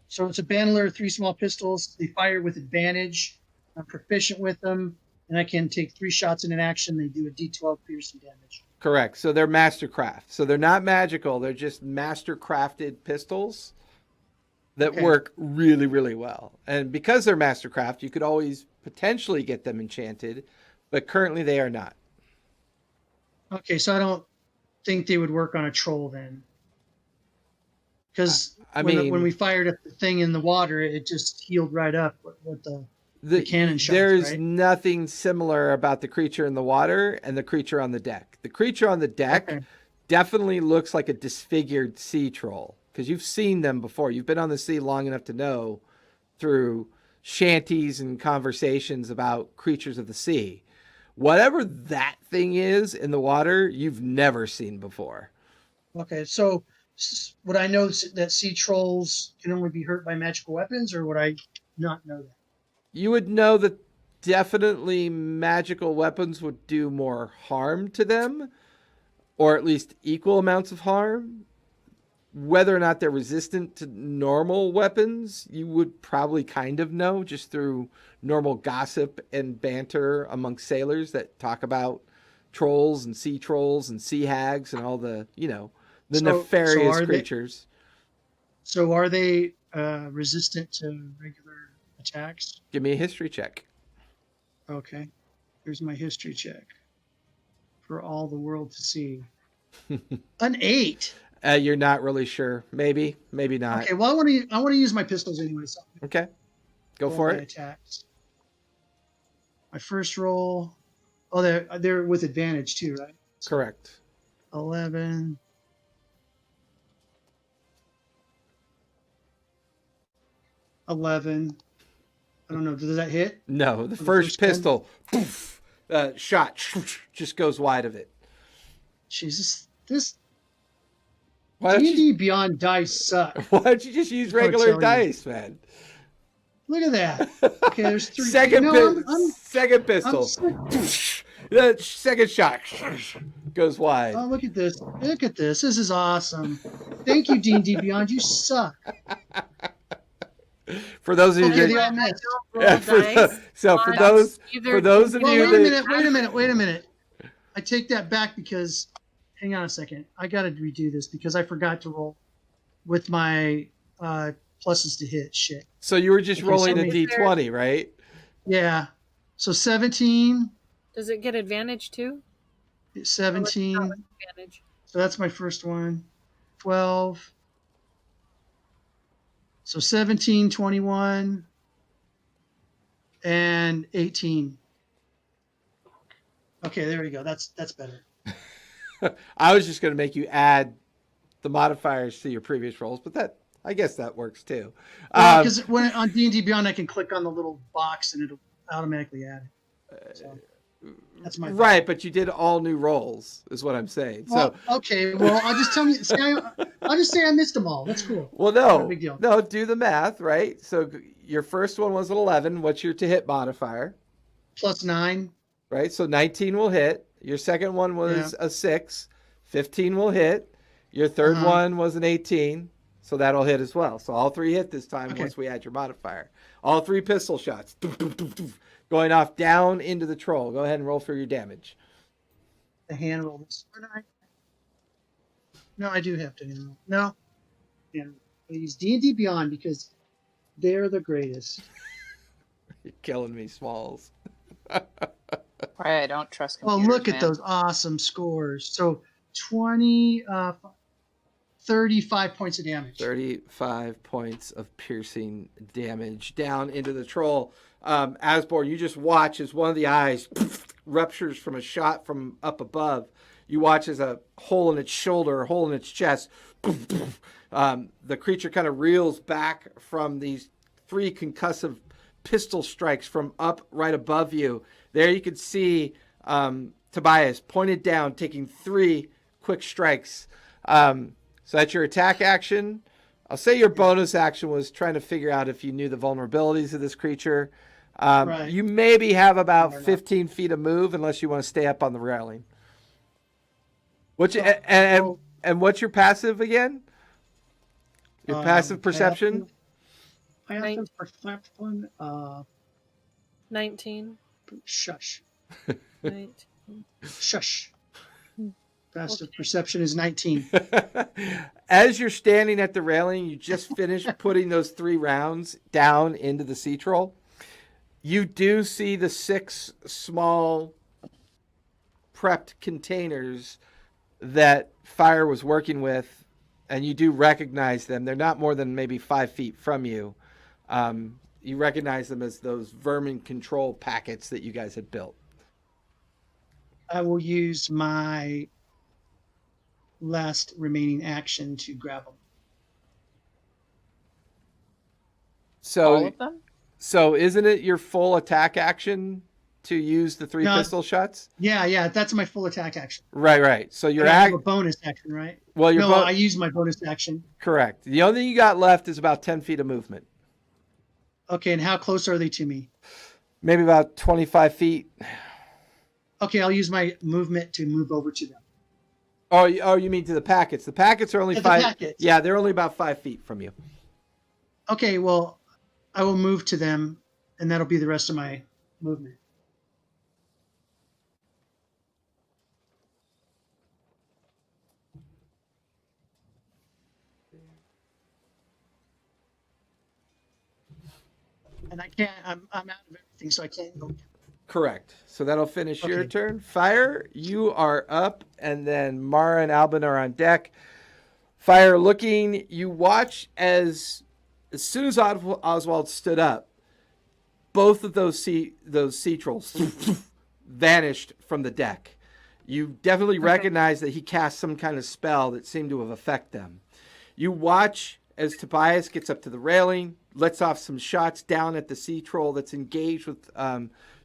So it's a bandolier, 3 small pistols. They fire with advantage. I'm proficient with them, and I can take 3 shots in an action. They do a D12 piercing damage. Correct. So they're mastercraft. So they're not magical. They're just mastercrafted pistols that Okay. work really, really well. And because they're mastercraft, you could always potentially get them enchanted, but currently they are not. Okay, so I don't think they would work on a troll then, because I when mean, we fired at the thing in the water, it just healed right up with the cannon shots, there's right? nothing similar about the creature in the water and the creature on the deck. The creature on the deck Okay. definitely looks like a disfigured sea troll because you've seen them before. You've been on the sea long enough to know through shanties and conversations about creatures of the sea. Whatever that thing is in the water, you've never seen before. Okay, so would I know that sea trolls can only be hurt by magical weapons, or would I not know that? You would know that definitely magical weapons would do more harm to them, or at least equal amounts of harm. Whether or not they're resistant to normal weapons, you would probably kind of know just through normal gossip and banter amongst sailors that talk about trolls and sea hags and all the, the So nefarious are they creatures. so are they resistant to regular attacks? Give me a history check. Okay, here's my history check for all the world to see. An 8. You're not really sure. Maybe, maybe not. Okay, well I want to use my pistols anyway. So Okay. Go roll for my it. attacks. My first roll. Oh, they're with advantage too, right? Correct. 11. 11. I don't know. Does that hit? No, the the first first gun? pistol, poof, shot just goes wide of it. Jesus, this Why don't D&D you? Beyond dice suck. Why don't you just use I'll tell regular you. dice, man? Look at that. Okay, there's 3. Second, second I'm pistol. sick. The second shot goes wide. Oh, look at this. Look at this. This is awesome. Thank you, D&D Beyond. You suck. For those of you Okay, that, they all missed. Roll dice. so for on those either for those of Well, you wait a that minute. I take that back because, hang on a second. I got to redo this because I forgot to roll with my pluses to hit. Shit. so you were just Okay, rolling so a is d20, right? Yeah. So 17, Does it get advantage too? 17. Advantage. So that's my first one. 12. So 17, 21, and 18. Okay, there we go. That's better. I was just going to make you add the modifiers to your previous rolls, but I guess that works too. Because when on D&D Beyond, I can click on the little box and it'll automatically add it. So that's my Right, but you did all new rolls, is what I'm saying. Well, okay. Well, I'll just tell you. I'll just say I missed them all. That's cool. Well, Not a big deal. no, do the math, right? So your first one was an 11. What's your to hit modifier? Plus 9. Right, so 19 will hit. Your second one was a 6. 15 will hit. Your third one was an 18, so that'll hit as well. So all 3 hit this time once we add your modifier. All 3 pistol shots. Going off down into the troll. Go ahead and roll for your damage. The hand roll this. No, I do have to hand roll. No. Yeah. I use D&D Beyond because they're the greatest. You're killing me, Smalls. I don't trust Well, computers, look at man. those awesome scores. So 35 points of damage. 35 points of piercing damage down into the troll. Asbor, you just watch as one of the eyes ruptures from a shot from up above. You watch as a hole in its shoulder, a hole in its chest. The creature kind of reels back from these 3 concussive pistol strikes from up right above you. There you can see Tobias pointed down, taking 3 quick strikes. So that's your attack action. I'll say your bonus action was trying to figure out if you knew the vulnerabilities of this creature. Right. You maybe have about Or not. 15 feet of move unless you want to stay up on the railing. What's your, So- and what's your passive again? Your passive perception? Passive perception. 19. Shush. 19. Shush. Passive perception is 19. As you're standing at the railing, you just finished putting those 3 rounds down into the sea troll. You do see the 6 small prepped containers that Fire was working with, and you do recognize them. They're not more than maybe 5 feet from you. You recognize them as those vermin control packets that you guys had built. I will use my last remaining action to grab them. All So, of them? so isn't it your full attack action to use the 3 No. pistol shots? Yeah, that's my full attack action. Right. So your But I have act, a bonus action, right? well, your No, I use my bonus action. correct. The only thing you got left is about 10 feet of movement. Okay, and how close are they to me? Maybe about 25 feet. Okay, I'll use my movement to move over to them. Oh, you mean to the packets? The packets are only Yeah, the 5. packets. Yeah, they're only about 5 feet from you. Okay, well, I will move to them, and that'll be the rest of my movement. And I can't. I'm out of everything, so I can't go. Correct. So that'll finish your Okay. turn. Fire, you are up, and then Mara and Albin are on deck. Fire, looking, you watch as soon as Oswald stood up, both of those sea trolls vanished from the deck. You definitely recognize that he cast some kind of spell that seemed to have affected them. You watch as Tobias gets up to the railing, lets off some shots down at the sea troll that's engaged with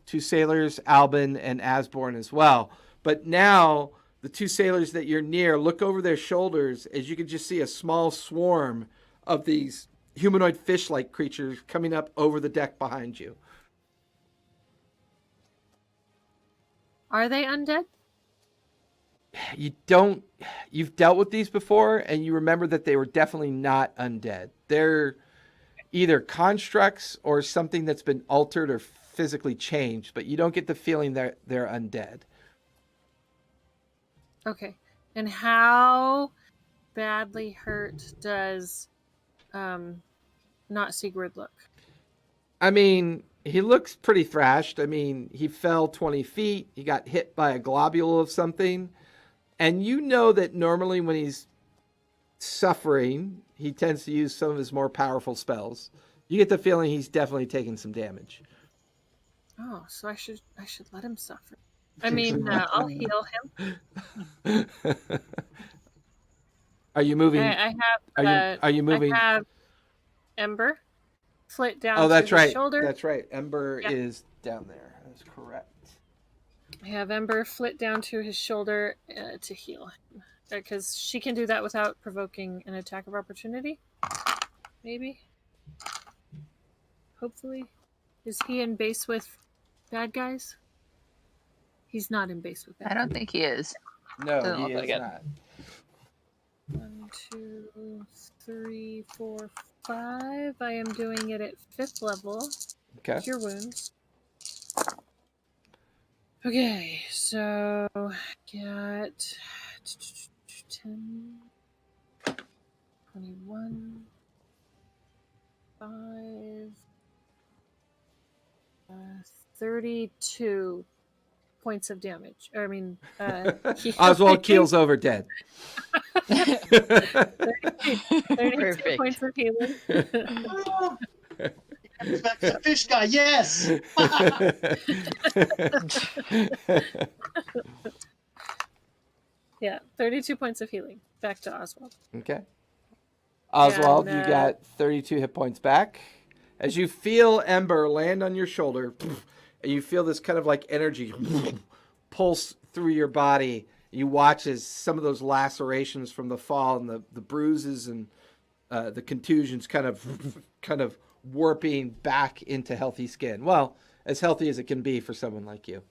2 sailors, Albin and Asborn as well. But now the 2 sailors that you're near look over their shoulders as you can just see a small swarm of these humanoid fish-like creatures coming up over the deck behind you. Are they undead? You've dealt with these before, and you remember that they were definitely not undead. They're either constructs or something that's been altered or physically changed, but you don't get the feeling that they're undead. Okay. And how badly hurt does not Sigurd look? I mean, he looks pretty thrashed. I mean, he fell 20 feet. He got hit by a globule of something. And you know that normally when he's suffering, he tends to use some of his more powerful spells. You get the feeling he's definitely taken some damage. Oh, so I should let him suffer. I mean, I'll heal him. Are you moving? I have. Are you moving? I have Ember flit down. Oh, that's to his right. Shoulder. That's right. Ember Yep. is down there. That's correct. I have Ember flit down to his shoulder to heal him, because she can do that without provoking an attack of opportunity. Maybe. Hopefully, is he in base with bad guys? He's not in base with bad I don't think he is. No, Doesn't he look is like it. not. 1, 2, 3, 4, 5. I am doing it at 5th level. Okay. Cure wounds. Okay, so got 10, 21, 5, 32 points of damage. Or, I mean, Oswald keels over dead. 32 Perfect. points of healing. Back to the fish guy, yes. Yeah, 32 points of healing. Back to Oswald. Okay. Oswald, And, you got 32 hit points back. As you feel Ember land on your shoulder, and you feel this kind of like energy pulse through your body, you watch as some of those lacerations from the fall and the bruises and the contusions kind of warping back into healthy skin. Well, as healthy as it can be for someone like you.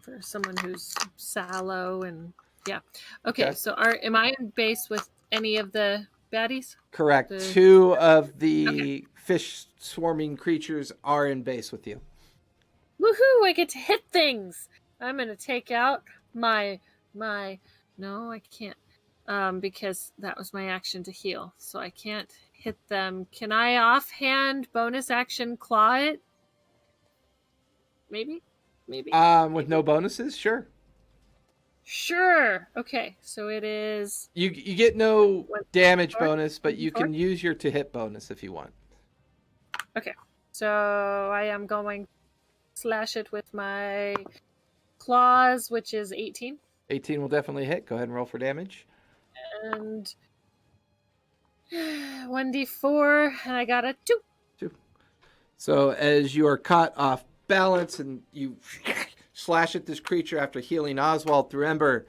For someone who's sallow and yeah. Okay. So am I in base with any of the baddies? Correct. 2 of the fish swarming creatures are in base with you. Woohoo! I get to hit things. I'm gonna take out my. No, I can't. Because that was my action to heal, so I can't hit them. Can I offhand bonus action claw it? Maybe. With no bonuses, sure. Sure. Okay, so it is. You get no damage 4? bonus, but you 4? can use your to hit bonus if you want. Okay, so I am going to slash it with my claws, which is 18. 18 will definitely hit. Go ahead and roll for damage. And 1d4, and I got a 2. 2. So as you are caught off balance and you slash at this creature after healing Oswald through Ember,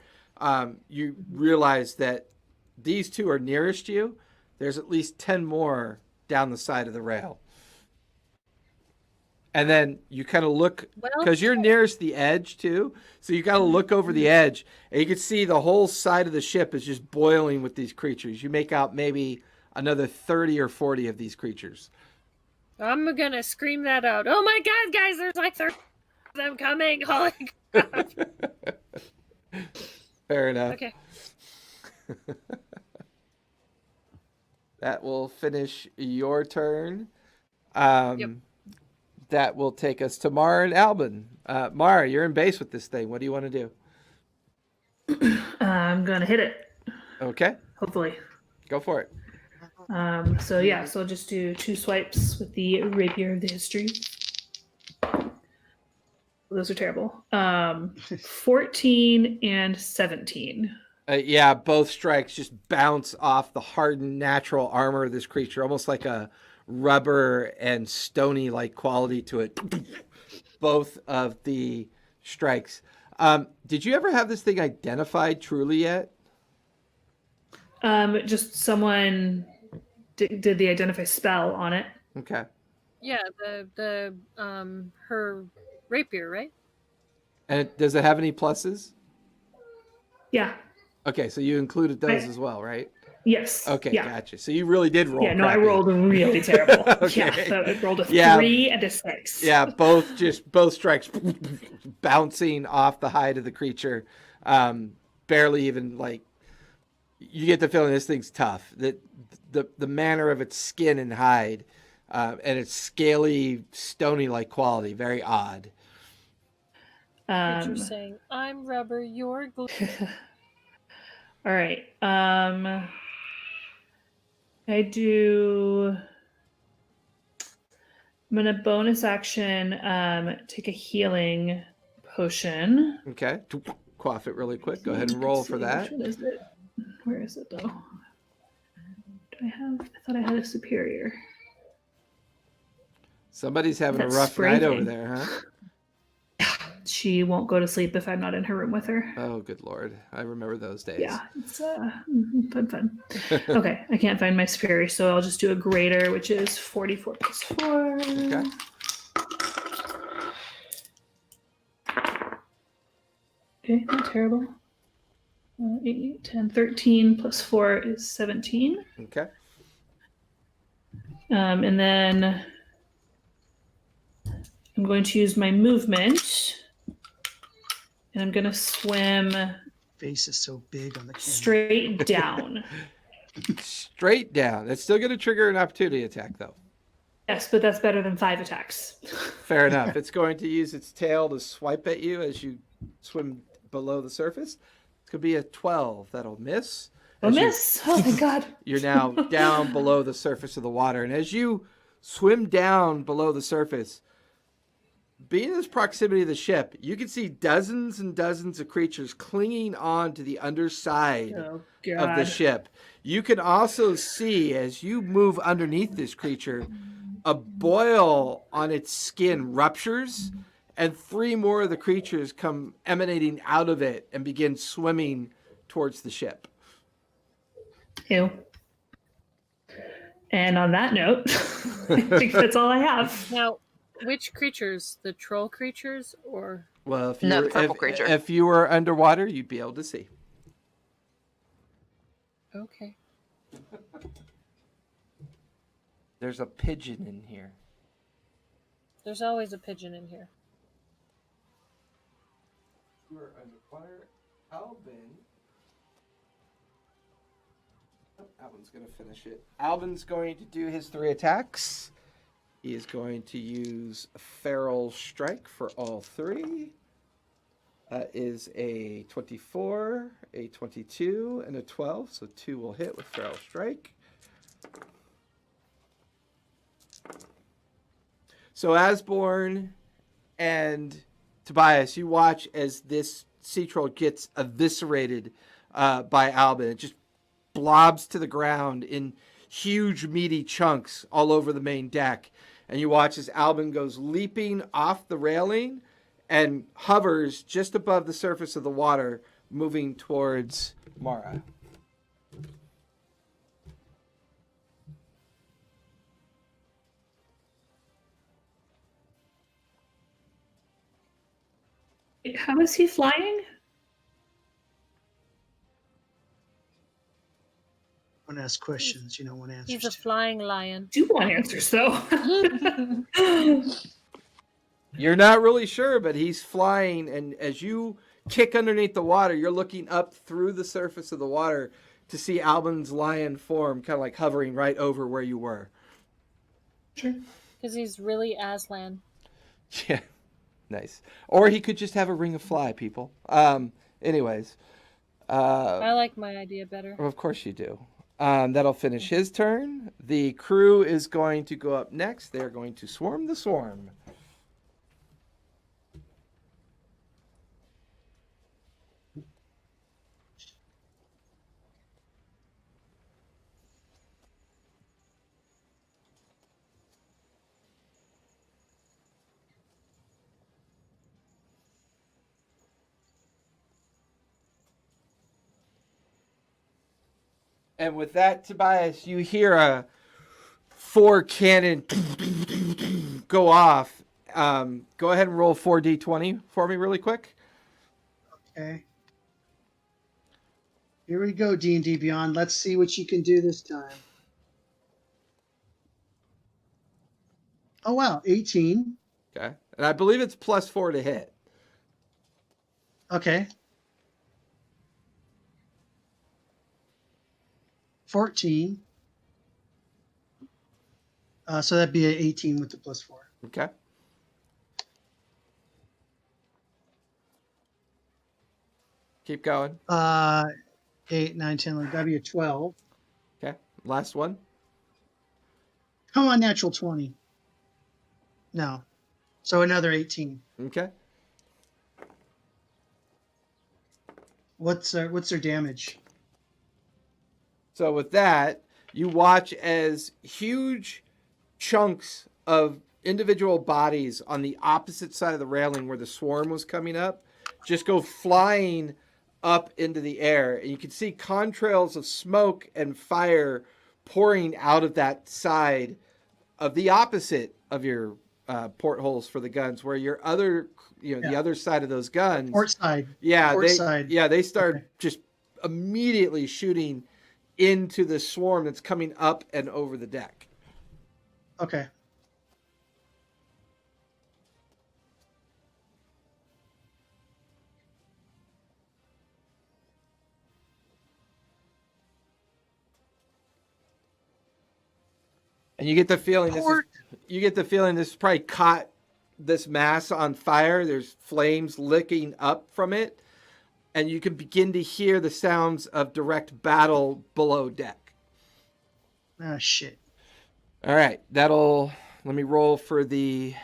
you realize that these 2 are nearest you. There's at least 10 more down the side of the rail. And then you kind of look, because you're nearest the edge too, so you got to look over the edge, and you can see the whole side of the ship is just boiling with these creatures. You make out maybe another 30 or 40 of these creatures. I'm gonna scream that out. Oh my god, guys, there's like 30 of them coming. Holy crap. Fair enough. Okay. That will finish your turn. Yep. That will take us to Mara and Albin. Mara, you're in base with this thing. What do you want to do? I'm gonna hit it. Okay. Hopefully. Go for it. So I'll just do 2 swipes with the rapier of the history. Those are terrible. 14 and 17. Yeah, both strikes just bounce off the hardened natural armor of this creature, almost like a rubber and stony like quality to it. Both of the strikes. Did you ever have this thing identified truly yet? Just someone did the identify spell on it. Okay. Yeah, the her rapier, right? And does it have any pluses? Yeah. Okay, so you included those as well, right? Yes. Okay, yeah. gotcha. So you really did roll. Yeah, no, crappy. I rolled really terrible. Okay. Yeah, so I rolled a 3 and a 6. Yeah, both strikes bouncing off the hide of the creature. Barely even like, you get the feeling this thing's tough. That the manner of its skin and hide, and its scaly, stony-like quality, very odd. You're saying, I'm rubber, you're glue. All right. I do. I'm gonna bonus action take a healing potion. Okay, quaff it really quick. Go ahead and roll for that. Which one is it? Where is it though? Do I have? I thought I had a superior. Somebody's having That a rough spray night thing. over there, huh? She won't go to sleep if I'm not in her room with her. Oh, good Lord. I remember those days. Yeah, it's fun. Okay, I can't find my superior, so I'll just do a greater, which is 44 plus 4. Okay. Okay, not terrible. 8, 10, 13 plus 4 is 17. Okay. And then I'm going to use my movement, and I'm going to swim Face is so big on the camera. straight down. Straight down. That's still going to trigger an opportunity attack, though. Yes, but that's better than 5 attacks. Fair enough. It's going to use its tail to swipe at you as you swim below the surface. It's going to be a 12. That'll miss. Oh, miss! Oh, thank God. You're now down below the surface of the water. And as you swim down below the surface. Being in this proximity of the ship, you can see dozens and dozens of creatures clinging on to the underside Oh, of the God. ship. You can also see, as you move underneath this creature, a boil on its skin ruptures, and 3 more of the creatures come emanating out of it and begin swimming towards the ship. Ew. And on that note, I think that's all I have. Now, which creatures? The troll creatures or Well, if No, you the purple creature. if you were underwater, you'd be able to see. okay. There's a pigeon in here. There's always a pigeon in here. You were underwater, Albin. Oh, Albin's going to finish it. Albin's going to do his 3 attacks. He is going to use a feral strike for all 3. That is a 24, a 22, and a 12. So 2 will hit with feral strike. So Asborn and Tobias, you watch as this sea troll gets eviscerated by Albin. It just blobs to the ground in huge meaty chunks all over the main deck. And you watch as Albin goes leaping off the railing and hovers just above the surface of the water, moving towards Mara. How is he flying? Want to ask questions, want answers. He's a to. flying lion. Do want answers, though. You're not really sure, but he's flying, and as you kick underneath the water, you're looking up through the surface of the water to see Albin's lion form kind of like hovering right over where you were. Sure. Because he's really Aslan. Yeah, nice. Or he could just have a ring of fly, people. Anyways. I like my idea better. Of course you do. That'll finish his turn. The crew is going to go up next. They're going to swarm the swarm. And with that, Tobias, you hear a 4 cannon go off. Go ahead and roll 4d20 for me really quick. Okay. Here we go, D&D Beyond. Let's see what you can do this time. Oh, wow. 18. Okay. And I believe it's +4 to hit. Okay. 14. So that'd be an 18 with the +4. Okay. Keep going. 8, 9, 10, 11, that'd be a 12. Okay. Last one. Come on, natural 20. No. So another 18. Okay. What's their damage? So with that, you watch as huge chunks of individual bodies on the opposite side of the railing where the swarm was coming up just go flying up into the air. And you can see contrails of smoke and fire pouring out of that side of the opposite of your portholes for the guns, where your other, the other side of those guns. Port side. Yeah, Port side. they start Okay. just immediately shooting into the swarm that's coming up and over the deck. Okay. And you get the feeling Port. this probably caught this mass on fire. There's flames licking up from it, and you can begin to hear the sounds of direct battle below deck. Ah, shit. All right, let me roll for the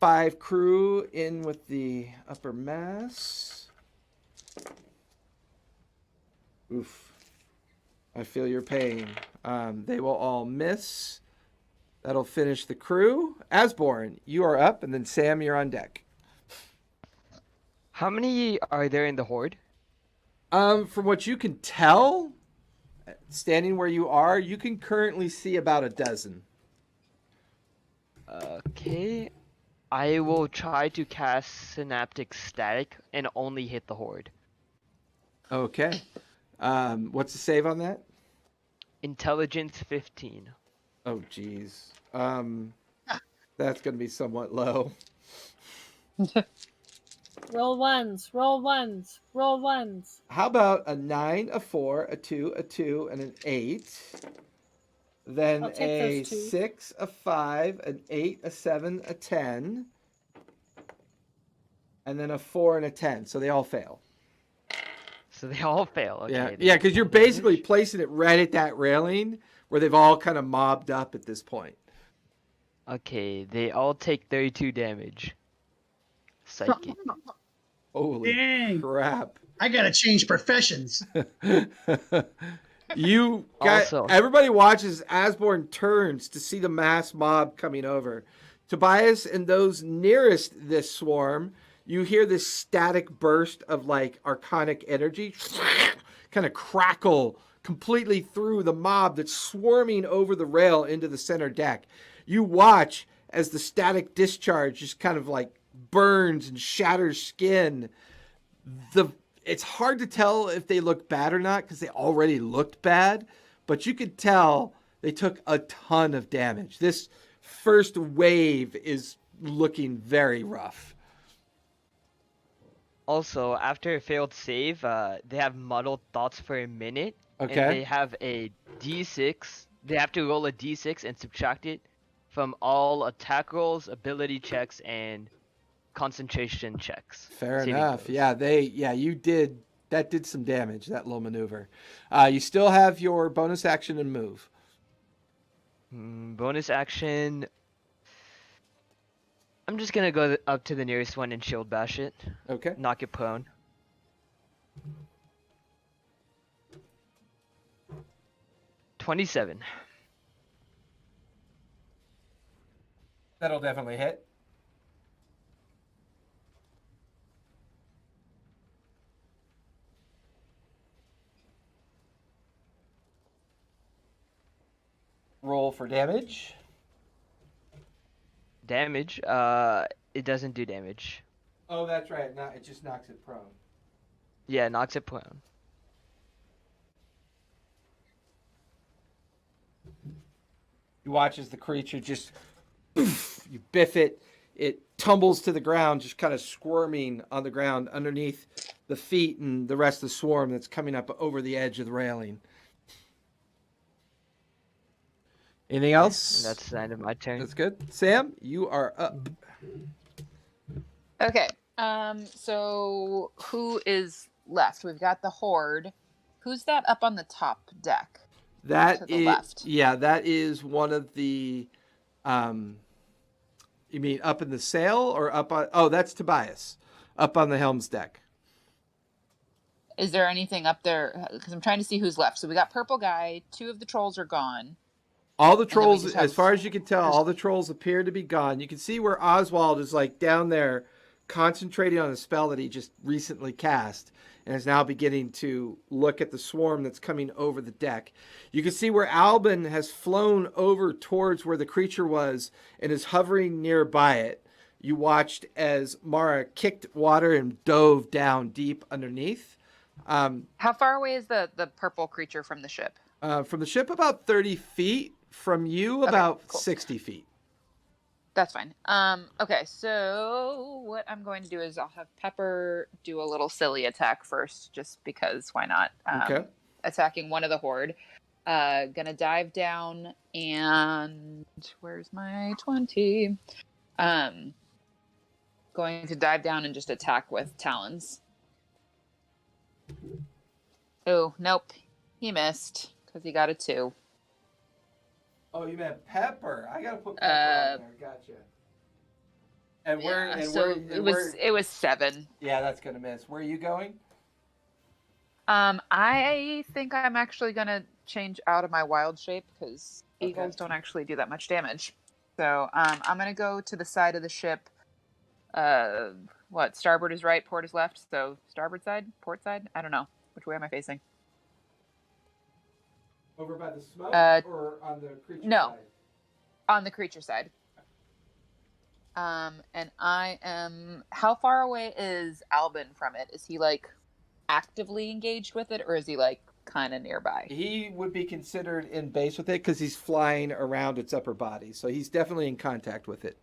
5 crew in with the upper mass. Oof. I feel your pain. They will all miss. That'll finish the crew. Asborn, you are up, and then Sam, you're on deck. How many are there in the horde? From what you can tell, standing where you are, you can currently see about a dozen. Okay. I will try to cast Synaptic Static and only hit the horde. Okay. What's the save on that? Intelligence 15. Oh, geez. That's going to be somewhat low. Roll ones, roll ones, roll ones. How about a 9, a 4, a 2, a 2, and an 8? Then I'll take a those 2. 6, a 5, an 8, a 7, a 10. And then a 4 and a 10. So they all fail. So they all fail. Okay. Yeah, they yeah, take because you're full damage. basically placing it right at that railing where they've all kind of mobbed up at this point. Okay, they all take 32 damage. Psychic. Holy Dang. crap. I gotta change professions. You got Also- everybody watches Asborn turns to see the mass mob coming over. Tobias and those nearest this swarm, you hear this static burst of like arcanic energy kind of crackle completely through the mob that's swarming over the rail into the center deck. You watch as the static discharge just kind of like burns and shatters skin. It's hard to tell if they look bad or not because they already looked bad, but you could tell they took a ton of damage. This first wave is looking very rough. Also, after a failed save, they have muddled thoughts for a minute. Okay. And they have a d6. They have to roll a d6 and subtract it from all attack rolls, ability checks, and concentration checks. Fair saving enough. throws. You did. That did some damage, that little maneuver. You still have your bonus action and move. Bonus action. I'm just gonna go up to the nearest one and shield bash it. Okay. Knock it prone. $27. That'll definitely hit. Roll for damage. Damage. It doesn't do damage. Oh, that's right. No, it just knocks it prone. Yeah, knocks it prone. You watch as the creature just, poof, you biff it. It tumbles to the ground, just kind of squirming on the ground underneath the feet and the rest of the swarm that's coming up over the edge of the railing. Anything else? And that's the end of my turn. That's good. Sam, you are up. Okay. So who is left? We've got the horde. Who's that up on the top deck? That To the is, left. yeah, that is one of the, you mean up in the sail or up on, oh, that's Tobias, up on the helm's deck. Is there anything up there? Because I'm trying to see who's left. So we got purple guy. 2 of the trolls are gone. All the then we trolls, just as have- far as you can tell, all the trolls appear to be gone. You can see where Oswald is like down there concentrating on a spell that he just recently cast and is now beginning to look at the swarm that's coming over the deck. You can see where Albin has flown over towards where the creature was and is hovering nearby it. You watched as Mara kicked water and dove down deep underneath. How far away is the purple creature from the ship? From the ship, about 30 feet. From you, about cool. 60 feet. That's fine. Okay, so what I'm going to do is I'll have Pepper do a little silly attack first, just because why not? Okay. Attacking one of the horde. Gonna dive down and where's my 20? Going to dive down and just attack with talons. Oh, nope. He missed because he got a 2. Oh, you meant pepper. I gotta put pepper on there. Gotcha. And where? Yeah, And so where? it was 7. Yeah, that's gonna miss. Where are you going? I think I'm actually gonna change out of my wild shape because Okay. eagles don't actually do that much damage. So I'm gonna go to the side of the ship. What? Starboard is right, port is left. So starboard side, port side. I don't know. Which way am I facing? Over by the smoke or on the creature no. side? On the creature side. And I am. How far away is Albin from it? Is he like actively engaged with it, or is he like kind of nearby? He would be considered in base with it because he's flying around its upper body, so he's definitely in contact with it.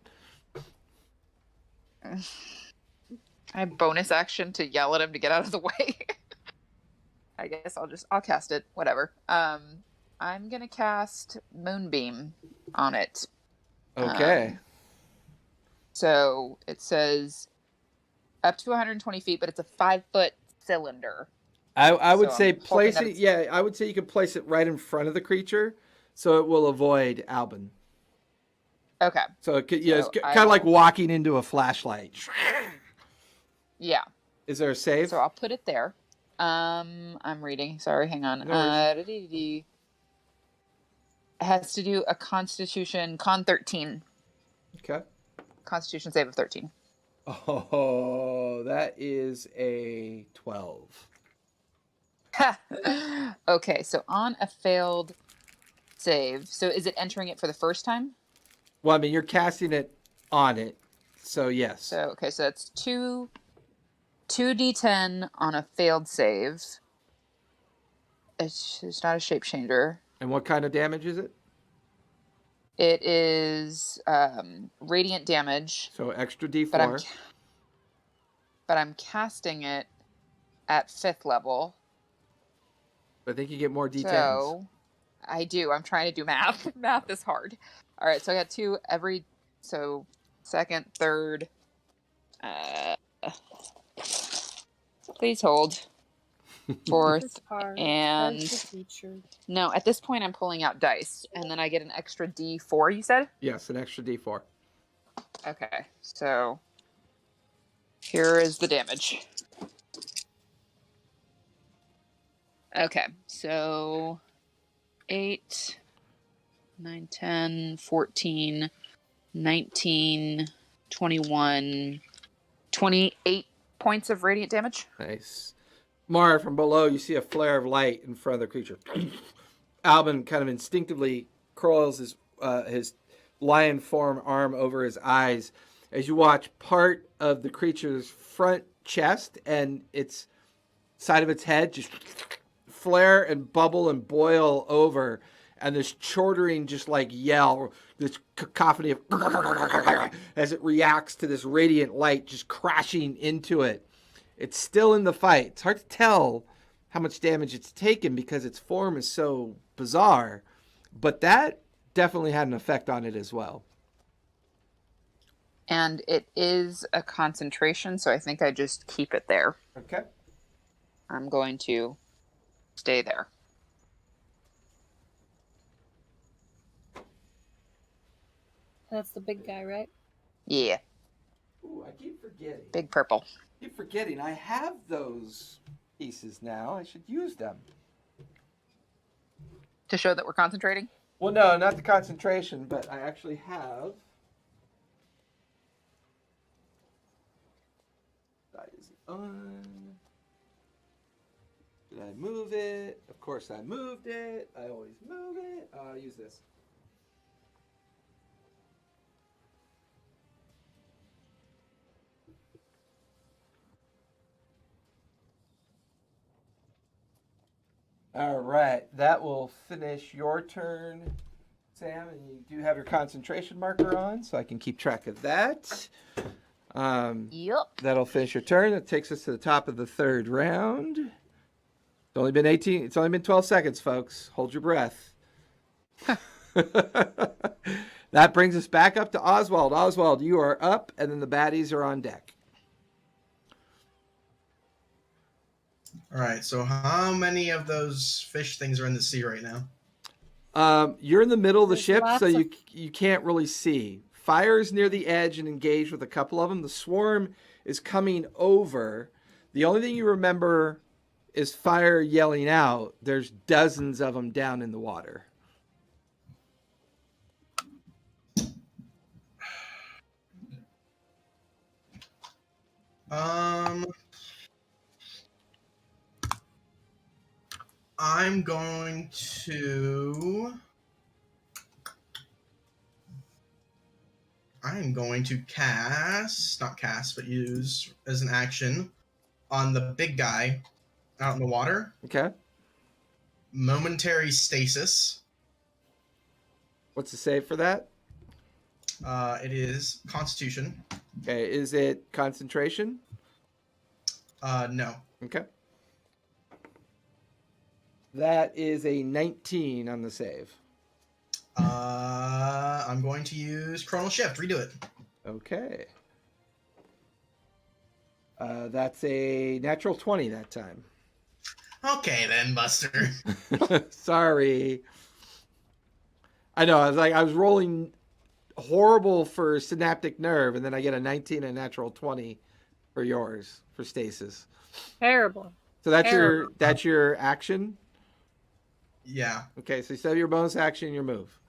I have bonus action to yell at him to get out of the way. I guess I'll cast it. Whatever. I'm gonna cast Moonbeam on it. Okay. So it says up to 120 feet, but it's a 5-foot cylinder. I would So say I'm hoping place that it. it's- Yeah, I would say you could place it right in front of the creature, so it will avoid Albin. Okay. So it could, it's So kind of like walking into a flashlight. Yeah. Is there a save? So I'll put it there. I'm reading. Sorry, hang on. No worries. It has to do a Constitution Con 13. Okay. Constitution save of 13. Oh, that is a 12. Okay, so on a failed save, so is it entering it for the first time? Well, I mean, you're casting it on it, so yes. So that's 2d10 on a failed save. It's not a shape changer. And what kind of damage is it? It is radiant damage. So extra D4. But I'm casting it at 5th level. I think you get more D10s. So I do. I'm trying to do math. Math is hard. All right, so I got 2 every. So second, third. Please hold. Fourth, It's hard. and Hard for teacher. no. At this point, I'm pulling out dice, and then I get an extra D4. You said? Yes, an extra D4. Okay, so here is the damage. Okay, so 8, 9, 10, 14, 19, 21, 28 points of radiant damage. Nice. Mara, from below, you see a flare of light in front of the creature. Albin kind of instinctively curls his lion form arm over his eyes as you watch part of the creature's front chest and its side of its head just flare and bubble and boil over, and this chortering just like yell, this cacophony of as it reacts to this radiant light just crashing into it. It's still in the fight. It's hard to tell how much damage it's taken because its form is so bizarre, but that definitely had an effect on it as well. And it is a concentration, so I think I just keep it there. Okay. I'm going to stay there. That's the big guy, right? Yeah, Ooh, I keep forgetting. big purple. I keep forgetting. I have those pieces now. I should use them. To show that we're concentrating? Well, no, not the concentration, but I actually have. That is on. Did I move it? Of course I moved it. I always move it. I'll use this. All right, that will finish your turn, Sam, and you do have your concentration marker on, so I can keep track of that. Yep. That'll finish your turn. That takes us to the top of the 3rd round. It's only been 18. It's only been 12 seconds, folks. Hold your breath. That brings us back up to Oswald. Oswald, you are up, and then the baddies are on deck. All right. So how many of those fish things are in the sea right now? You're in the middle of the There's ship, so lots of- you can't really see. Fire's near the edge and engaged with a couple of them. The swarm is coming over. The only thing you remember is fire yelling out. There's dozens of them down in the water. I'm going to not cast, but use as an action on the big guy out in the water. Okay. Momentary stasis. What's the save for that? It is Constitution. Okay. Is it concentration? No. Okay. That is a 19 on the save. I'm going to use Chronal Shift. Redo it. Okay. That's a natural 20 that time. Okay then, Buster. Sorry. I know. I was rolling horrible for synaptic nerve, and then I get a 19 and a natural 20 for yours for stasis. Terrible. So that's Terrible. your action. Yeah. Okay, so you still have your bonus action, your move.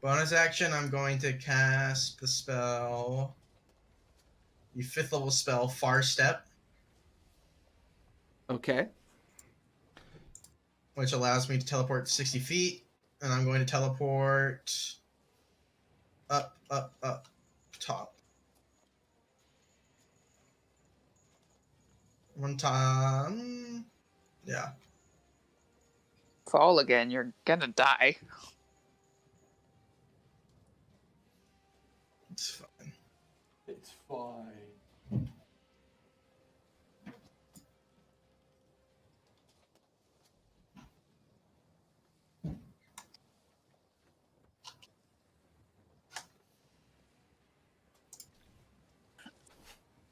Bonus action, I'm going to cast the spell, the 5th level spell, Far Step, Okay. which allows me to teleport 60 feet, and I'm going to teleport up, top. One time. Yeah. Fall again, you're gonna die. It's fine. It's fine.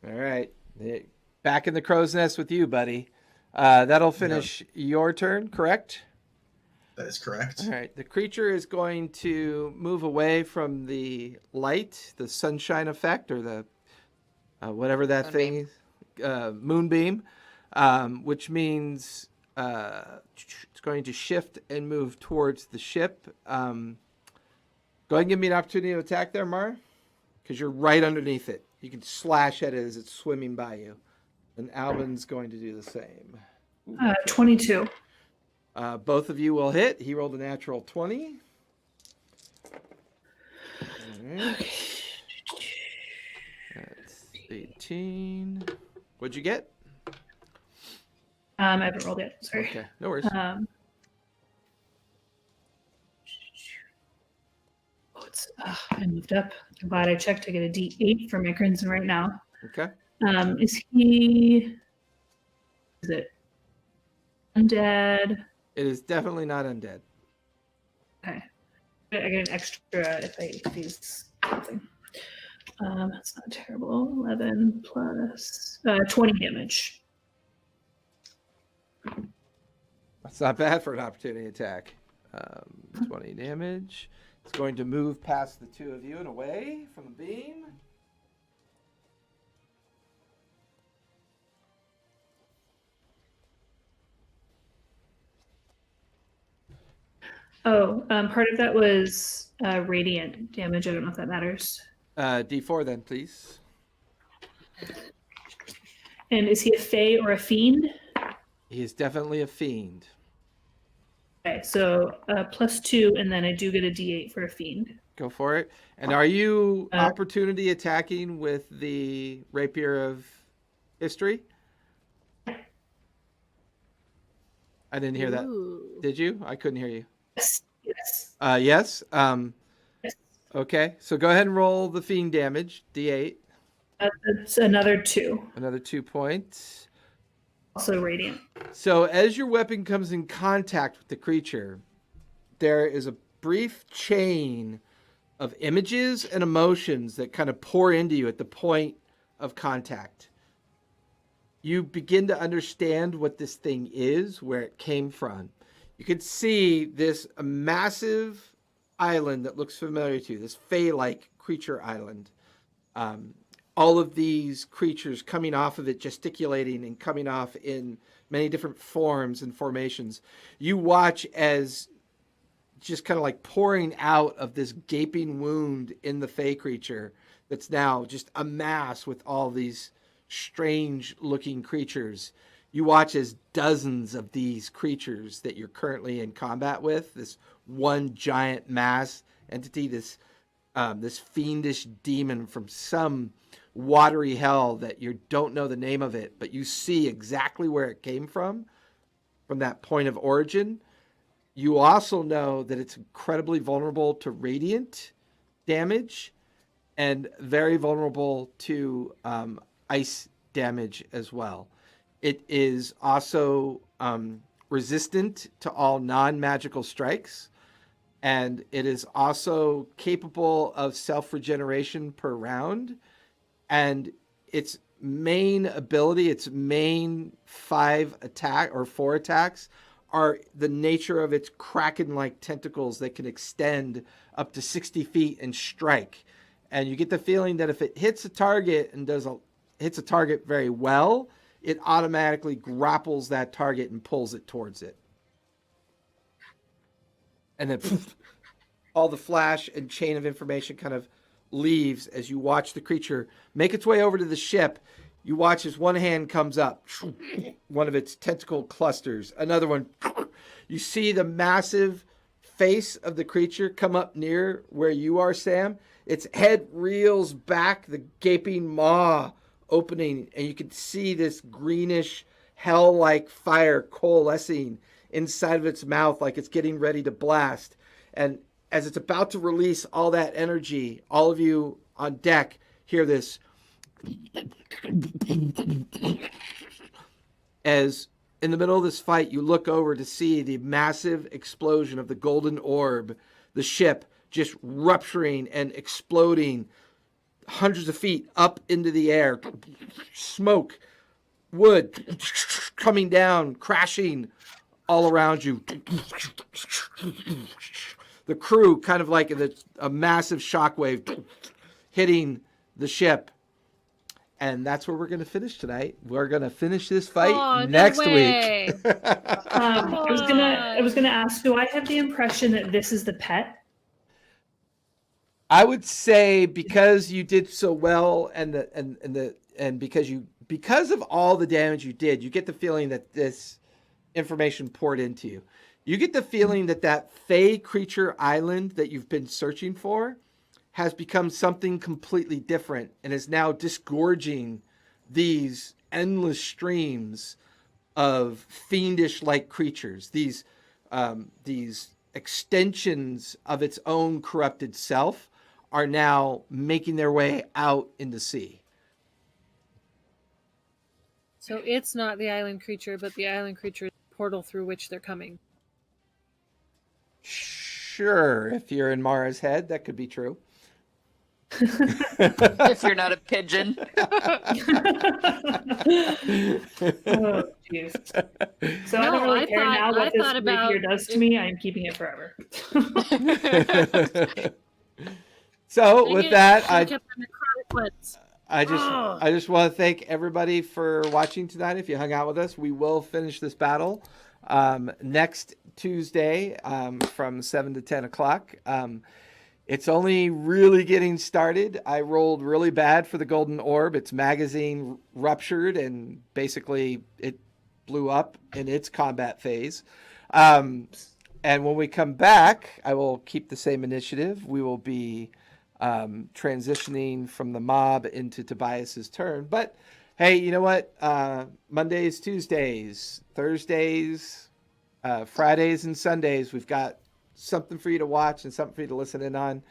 All right. Back in the crow's nest with you, buddy. That'll finish your turn, correct? That is correct. All right. The creature is going to move away from the light, the sunshine effect, or the whatever that thing is, moonbeam, which means it's going to shift and move towards the ship. Go ahead and give me an opportunity to attack there, Mara, because you're right underneath it. You can slash at it as it's swimming by you. And Albin's going to do the same. 22. Both of you will hit. He rolled a natural 20. All right. That's 18. What'd you get? I haven't rolled yet. Sorry. Okay, no worries. I moved up. I'm glad I checked to get a D8 for my crimson right now. Okay. Is it undead? It is definitely not undead. Okay. I get an extra if he's something. That's not terrible. 11 plus 20 damage. That's not bad for an opportunity attack. 20 damage. It's going to move past the two of you and away from the beam. Oh, part of that was radiant damage. I don't know if that matters. D4 then, please. And is he a fae or a fiend? He is definitely a fiend. Okay, so +2, and then I do get a D8 for a fiend. Go for it. And are you opportunity attacking with the Rapier of History? I didn't hear that. Ooh. Did you? I couldn't hear you. Yes. Yes. Yes. Yes. Okay. So go ahead and roll the fiend damage. D8. That's another 2. Another 2 points. Also radiant. So as your weapon comes in contact with the creature, there is a brief chain of images and emotions that kind of pour into you at the point of contact. You begin to understand what this thing is, where it came from. you can see this massive island that looks familiar to you, this fey-like creature island. All of these creatures coming off of it, gesticulating and coming off in many different forms and formations. You watch as just kind of like pouring out of this gaping wound in the fey creature that's now just a mass with all these strange looking creatures. You watch as dozens of these creatures that you're currently in combat with, this one giant mass entity, this fiendish demon from some watery hell that you don't know the name of it, but you see exactly where it came from that point of origin. You also know that it's incredibly vulnerable to radiant damage and very vulnerable to ice damage as well. It is also resistant to all non-magical strikes, and it is also capable of self-regeneration per round. And its main ability, its main 4 attacks, are the nature of its kraken-like tentacles that can extend up to 60 feet and strike. And you get the feeling that if it hits a target and hits a target very well, it automatically grapples that target and pulls it towards it. And then all the flash and chain of information kind of leaves as you watch the creature make its way over to the ship. You watch as one hand comes up, one of its tentacle clusters, another one. You see the massive face of the creature come up near where you are, Sam. Its head reels back, the gaping maw opening, and you can see this greenish hell-like fire coalescing inside of its mouth like it's getting ready to blast. And as it's about to release all that energy, all of you on deck hear this as in the middle of this fight, you look over to see the massive explosion of the golden orb, the ship just rupturing and exploding hundreds of feet up into the air. Smoke, wood coming down, crashing all around you. The crew kind of like a massive shockwave hitting the ship. And that's where we're going to finish tonight. We're going to finish this fight next week. I was gonna ask, do I have the impression that this is the pet? I would say because you did so well and because of all the damage you did, you get the feeling that this information poured into you. You get the feeling that fey creature island that you've been searching for has become something completely different and is now disgorging these endless streams of fiendish-like creatures, these extensions of its own corrupted self are now making their way out into sea. So it's not the island creature, but the island creature is the portal through which they're coming. Sure, if you're in Mara's head, that could be true. If you're not a pigeon. Oh, jeez. So I don't really care now what this rapier does to me. I'm keeping it forever. So with that, I just want to thank everybody for watching tonight. If you hung out with us, we will finish this battle next Tuesday from 7 to 10 o'clock. It's only really getting started. I rolled really bad for the golden orb. Its magazine ruptured and basically it blew up in its combat phase. And when we come back, I will keep the same initiative. We will be transitioning from the mob into Tobias's turn. But hey, you know what? Mondays, Tuesdays, Thursdays, Fridays, and Sundays, we've got something for you to watch and something for you to listen in on.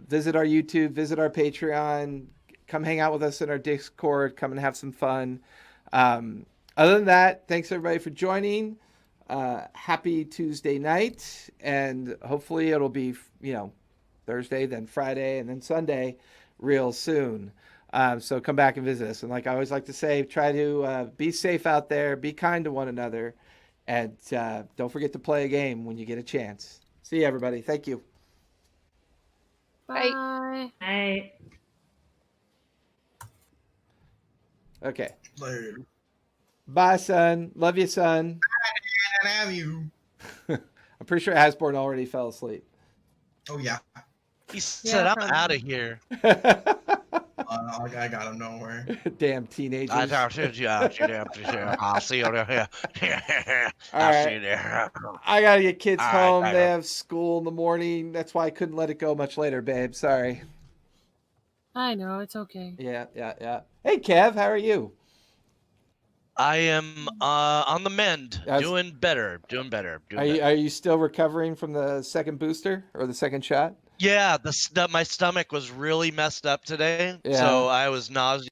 Visit our YouTube, visit our Patreon, come hang out with us in our Discord, come and have some fun. Other than that, thanks everybody for joining. Happy Tuesday night, and hopefully it'll be, Thursday, then Friday, and then Sunday real soon. So come back and visit us. And like I always like to say, try to be safe out there, be kind to one another, And don't forget to play a game when you get a chance. See you, everybody. Thank you. Bye. I Okay. Later. Bye, son. Love you, son. And have you? I'm pretty sure Asborn already fell asleep. Oh yeah. He said, Yeah, I'm probably. out of here. I got him. Don't worry. Damn teenagers. I'll see you there. All I'll see you right. there. I gotta get kids All right, home. I They know. have school in the morning. That's why I couldn't let it go much later, babe. Sorry. I know, it's okay. Yeah. Hey, Kev, how are you? I am on the mend, That's- doing better. Are you still recovering from the second booster or the second shot? Yeah, my stomach was really messed up today, Yeah. so I was nauseous.